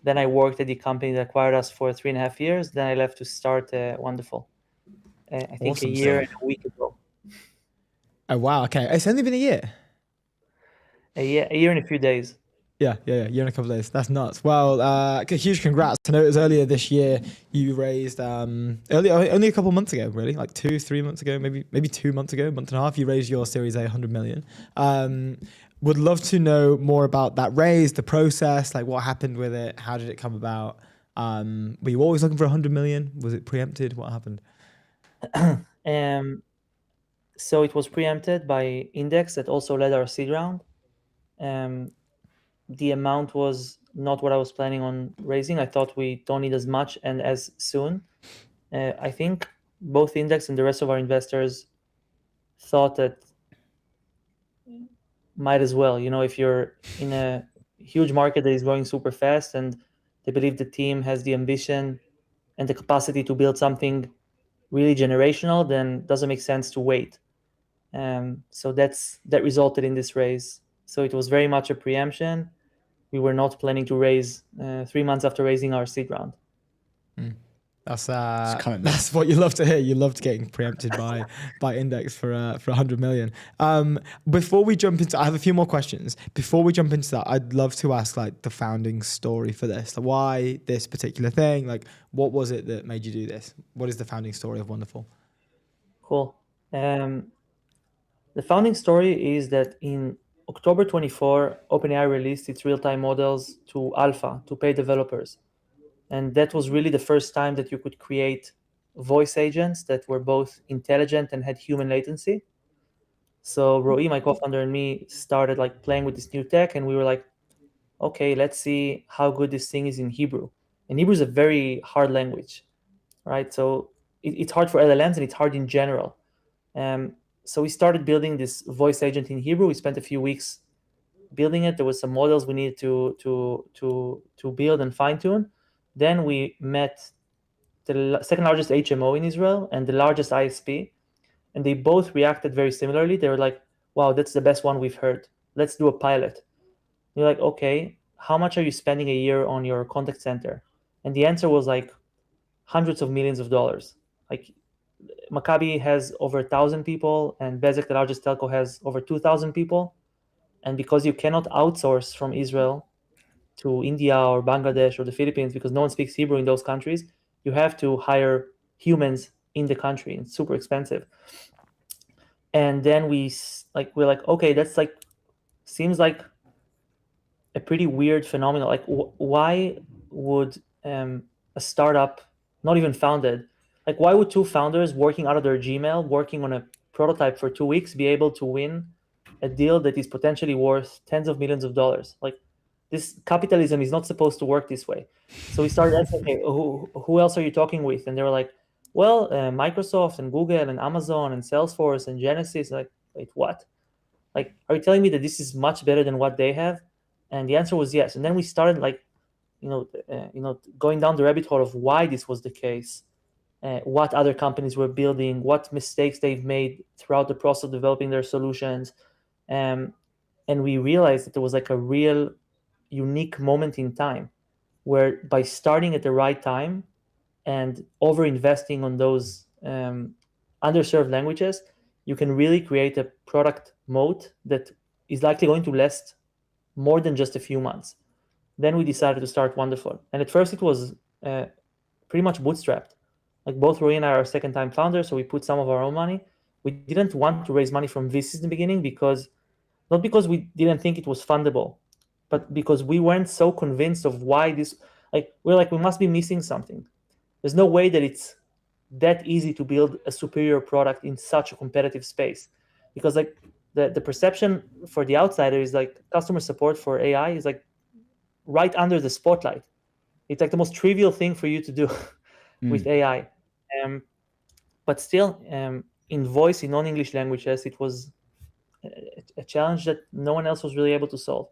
Then I worked at the company that acquired us for 3.5 years. Then I left to start Wonderful. I think awesome a year and a week ago. Oh, wow. Okay. It's only been a year. A year and a few days. Yeah. Year and a couple of days. That's nuts. Well, huge congrats. I know it was earlier this year you raised, only a couple of months ago, really, like 2-3 months ago, maybe 2 months ago, month and a half, you raised your Series A 100 million. Would love to know more about that raise, the process, like what happened with it, how did it come about? Were you always looking for 100 million? Was it preempted? What happened? So it was preempted by Index that also led our seed round. The amount was not what I was planning on raising. I thought we don't need as much and as soon. I think both Index and the rest of our investors thought that might as well. If you're in a huge market that is growing super fast and they believe the team has the ambition and the capacity to build something really generational, then it doesn't make sense to wait. So that resulted in this raise. So it was very much a preemption. We were not planning to raise 3 months after raising our seed round. That's what you love to hear. You loved getting preempted by Index for 100 million. Before we jump into, I have a few more questions. Before we jump into that, I'd love to ask like the founding story for this. Like, why this particular thing? Like, what was it that made you do this? What is the founding story of Wonderful? Cool. The founding story is that in October 24, OpenAI released its real-time models to alpha, to paid developers. And that was really the first time that you could create voice agents that were both intelligent and had human latency. So Roy, my co-founder, and me started like playing with this new tech, and we were like, okay, let's see how good this thing is in Hebrew. And Hebrew is a very hard language, right? So it's hard for LLMs and it's hard in general. So we started building this voice agent in Hebrew. We spent a few weeks building it. There was some models we needed to build and fine tune. Then we met the second largest HMO in Israel and the largest ISP, and they both reacted very similarly. They were like, wow, that's the best one we've heard. Let's do a pilot. You're like, okay, how much are you spending a year on your contact center? And the answer was like hundreds of millions of dollars. Like Maccabi has over 1,000 people and Bezeq, the largest telco, has over 2,000 people. And because you cannot outsource from Israel to India or Bangladesh or the Philippines, because no one speaks Hebrew in those countries, you have to hire humans in the country. It's super expensive. And then we're like, okay, that's like, seems like a pretty weird phenomenon. Like, why would a startup, not even founded, like why would two founders working out of their Gmail, working on a prototype for 2 weeks, be able to win a deal that is potentially worth tens of millions of dollars? Like, this capitalism is not supposed to work this way. So we started asking, okay, who else are you talking with? And they were like, well, Microsoft and Google and Amazon and Salesforce and Genesys. Like, wait, what? Like, are you telling me that this is much better than what they have? And the answer was yes. And then we started like, going down the rabbit hole of why this was the case, what other companies were building, what mistakes they've made throughout the process of developing their solutions. And we realized that there was like a real unique moment in time where by starting at the right time and over investing on those underserved languages, you can really create a product moat that is likely going to last more than just a few months. Then we decided to start Wonderful. And at first it was pretty much bootstrapped. Like both Roy and I are second-time founders, so we put some of our own money. We didn't want to raise money from VCs in the beginning not because we didn't think it was fundable, but because we weren't so convinced of why this, we must be missing something. There's no way that it's that easy to build a superior product in such a competitive space. Because like the perception for the outsider is like customer support for AI is like right under the spotlight. It's like the most trivial thing for you to do with AI. But still, in voice, in non-English languages, it was a challenge that no one else was really able to solve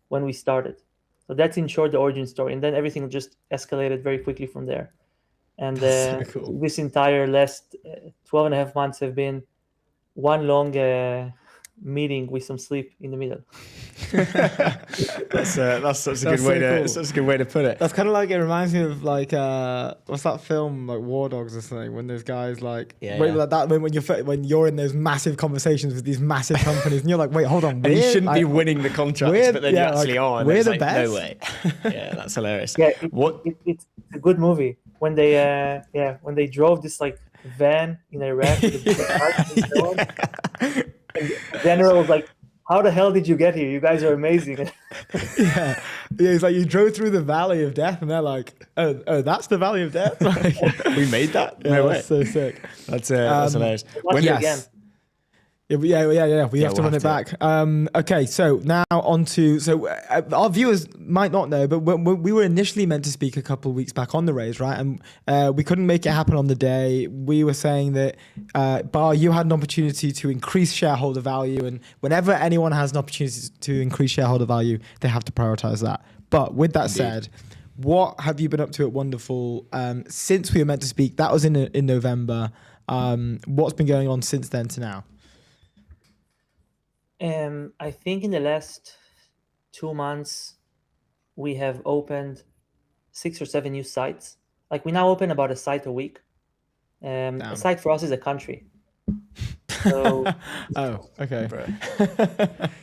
when we started. So that's in short the origin story. And then everything just escalated very quickly from there. And so cool. This entire last 12 and a half months have been one long meeting with some sleep in the middle. That's such a good way to such a good way to put it. That's kind of like, it reminds me of like what's that film, like War Dogs or something, when those guys like like that when you're in those massive conversations with these massive companies and you're like, wait, hold on, and you shouldn't be winning the contracts, but then you actually are. And we're the like, best. No way. Yeah, that's hilarious. Yeah, it's a good movie when they drove this like van in Iraq with the and the general was like, how the hell did you get here? You guys are amazing. yeah, it's like you drove through the valley of death and they're like, oh, that's the valley of death? We made that? Yeah, No way. That's so sick. That's hilarious. Yes. Yeah. We have to run it back. Okay, so now on to... So our viewers might not know, but we were initially meant to speak a couple of weeks back on the raise, right? And we couldn't make it happen on the day. We were saying that, Bar, you had an opportunity to increase shareholder value, and whenever anyone has an opportunity to increase shareholder value, they have to prioritize that. But with that said, What have you been up to at Wonderful since we were meant to speak? That was in November. What's been going on since then to now? I think in the last 2 months, we have opened 6 or 7 new sites. Like, we now open about a site a week. A site for us is a country. So, oh, okay.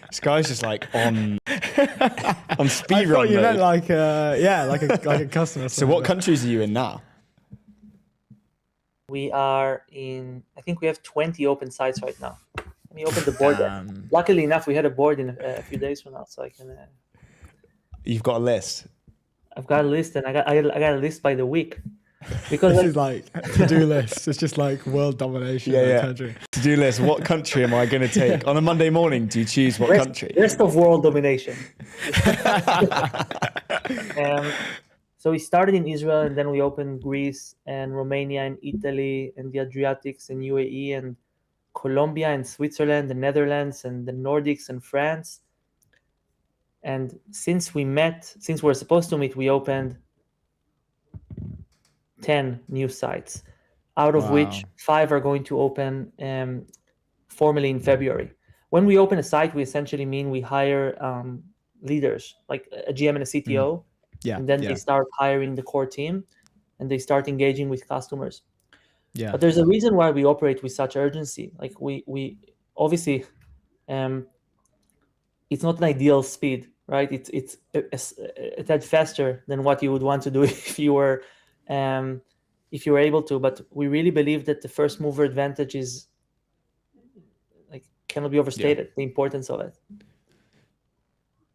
This guy's just like on speed I run. thought you mode. meant like a customer. So what countries are you in now? we are in, I think we have 20 open sites right now. We opened the board. Luckily enough, we had a board in a few days from now, so I can. You've got a list. I've got a list, and I got a list by the week. Because this is like to-do lists. It's just like world domination of the country. To-do list. What country am I going to take? On a Monday morning, do you choose what country? Rest of world domination. So we started in Israel, and then we opened Greece and Romania and Italy and the Adriatics and UAE and Colombia and Switzerland, the Netherlands and the Nordics and France. And since we're supposed to meet, we opened 10 new sites, out of which 5 are going to open formally in February. When we open a site, we essentially mean we hire leaders, like a GM and a CTO, and then they start hiring the core team, and they start engaging with customers. Yeah. But there's a reason why we operate with such urgency. Like we obviously, it's not an ideal speed, right? It's a tad faster than what you would want to do if you were able to. But we really believe that the first mover advantage is like cannot be overstated. The importance of it.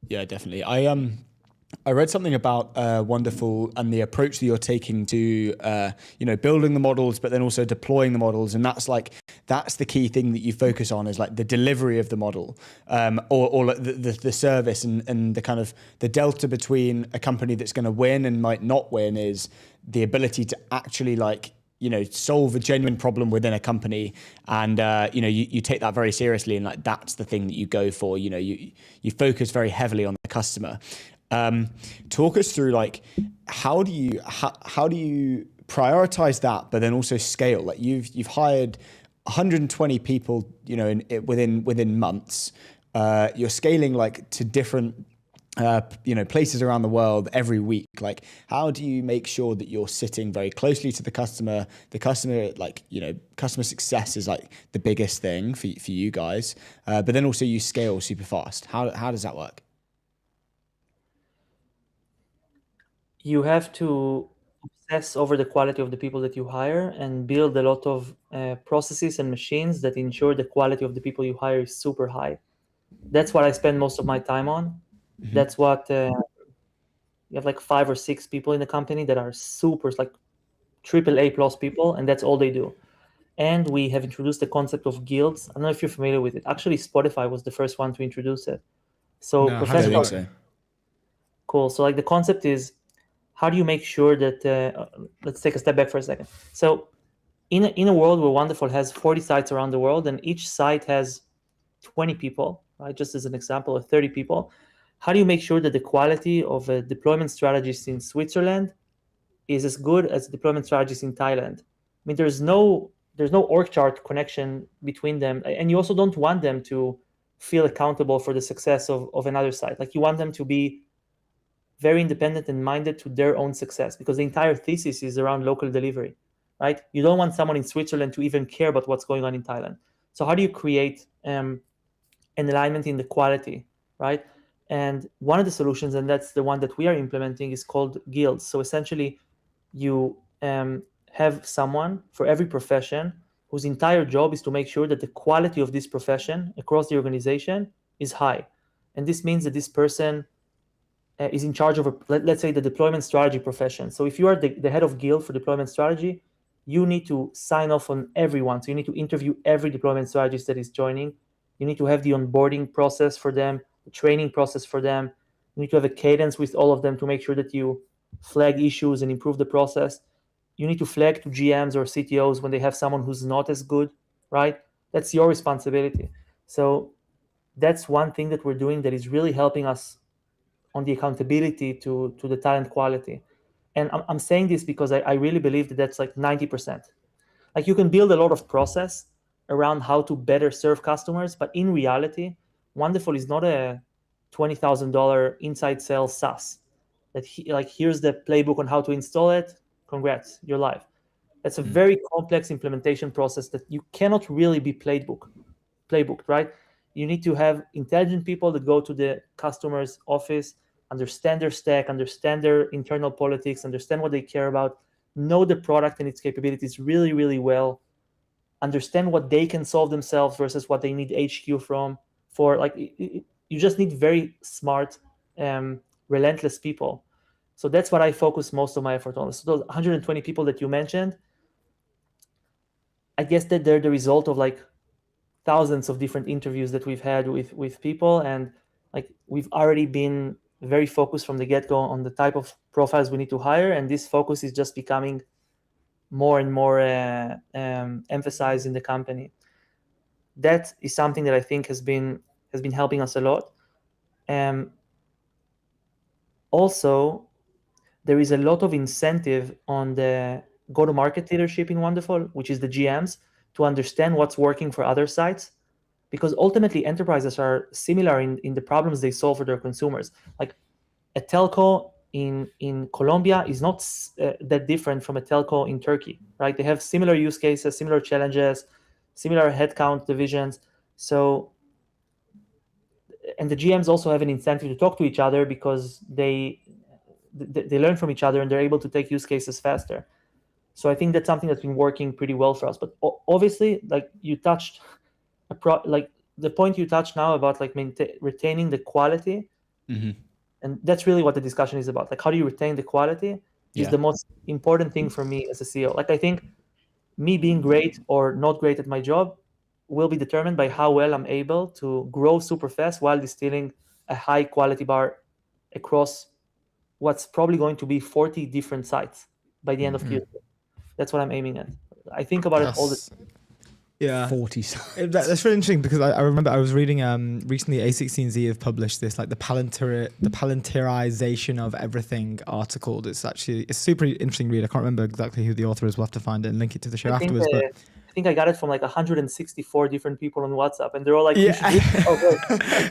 Yeah, definitely. I read something about Wonderful and the approach that you're taking to, building the models, but then also deploying the models. And that's the key thing that you focus on is like the delivery of the model, or like the service and the kind of the delta between a company that's going to win and might not win is the ability to actually solve a genuine problem within a company. And, you take that very seriously. And like, that's the thing that you go for. You focus very heavily on the customer. Talk us through like how do you prioritize that, but then also scale? Like you've hired 120 people, within months. You're scaling like to different places around the world every week. Like how do you make sure that you're sitting very closely to the customer? The customer, customer success is like the biggest thing for you guys. But then also you scale super fast. How does that work? You have to obsess over the quality of the people that you hire and build a lot of processes and machines that ensure the quality of the people you hire is super high. That's what I spend most of my time on. Mm-hmm. That's what you have like 5 or 6 people in the company that are super, like AAA plus people, and that's all they do. And we have introduced the concept of guilds. I don't know if you're familiar with it. Actually, Spotify was the first one to introduce it. So professional. Cool. So like the concept is, how do you make sure that, let's take a step back for a second. So in a world where Wonderful has 40 sites around the world and each site has 20 people, right? Just as an example, or 30 people, how do you make sure that the quality of a deployment strategist in Switzerland is as good as a deployment strategist in Thailand? I mean, there's no org chart connection between them. And you also don't want them to feel accountable for the success of another site. Like you want them to be very independent and minded to their own success, because the entire thesis is around local delivery, right? You don't want someone in Switzerland to even care about what's going on in Thailand. So how do you create an alignment in the quality, right? And one of the solutions, and that's the one that we are implementing, is called guilds. So essentially, you have someone for every profession whose entire job is to make sure that the quality of this profession across the organization is high. And this means that this person is in charge of, let's say, the deployment strategy profession. So if you are the head of guild for deployment strategy, you need to sign off on everyone. So you need to interview every deployment strategist that is joining. You need to have the onboarding process for them, the training process for them. You need to have a cadence with all of them to make sure that you flag issues and improve the process. You need to flag to GMs or CTOs when they have someone who's not as good, right? That's your responsibility. So that's one thing that we're doing that is really helping us on the accountability to the talent quality. And I'm saying this because I really believe that that's like 90%. Like you can build a lot of process around how to better serve customers, but in reality, Wonderful is not a $20,000 inside sales SaaS. That here's the playbook on how to install it. Congrats, you're live. That's a very complex implementation process that you cannot really be playbooked, right? You need to have intelligent people that go to the customer's office, understand their stack, understand their internal politics, understand what they care about, know the product and its capabilities really, really well, understand what they can solve themselves versus what they need HQ for. Like you just need very smart, relentless people. So that's what I focus most of my effort on. So those 120 people that you mentioned, I guess that they're the result of like thousands of different interviews that we've had with people, and like we've already been very focused from the get-go on the type of profiles we need to hire, and this focus is just becoming more and more emphasized in the company. That is something that I think has been helping us a lot. Also, there is a lot of incentive on the go-to-market leadership in Wonderful, which is the GMs, to understand what's working for other sites, because ultimately enterprises are similar in the problems they solve for their consumers. Like a telco in Colombia is not that different from a telco in Turkey, right? They have similar use cases, similar challenges, similar headcount divisions. So, and the GMs also have an incentive to talk to each other because they learn from each other and they're able to take use cases faster. So I think that's something that's been working pretty well for us. But obviously, like you touched, like the point you touched now about like retaining the quality, and that's really what the discussion is about. Like how do you retain the quality is the most important thing for me as a CEO. Like I think me being great or not great at my job will be determined by how well I'm able to grow super fast while distilling a high quality bar across what's probably going to be 40 different sites by the end of Q2. That's what I'm aiming at. I think about it all the time. Yeah, 40. That's really interesting because I remember I was reading recently A16Z have published this like the Palantirization of everything article. It's a super interesting read. I can't remember exactly who the author is. We'll have to find it and link it to the show afterwards. But I think I got it from like 164 different people on WhatsApp, and they're all like,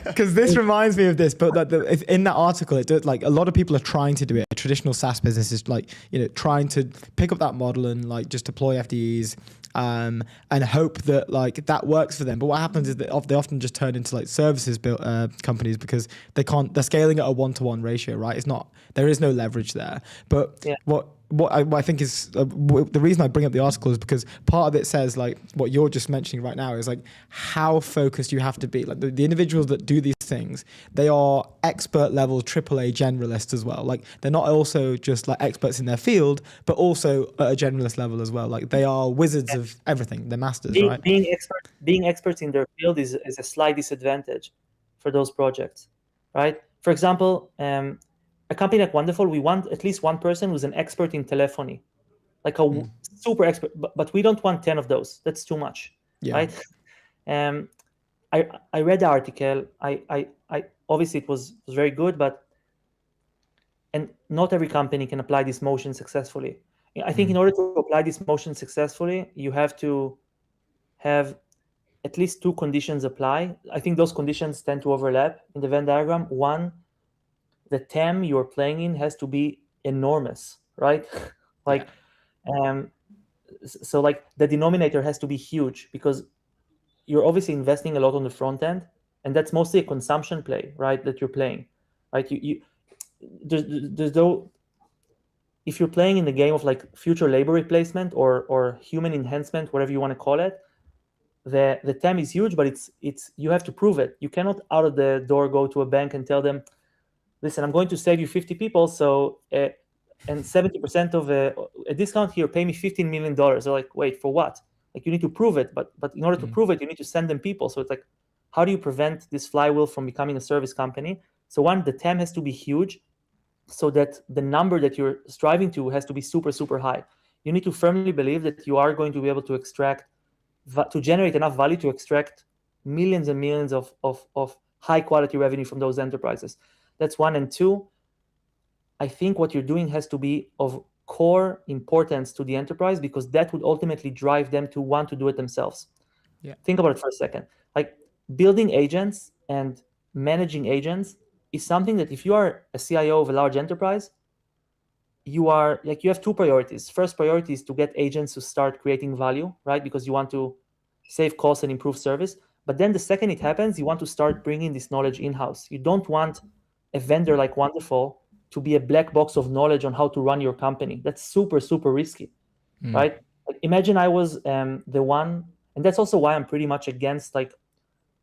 because this reminds me of this. But in that article, it does, like a lot of people are trying to do it. Traditional SaaS businesses, like trying to pick up that model and like just deploy FDEs. And hope that like that works for them. But what happens is that they often just turn into like services built companies because they're scaling at a 1-to-1 ratio, right? There is no leverage there. But what I think is the reason I bring up the article is because part of it says like what you're just mentioning right now is like how focused you have to be. Like the individuals that do these things, they are expert level AAA generalists as well. Like they're not also just like experts in their field, but also at a generalist level as well. Like they are wizards of everything. They're masters, right? Being experts in their field is a slight disadvantage for those projects, right? For example, a company like Wonderful, we want at least one person who's an expert in telephony, like a super expert, but we don't want 10 of those. That's too much, right? I read the article. I obviously it was very good, and not every company can apply this motion successfully. I think in order to apply this motion successfully, you have to have at least 2 conditions apply. I think those conditions tend to overlap in the Venn diagram. One, the TAM you're playing in has to be enormous, right? So like the denominator has to be huge because you're obviously investing a lot on the front end, and that's mostly a consumption play, right? That you're playing, right? There's no, if you're playing in the game of like future labor replacement or human enhancement, whatever you want to call it, the TAM is huge, but it's you have to prove it. You cannot out of the door go to a bank and tell them, listen, I'm going to save you 50 people, so and 70% of a discount here, pay me $15 million. They're like, wait, for what? Like you need to prove it, but in order to prove it, you need to send them people. So it's like, how do you prevent this flywheel from becoming a service company? So one, the TAM has to be huge, so that the number that you're striving to has to be super, super high. You need to firmly believe that you are going to be able to generate enough value to extract millions and millions of high quality revenue from those enterprises. That's one. And two, I think what you're doing has to be of core importance to the enterprise, because that would ultimately drive them to want to do it themselves. Yeah. Think about it for a second. Like, building agents and managing agents is something that if you are a CIO of a large enterprise, you have two priorities. First priority is to get agents to start creating value, right? Because you want to save costs and improve service. But then the second it happens, you want to start bringing this knowledge in-house. You don't want a vendor like Wonderful to be a black box of knowledge on how to run your company. That's super, super risky, right? Like, imagine I was the one, and that's also why I'm pretty much against like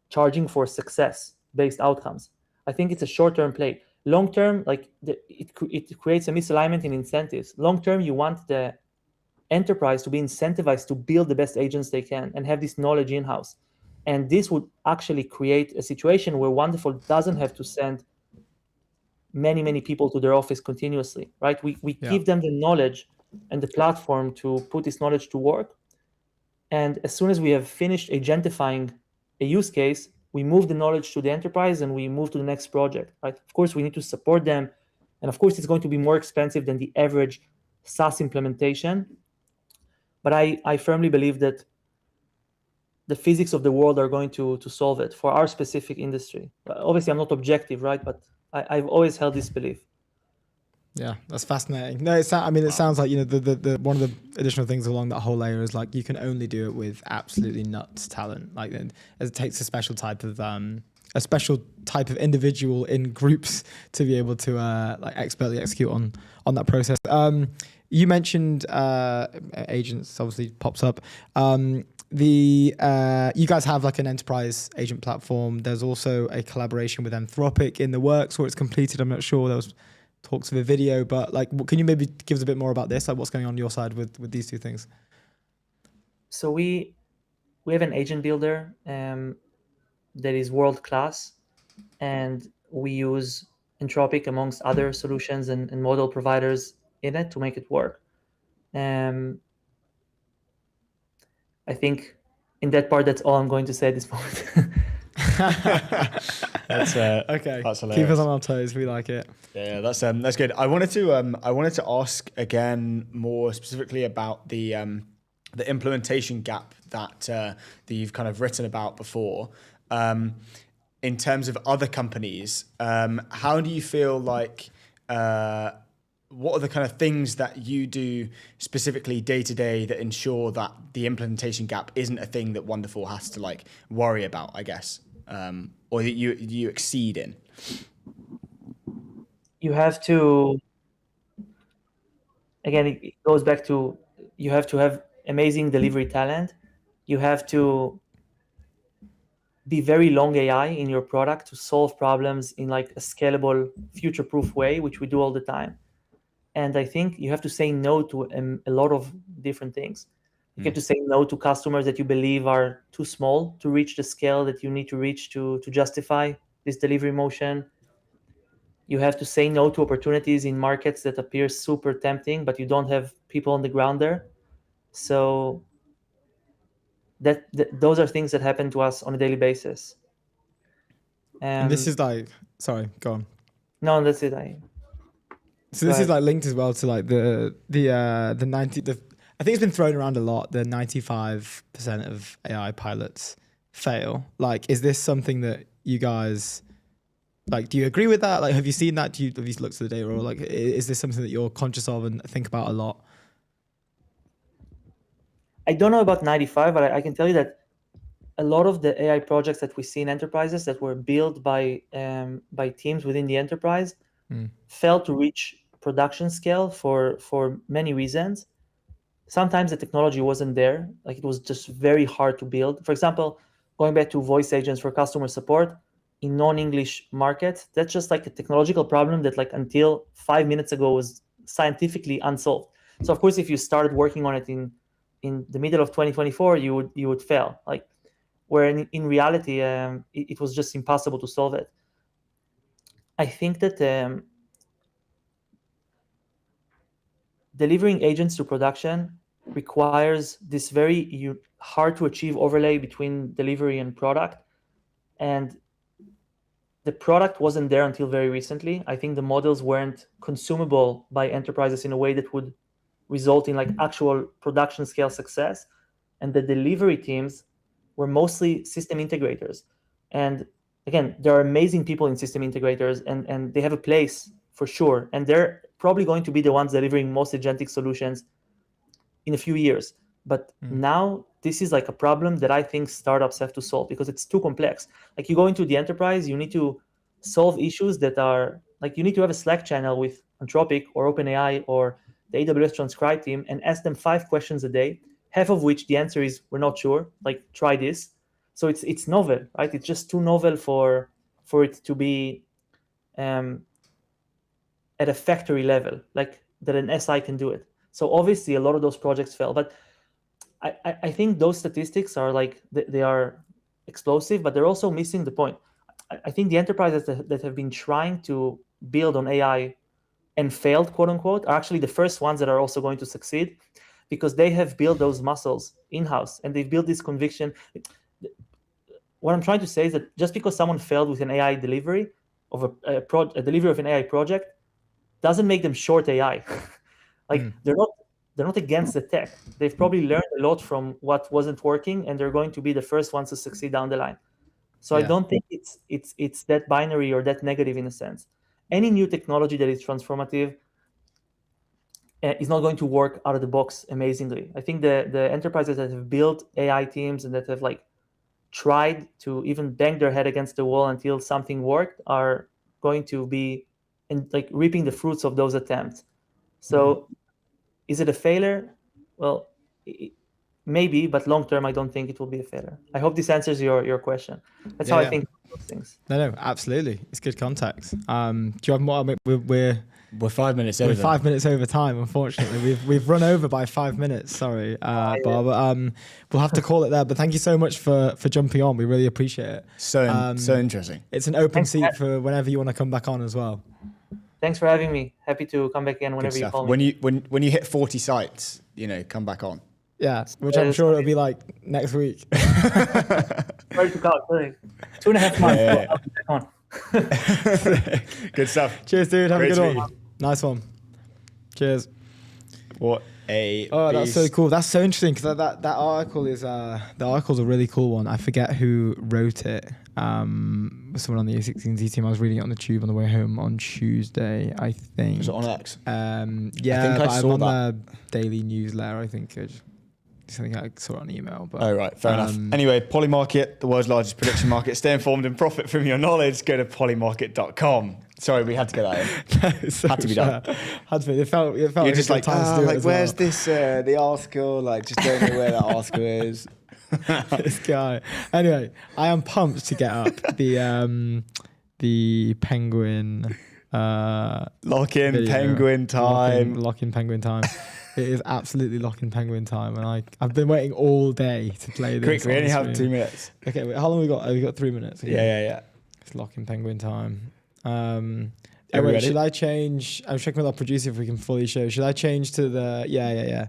charging for success-based outcomes. I think it's a short-term play. Long-term, like it creates a misalignment in incentives. Long-term, you want the enterprise to be incentivized to build the best agents they can and have this knowledge in-house. And this would actually create a situation where Wonderful doesn't have to send many, many people to their office continuously, right? We give them the knowledge and the platform to put this knowledge to work. And as soon as we have finished agentifying a use case, we move the knowledge to the enterprise and we move to the next project, right? Of course, we need to support them. And of course, it's going to be more expensive than the average SaaS implementation. But I firmly believe that the physics of the world are going to solve it for our specific industry. Obviously, I'm not objective, right? But I've always held this belief. Yeah, that's fascinating. No, it sounds like, the one of the additional things along that whole layer is like you can only do it with absolutely nuts talent. Like, it takes a special type of individual in groups to be able to like expertly execute on that process. You mentioned agents, obviously pops up. You guys have like an enterprise agent platform. There's also a collaboration with Anthropic in the works, or it's completed. I'm not sure. There was talks of a video, but like, can you maybe give us a bit more about this? Like, what's going on your side with these two things? So we have an agent builder that is world class, and we use Anthropic amongst other solutions and model providers in it to make it work. I think in that part, that's all I'm going to say at this point. That's okay. That's hilarious. Keep us on our toes. We like it. Yeah, that's good. I wanted to ask again more specifically about the implementation gap that you've kind of written about before. In terms of other companies, how do you feel like? What are the kind of things that you do specifically day to day that ensure that the implementation gap isn't a thing that Wonderful has to like worry about, I guess, or that you exceed in? You have to, again, it goes back to, you have to have amazing delivery talent. You have to be very long AI in your product to solve problems in like a scalable, future-proof way, which we do all the time. And I think you have to say no to a lot of different things. You have to say no to customers that you believe are too small to reach the scale that you need to reach to justify this delivery motion. You have to say no to opportunities in markets that appear super tempting, but you don't have people on the ground there. So those are things that happen to us on a daily basis. And this is like, sorry, go on. No, that's it. So this is like linked as well to like the 90. I think it's been thrown around a lot. The 95% of AI pilots fail. Like, is this something that you guys like? Do you agree with that? Like, have you seen that? Have you looked at the data, or like, is this something that you're conscious of and think about a lot? I don't know about 95, but I can tell you that a lot of the AI projects that we see in enterprises that were built by teams within the enterprise failed to reach production scale for many reasons. Sometimes the technology wasn't there, like it was just very hard to build. For example, going back to voice agents for customer support in non-English markets, that's just like a technological problem that like until 5 minutes ago was scientifically unsolved. So of course, if you started working on it in the middle of 2024, you would fail. Like, where in reality, it was just impossible to solve it. I think that delivering agents to production requires this very hard to achieve overlay between delivery and product. And the product wasn't there until very recently. I think the models weren't consumable by enterprises in a way that would result in like actual production scale success. And the delivery teams were mostly system integrators. And again, there are amazing people in system integrators, and they have a place for sure. And they're probably going to be the ones delivering most agentic solutions in a few years. But now this is like a problem that I think startups have to solve because it's too complex. Like you go into the enterprise, you need to solve issues that are like, you need to have a Slack channel with Anthropic or OpenAI or the AWS Transcribe team and ask them 5 questions a day, half of which the answer is, we're not sure, like try this. So it's novel, right? It's just too novel for it to be at a factory level, like that an SI can do it. So obviously a lot of those projects fail, but I think those statistics are like, they are explosive, but they're also missing the point. I think the enterprises that have been trying to build on AI and failed, quote unquote, are actually the first ones that are also going to succeed because they have built those muscles in-house and they've built this conviction. What I'm trying to say is that just because someone failed with an AI delivery of a delivery of an AI project doesn't make them short AI. They're not against the tech. They've probably learned a lot from what wasn't working, and they're going to be the first ones to succeed down the line. So I don't think it's that binary or that negative in a sense. Any new technology that is transformative is not going to work out of the box amazingly. I think the enterprises that have built AI teams and that have like tried to even bang their head against the wall until something worked are going to be like reaping the fruits of those attempts. So is it a failure? Well, maybe, but long term, I don't think it will be a failure. I hope this answers your question. That's how I think of those things. No, absolutely. It's good context. Do you have more? We're 5 minutes over. We're 5 minutes over time, unfortunately. We've run over by 5 minutes. Sorry, Bob. We'll have to call it there. But thank you so much for jumping on. We really appreciate it. So interesting. It's an open seat for whenever you want to come back on as well. Thanks for having me. Happy to come back again whenever you call me. When you hit 40 sites, come back on. Yeah, which I'm sure it'll be like next week. Ready to go. 2.5 months. Yeah. I'll be back on. Good stuff. Cheers, dude. Have Great a good one. Nice one. Cheers. What a that's so cool. That's so interesting because that article is the article's a really cool one. I forget who wrote it. Someone on the A16Z team. I was reading it on the tube on the way home on Tuesday, I think. Was it on X? Yeah, I think I saw I'm that. on the daily newsletter. I think something I saw it on email. But oh, right. Fair enough. Anyway, Polymarket, the world's largest prediction market. Stay informed and profit from your knowledge. Go to polymarket.com. Sorry, we had to get that in. Had to be done. Had to be. It felt You're like just like, where's this, the article? Like, just don't know where that article is. This guy. Anyway, I am pumped to get up the penguin lock-in video. penguin time. Lock-in penguin time. It is absolutely lock-in penguin time, and I've been waiting all day to play this. Quick, we only have 2 minutes. Okay, wait, how long have we got? Oh, we got 3 minutes. Okay. Yeah. It's lock-in penguin time. Anyway, ready? should I change? I'm checking with our producer if we can fully show. Should I change to the? Yeah.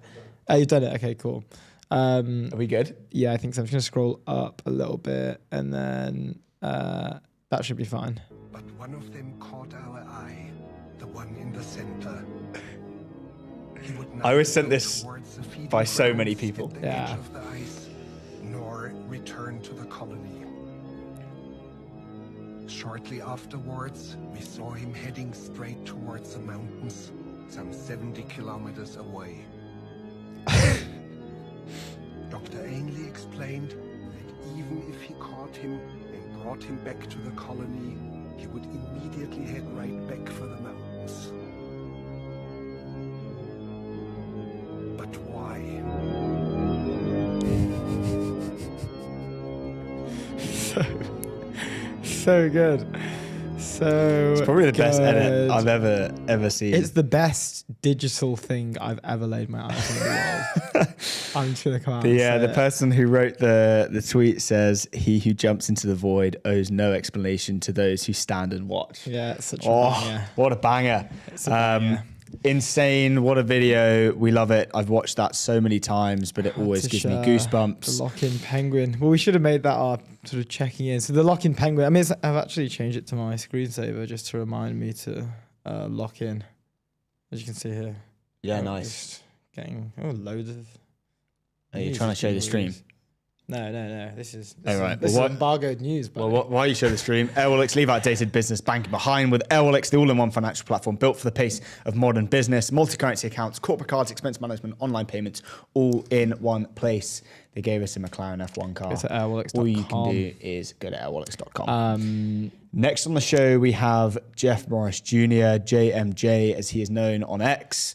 Oh, you've done it. Okay, cool. Are we good? Yeah, I think so. I'm just gonna scroll up a little bit, and then that should be fine. But one of them caught our eye, the one in the center. I was sent this by so many people. Yeah. Of the ice, nor return to the colony. Shortly afterwards, we saw him heading straight towards the mountains, some 70 kilometers away. Dr. Ainley explained that even if he caught him and brought him back to the colony, he would immediately head right back for the mountains. But why? So good. So it's probably the best good. edit I've ever seen. It's the best digital thing I've ever laid my eyes on in the world. I'm just gonna come out. The person who wrote the tweet says, "He who jumps into the void owes no explanation to those who stand and watch." Yeah, it's such a banger. What a banger! It's a banger. Insane. What a video. We love it. I've watched that so many times, but it always gives me goosebumps. The lock-in penguin. Well, we should have made that our sort of checking in. So the lock-in penguin, I mean, I've actually changed it to my screensaver just to remind me to lock in. As you can see here. Yeah, nice. Getting loads of... Are you trying to show the stream? No. This is embargoed news. Well, why you show the stream? Airwallex, leave outdated business banking behind with Airwallex, the all-in-one financial platform built for the pace of modern business, multi-currency accounts, corporate cards, expense management, online payments, all in one place. They gave us a McLaren F1 car. Go to airwallex.com. All you can do is go to airwallex.com. Next on the show, we have Jeff Morris Jr., JMJ, as he is known on X.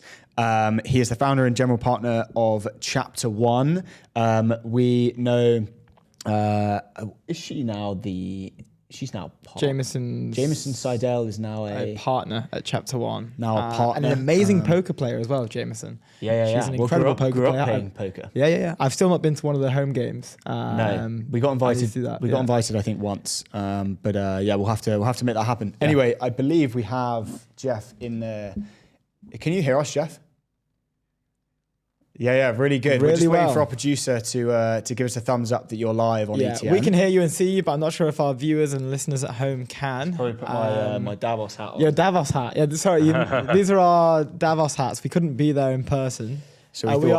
He is the founder and general partner of Chapter One. We know, is she now she's now Jameson Seidel is now a partner at Chapter One. Now a partner. And an amazing poker player as well, Jameson. Yeah. She's an incredible poker grew player. up playing poker. Yeah. I've still not been to one of the home games. No, we got invited. We got invited, I think, once. But we'll have to make that happen. Yeah. Anyway, I believe we have Jeff in there. Can you hear us, Jeff? Yeah, really good. We're just waiting for our producer to give us a thumbs up that you're live on ETN. We can hear you and see you, but I'm not sure if our viewers and listeners at home can. Probably put my Davos hat on. Your Davos hat. Yeah, sorry. These are our Davos hats. We couldn't be there in person. So we're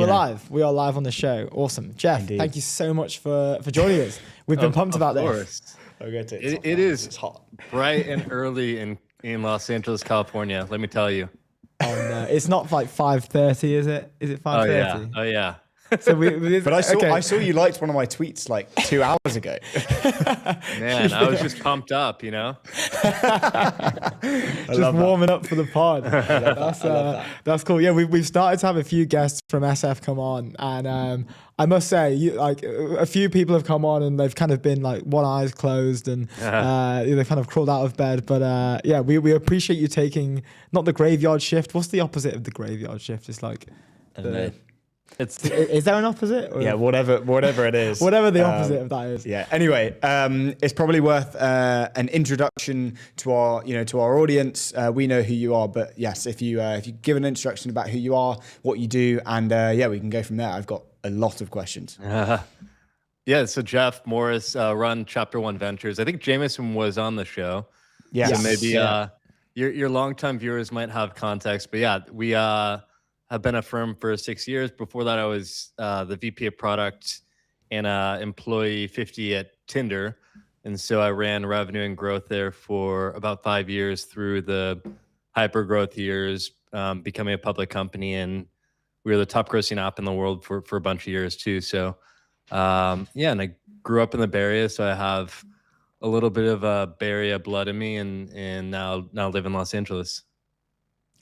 live. We are live on the show. Awesome. Jeff, thank you so much for joining us. We've been pumped about this. It is hot. Bright and early in Los Angeles, California, let me tell you. Oh no, it's not like 5:30, is it? Is it 5:30? Oh yeah. So but I saw you liked one of my tweets like 2 hours ago. Man, I was just pumped up, you know. Just warming up for the pod. That's cool. Yeah, we've started to have a few guests from SF come on, and I must say, a few people have come on and they've kind of been like one eye's closed and they've kind of crawled out of bed. But we appreciate you taking not the graveyard shift. What's the opposite of the graveyard shift? It's like I don't know. Is there an opposite? Or? Yeah, whatever it is. Whatever the opposite of that is. Yeah. Anyway, it's probably worth an introduction to our audience. We know who you are, but yes, if you give an introduction about who you are, what you do, and we can go from there. I've got a lot of questions. Yeah. So Jeff Morris run Chapter One Ventures. I think Jameson was on the show. Yeah. So maybe your longtime viewers might have context, but yeah, we I've been a firm for 6 years. Before that, I was the VP of product and employee 50 at Tinder. And so I ran revenue and growth there for about 5 years through the hyper growth years, becoming a public company. And we were the top grossing app in the world for a bunch of years too. So and I grew up in the Bay Area. So I have a little bit of Bay Area blood in me and now live in Los Angeles.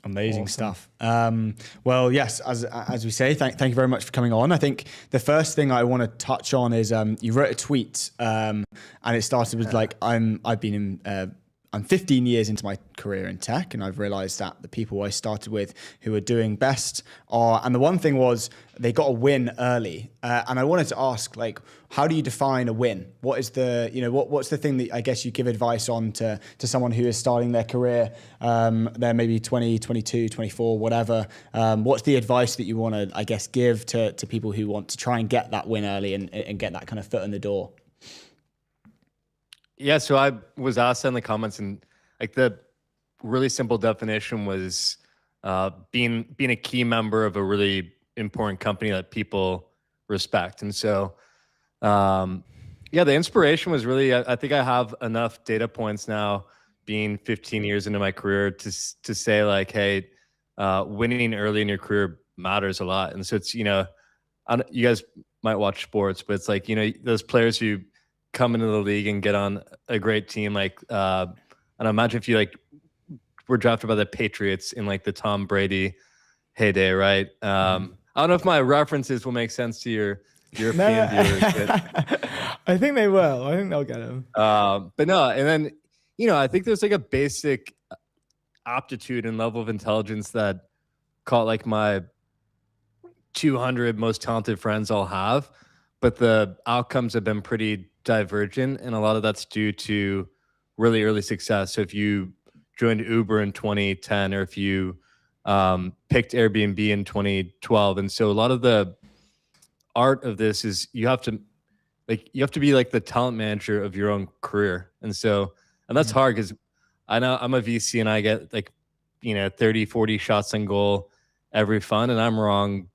Amazing stuff. Well, yes, as we say, thank you very much for coming on. I think the first thing I want to touch on is you wrote a tweet and it started with I'm 15 years into my career in tech, and I've realized that the people I started with who are doing best and the one thing was they got a win early. And I wanted to ask, how do you define a win? What is what's the thing that I guess you give advice on to someone who is starting their career? They're maybe 20, 22, 24, whatever. What's the advice that you want to, I guess, give to people who want to try and get that win early and get that kind of foot in the door? Yeah, so I was asked in the comments, and the really simple definition was being a key member of a really important company that people respect. And so, the inspiration was really, I think I have enough data points now, being 15 years into my career, to say hey, winning early in your career matters a lot. And so it's you guys might watch sports, but it's those players who come into the league and get on a great team. And imagine if you were drafted by the Patriots in the Tom Brady heyday, right? I don't know if my references will make sense to your European viewers. But, I think they will. I think they'll get them. But no, and then, I think there's a basic aptitude and level of intelligence that my 200 most talented friends all have, but the outcomes have been pretty divergent, and a lot of that's due to really early success. So if you joined Uber in 2010, or if you picked Airbnb in 2012. And so a lot of the art of this is you have to be like the talent manager of your own career. And that's hard because I know I'm a VC and I get 30, 40 shots on goal every fund, and I'm wrong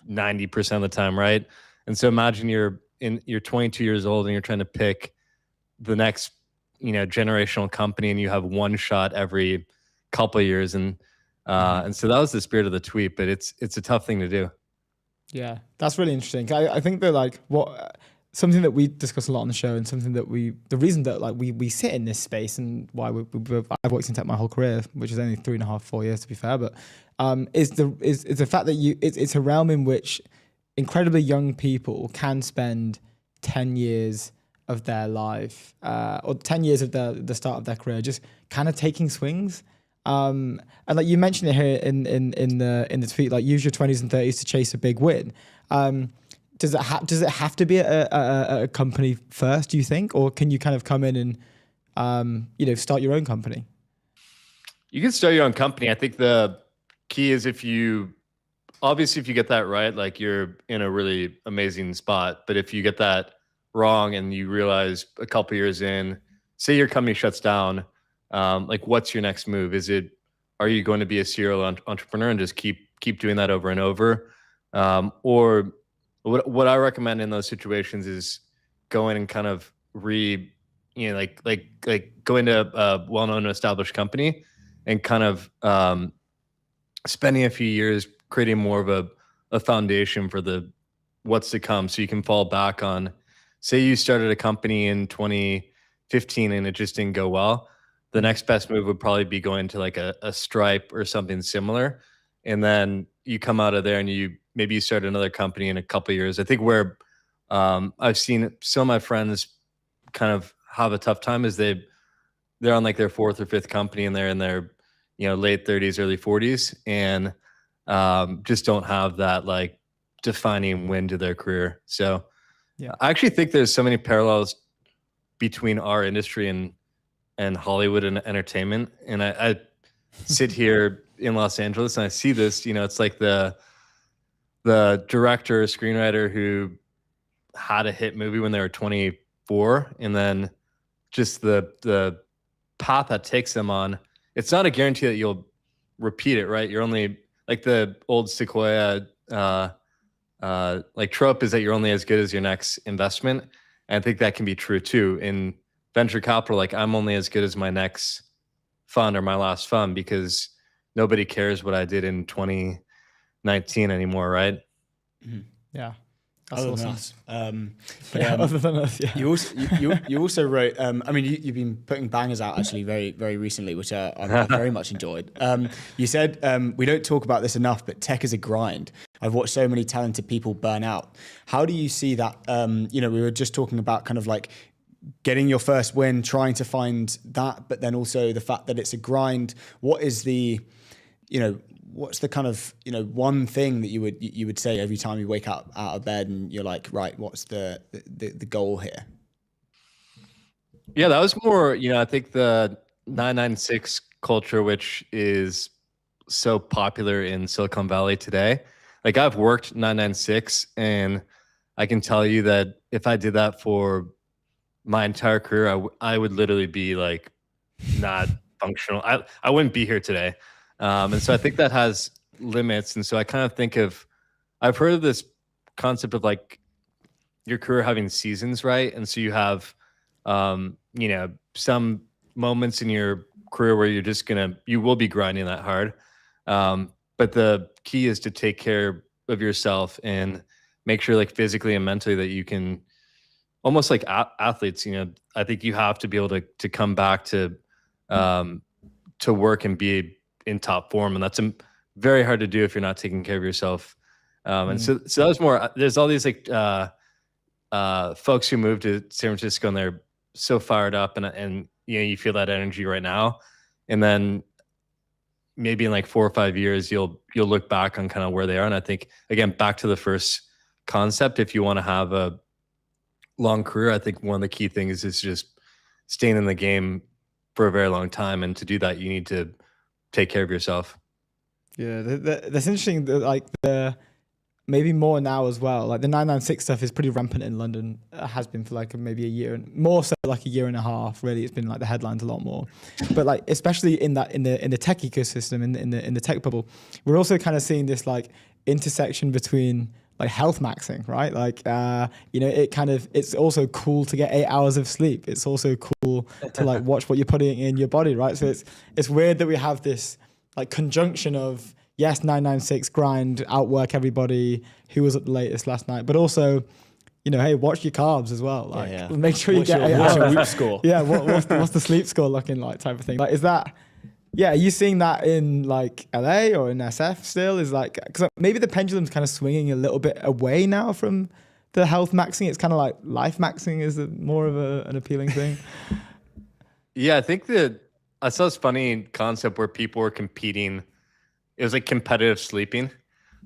90% of the time, right? And so imagine you're 22 years old and you're trying to pick the next, generational company, and you have one shot every couple of years. And so that was the spirit of the tweet, but it's a tough thing to do. Yeah, that's really interesting. I think that something that we discuss a lot on the show, and something that the reason that we sit in this space, and why I've worked in tech my whole career, which is only 3.5, 4 years to be fair, but is the fact that it's a realm in which incredibly young people can spend 10 years of their life, or 10 years of the start of their career, just kind of taking swings. And like you mentioned it here in the tweet, use your 20s and 30s to chase a big win. Does it have to be a company first, do you think, or can you kind of come in and start your own company? You can start your own company. I think the key is if you get that right, you're in a really amazing spot. But if you get that wrong and you realize a couple years in, say your company shuts down, what's your next move? Are you going to be a serial entrepreneur and just keep doing that over and over? Or what I recommend in those situations is going and kind of go into a well-known established company and kind of spending a few years creating more of a foundation for what's to come. So you can fall back on, say you started a company in 2015 and it just didn't go well. The next best move would probably be going to a Stripe or something similar. And then you come out of there and maybe you start another company in a couple of years. I think where I've seen some of my friends kind of have a tough time is they're on their fourth or fifth company and they're in their late 30s, early 40s, and just don't have that defining win to their career. So yeah, I actually think there's so many parallels between our industry and Hollywood and entertainment. And I sit here in Los Angeles and I see this, it's like the director or screenwriter who had a hit movie when they were 24, and then just the path that takes them on, it's not a guarantee that you'll repeat it, right? You're only the old Sequoia trope is that you're only as good as your next investment. And I think that can be true too. In venture capital, I'm only as good as my next fund or my last fund, because nobody cares what I did in 2019 anymore, right? Mm-hmm. Yeah. That's Other awesome. Other than us, yeah. You also wrote. You've been putting bangers out actually very very recently, which I've very much enjoyed. You said we don't talk about this enough, but tech is a grind. I've watched so many talented people burn out. How do you see that? We were just talking about kind of getting your first win, trying to find that, but then also the fact that it's a grind. What is what's the kind of one thing that you would say every time you wake up out of bed and you're like, right, what's the goal here? Yeah, that was more, I think the 996 culture, which is so popular in Silicon Valley today. I've worked 996, and I can tell you that if I did that for my entire career, I would literally be not functional. I wouldn't be here today. And so I think that has limits. And so I kind of think I've heard of this concept of your career having seasons, right? And so you have, some moments in your career where you will be grinding that hard. But the key is to take care of yourself and make sure physically and mentally that you can, almost like athletes, I think you have to be able to come back to work and be in top form, and that's very hard to do if you're not taking care of yourself. And so that was more. There's all these folks who moved to San Francisco and they're so fired up, and you feel that energy right now, and then maybe in 4 or 5 years you'll look back on kind of where they are. And I think again, back to the first concept, if you want to have a long career, I think one of the key things is just staying in the game for a very long time, and to do that you need to take care of yourself. Yeah, that's interesting. Like maybe more now as well. Like the 996 stuff is pretty rampant in London. Has been for like maybe a year, and more so like a year and a half. Really, it's been like the headlines a lot more. But like especially in the tech ecosystem, in the tech bubble, we're also kind of seeing this like intersection between like health maxing, right? Like it's also cool to get 8 hours of sleep. It's also cool to like watch what you're putting in your body, right? So it's weird that we have this like conjunction of yes, 996 grind, outwork everybody who was at the latest last night, but also, hey, watch your carbs as well. Like, make sure you get 8 hours. What's your Whoop score? Yeah, what's the sleep score looking like, type of thing. Like, is that? Yeah, are you seeing that in like LA or in SF still? Is like, because maybe the pendulum's kind of swinging a little bit away now from the health maxing. It's kind of like life maxing is more of an appealing thing. Yeah, I think that I saw this funny concept where people were competing. It was like competitive sleeping.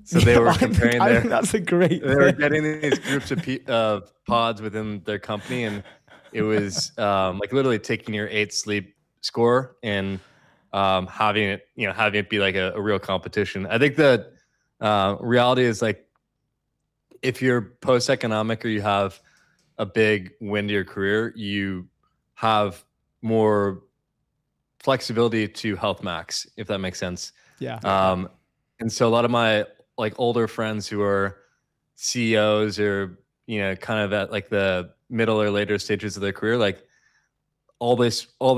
So they were comparing I think that's a great They were getting these groups of pods within their company, and it was like literally taking your 8 sleep score and having it be like a real competition. I think that reality is like if you're post-economic or you have a big win to your career, you have more flexibility to health max, if that makes sense. Yeah. And so a lot of my like older friends who are CEOs or kind of at like the middle or later stages of their career, like all they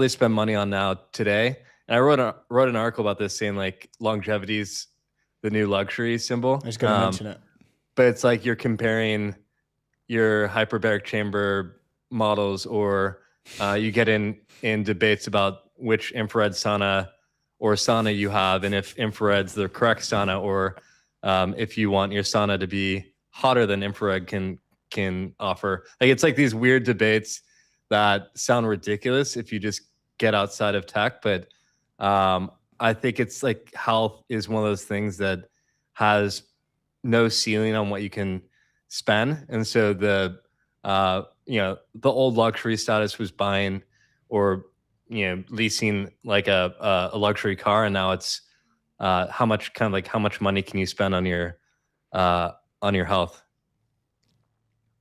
spend money on now today. And I wrote an article about this saying like longevity is the new luxury symbol. I was going to mention it. But it's like you're comparing your hyperbaric chamber models, or you get in debates about which infrared sauna or sauna you have, and if infrared's the correct sauna, or if you want your sauna to be hotter than infrared can offer. Like it's like these weird debates that sound ridiculous if you just get outside of tech, but I think it's like health is one of those things that has no ceiling on what you can spend, and so the old luxury status was buying or leasing like a luxury car, and now it's how much money can you spend on your health.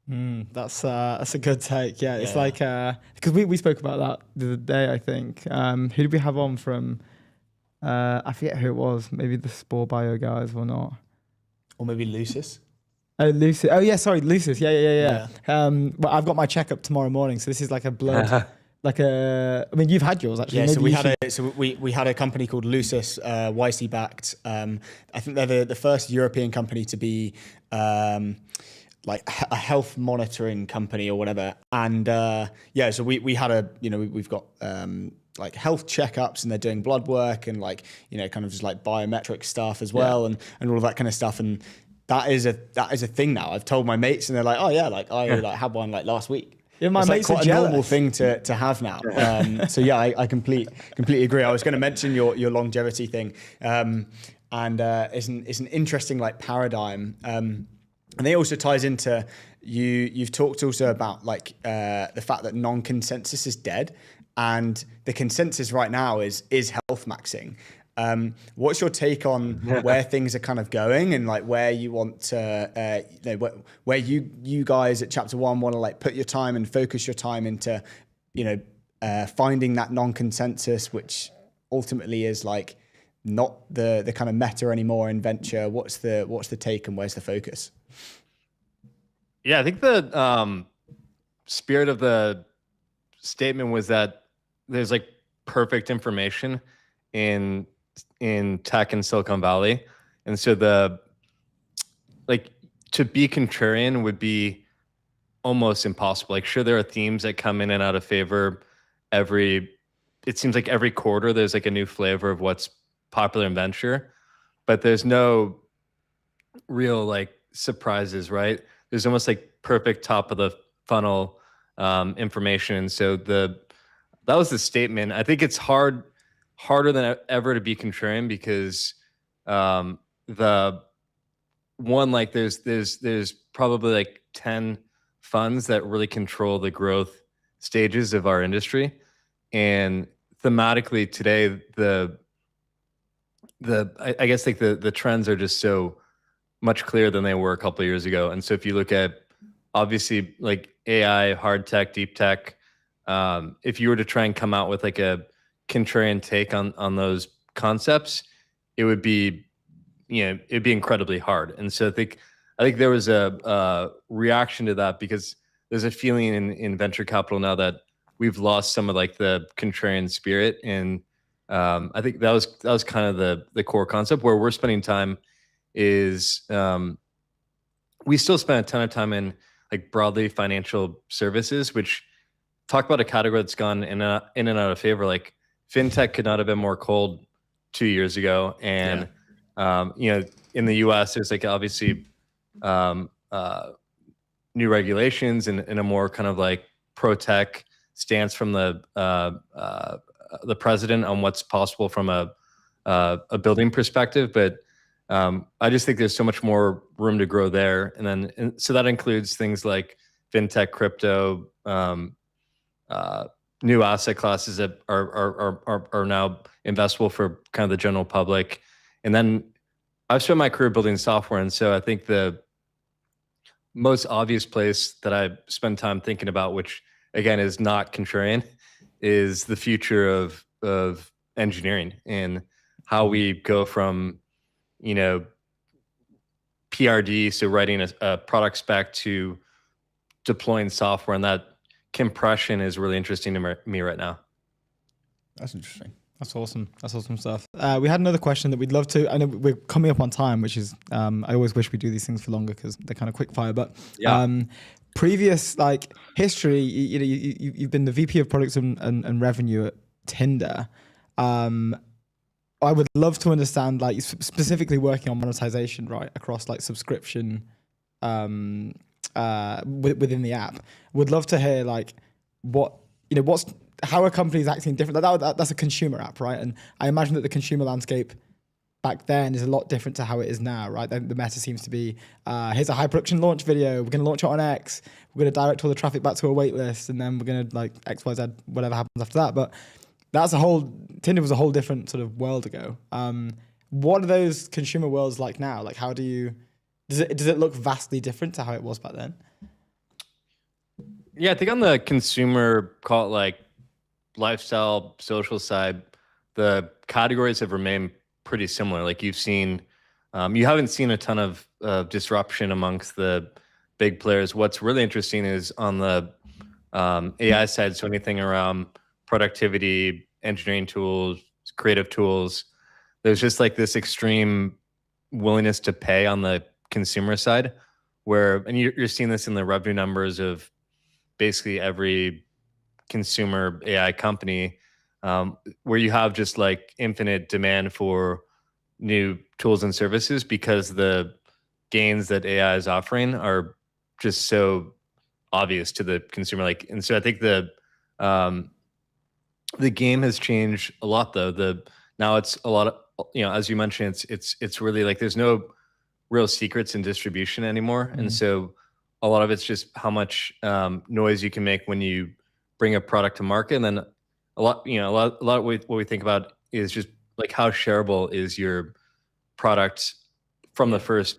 That's a good take. Yeah, it's like because we spoke about that the other day. I think who did we have on from? I forget who it was. Maybe the Spore Bio guys or not, or maybe Lucis. Oh, Lucis. Oh yeah, sorry, Lucis. Yeah. But I've got my checkup tomorrow morning, so this is like a blood. I mean, you've had yours actually. Yeah, we had a company called Lucis, YC backed. I think they're the first European company to be like a health monitoring company or whatever. And so we had we've got like health checkups, and they're doing blood work and like kind of just like biometric stuff as well, and all of that kind of stuff. And that is a thing now. I've told my mates, and they're like, oh yeah, like I had one like last week. Yeah, my it's mates like quite are a jealous. normal thing to have now. So yeah, I completely agree. I was going to mention your longevity thing, and it's an interesting like paradigm, and it also ties into you've talked also about like the fact that non-consensus is dead, and the consensus right now is health maxing. What's your take on where things are kind of going, and like where you want to, where you guys at Chapter One want to like put your time and focus your time into, finding that non-consensus, which ultimately is like not the kind of meta anymore in venture. What's the take, and where's the focus? Yeah, I think the spirit of the statement was that there's like perfect information in tech in Silicon Valley. And so to be contrarian would be almost impossible. Like sure, there are themes that come in and out of favor it seems like every quarter there's like a new flavor of what's popular in venture, but there's no real like surprises, right? There's almost like perfect top of the funnel information. And so that was the statement. I think it's harder than ever to be contrarian, because the one, like there's probably like 10 funds that really control the growth stages of our industry, and thematically today the I guess like the trends are just so much clearer than they were a couple of years ago. And so if you look at obviously like AI, hard tech, deep tech, if you were to try and come out with like a contrarian take on those concepts, it would be, it'd be incredibly hard. And so I think there was a reaction to that because there's a feeling in venture capital now that we've lost some of like the contrarian spirit. And I think that was kind of the core concept. Where we're spending time is we still spend a ton of time in like broadly financial services, which talk about a category that's gone in and out of favor. Like fintech could not have been more cold 2 years ago. And, in the US, there's like obviously new regulations and a more kind of like pro-tech stance from the president on what's possible from a building perspective. But I just think there's so much more room to grow there. And so that includes things like fintech, crypto, new asset classes that are now investable for kind of the general public. And then I've spent my career building software. And so I think the most obvious place that I spend time thinking about, which again is not contrarian, is the future of engineering and how we go from, PRD, so writing a product spec, to deploying software. And that compression is really interesting to me right now. That's interesting. That's awesome. That's awesome stuff. We had another question that we'd love to. I know we're coming up on time, which is I always wish we do these things for longer because they're kind of quick fire. But previous like history, you've been the VP of products and revenue at Tinder. I would love to understand, like, specifically working on monetization, right, across like subscription within the app. Would love to hear like how are companies acting different? That's a consumer app, right? And I imagine that the consumer landscape back then is a lot different to how it is now, right? The meta seems to be, here's a high production launch video. We're going to launch it on X. We're going to direct all the traffic back to a wait list. And then we're going to like X, Y, Z, whatever happens after that. But Tinder was a whole different sort of world ago. What are those consumer worlds like now? Like, how does it look vastly different to how it was back then? Yeah, I think on the consumer, call it like lifestyle, social side, the categories have remained pretty similar. Like you've seen, you haven't seen a ton of disruption amongst the big players. What's really interesting is on the AI side, so anything around productivity, engineering tools, creative tools, there's just like this extreme willingness to pay on the consumer side, and you're seeing this in the revenue numbers of basically every consumer AI company, where you have just like infinite demand for new tools and services because the gains that AI is offering are just so obvious to the consumer. And so I think the game has changed a lot, though. Now it's a lot of, as you mentioned, it's really like there's no real secrets in distribution anymore. And so a lot of it's just how much noise you can make when you bring a product to market. And then a lot of what we think about is just like how shareable is your product from the first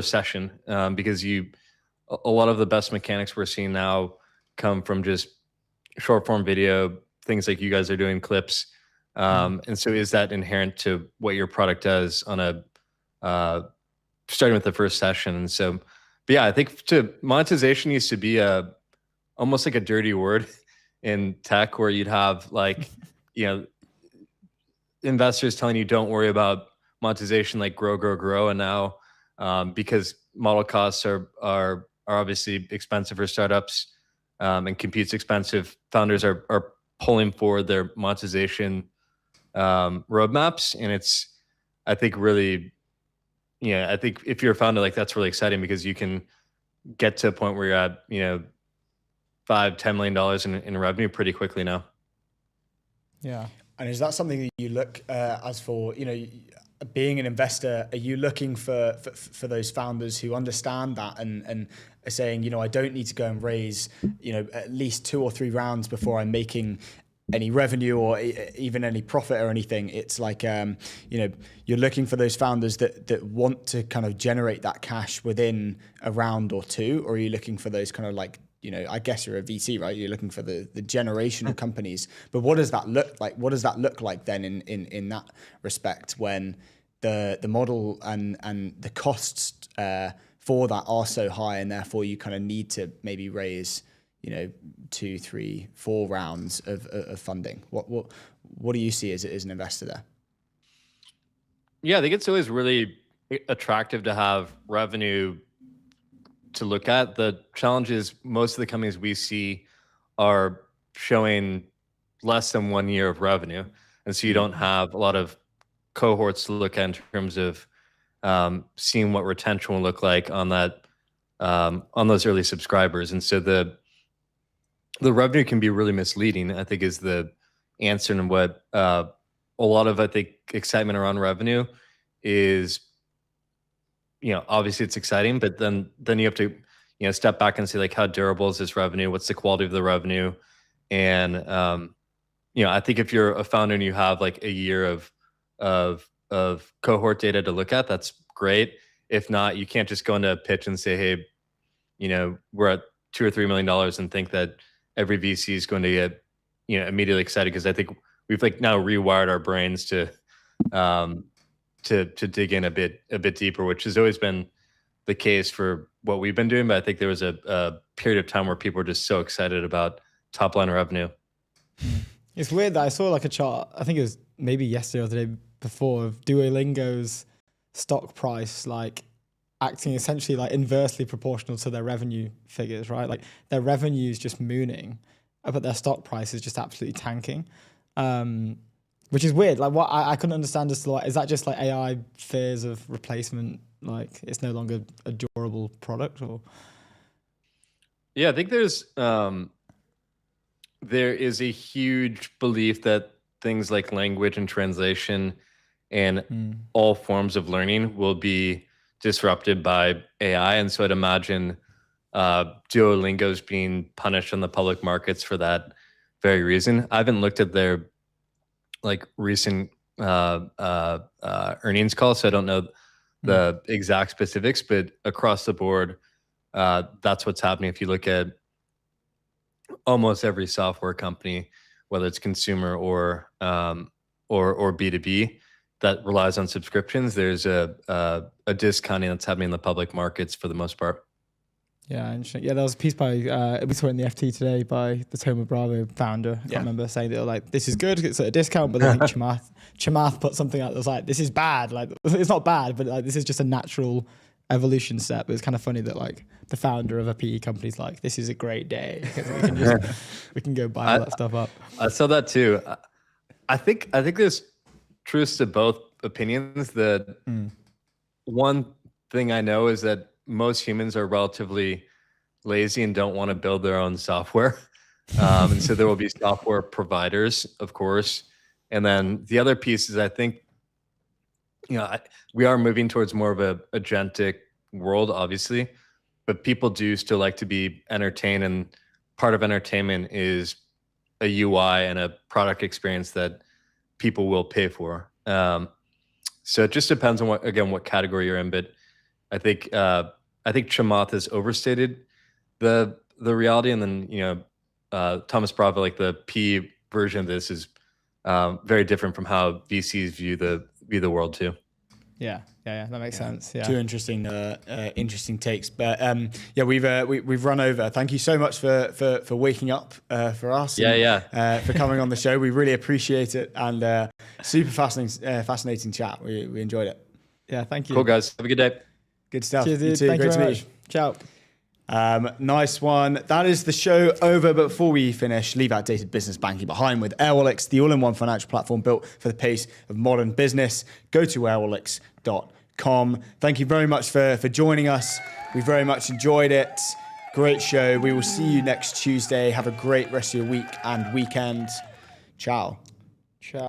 session, because a lot of the best mechanics we're seeing now come from just short form video, things like you guys are doing, clips. And so is that inherent to what your product does on starting with the first session? And so, but yeah, I think monetization used to be almost like a dirty word in tech, where you'd have like, investors telling you don't worry about monetization, like grow. And now, because model costs are obviously expensive for startups, and compute's expensive, founders are pulling forward their monetization roadmaps. And it's, I think, really, I think if you're a founder, like that's really exciting because you can get to a point where you're at, $5-10 million in revenue pretty quickly now. Yeah. And is that something that you look as for, being an investor, are you looking for those founders who understand that and are saying, I don't need to go and raise, at least 2 or 3 rounds before I'm making any revenue or even any profit or anything. It's like, you're looking for those founders that want to kind of generate that cash within a round or two, or are you looking for those kind of like, I guess you're a VC, right? You're looking for the generational companies. But what does that look like? What does that look like then in that respect, when the model and the costs for that are so high, and therefore you kind of need to maybe raise 2, 3, 4 rounds of funding? What do you see as an investor there? Yeah, I think it's always really attractive to have revenue to look at. The challenge is most of the companies we see are showing less than 1 year of revenue. And so you don't have a lot of cohorts to look at in terms of seeing what retention will look like on that, on those early subscribers. And so the revenue can be really misleading, I think, is the answer. And what a lot of, I think, excitement around revenue is, obviously it's exciting, but then you have to, step back and say, like, how durable is this revenue? What's the quality of the revenue? And, I think if you're a founder and you have like a year of cohort data to look at, that's great. If not, you can't just go into a pitch and say, hey, we're at $2 or $3 million and think that every VC is going to get, immediately excited, because I think we've like now rewired our brains to dig in a bit deeper, which has always been the case for what we've been doing. But I think there was a period of time where people were just so excited about top line revenue. It's weird that I saw like a chart, I think it was maybe yesterday or the day before, of Duolingo's stock price like acting essentially like inversely proportional to their revenue figures, right? Like their revenue is just mooning, but their stock price is just absolutely tanking, which is weird. Like, what I couldn't understand as to, like, is that just like AI fears of replacement? Like it's no longer a durable product, or? Yeah, I think there is a huge belief that things like language and translation and all forms of learning will be disrupted by AI. And so I'd imagine Duolingo's being punished in the public markets for that very reason. I haven't looked at their like recent earnings call, so I don't know the exact specifics, but across the board, that's what's happening. If you look at almost every software company, whether it's consumer or B2B that relies on subscriptions, there's a discounting that's happening in the public markets for the most part. Yeah, interesting. Yeah, there was a piece by, we saw it in the FT today, by the Thoma Bravo founder. I can't remember, saying that they were like, this is good, it's at a discount, but then I think Chamath put something out that was like, this is bad. Like, it's not bad, but like, this is just a natural evolution step. It's kind of funny that like the founder of a PE company is like, this is a great day, because we can go buy all that stuff up. I saw that too. I think there's truth to both opinions. The one thing I know is that most humans are relatively lazy and don't want to build their own software. And so there will be software providers, of course. And then the other piece is, I think, we are moving towards more of a agentic world, obviously, but people do still like to be entertained. And part of entertainment is a UI and a product experience that people will pay for. So it just depends on what category you're in. But I think Chamath has overstated the reality, and then Thomas Bravo, like the P version of this, is very different from how VCs view the world too. Yeah, that makes sense. Yeah, two interesting takes. But we've run over. Thank you so much for waking up for us. For coming on the show. We really appreciate it, and super fascinating chat. We enjoyed it. Yeah, thank you. Cool, guys. Have a good day. Good stuff. Cheers, you dude. too. Thank Great you to very meet much. Ciao. Nice one. That is the show over. But before we finish, leave outdated business banking behind with Airwallex, the all-in-one financial platform built for the pace of modern business. Go to airwallex.com. Thank you very much for joining us. We very much enjoyed it. Great show. We will see you next Tuesday. Have a great rest of your week and weekend. Ciao.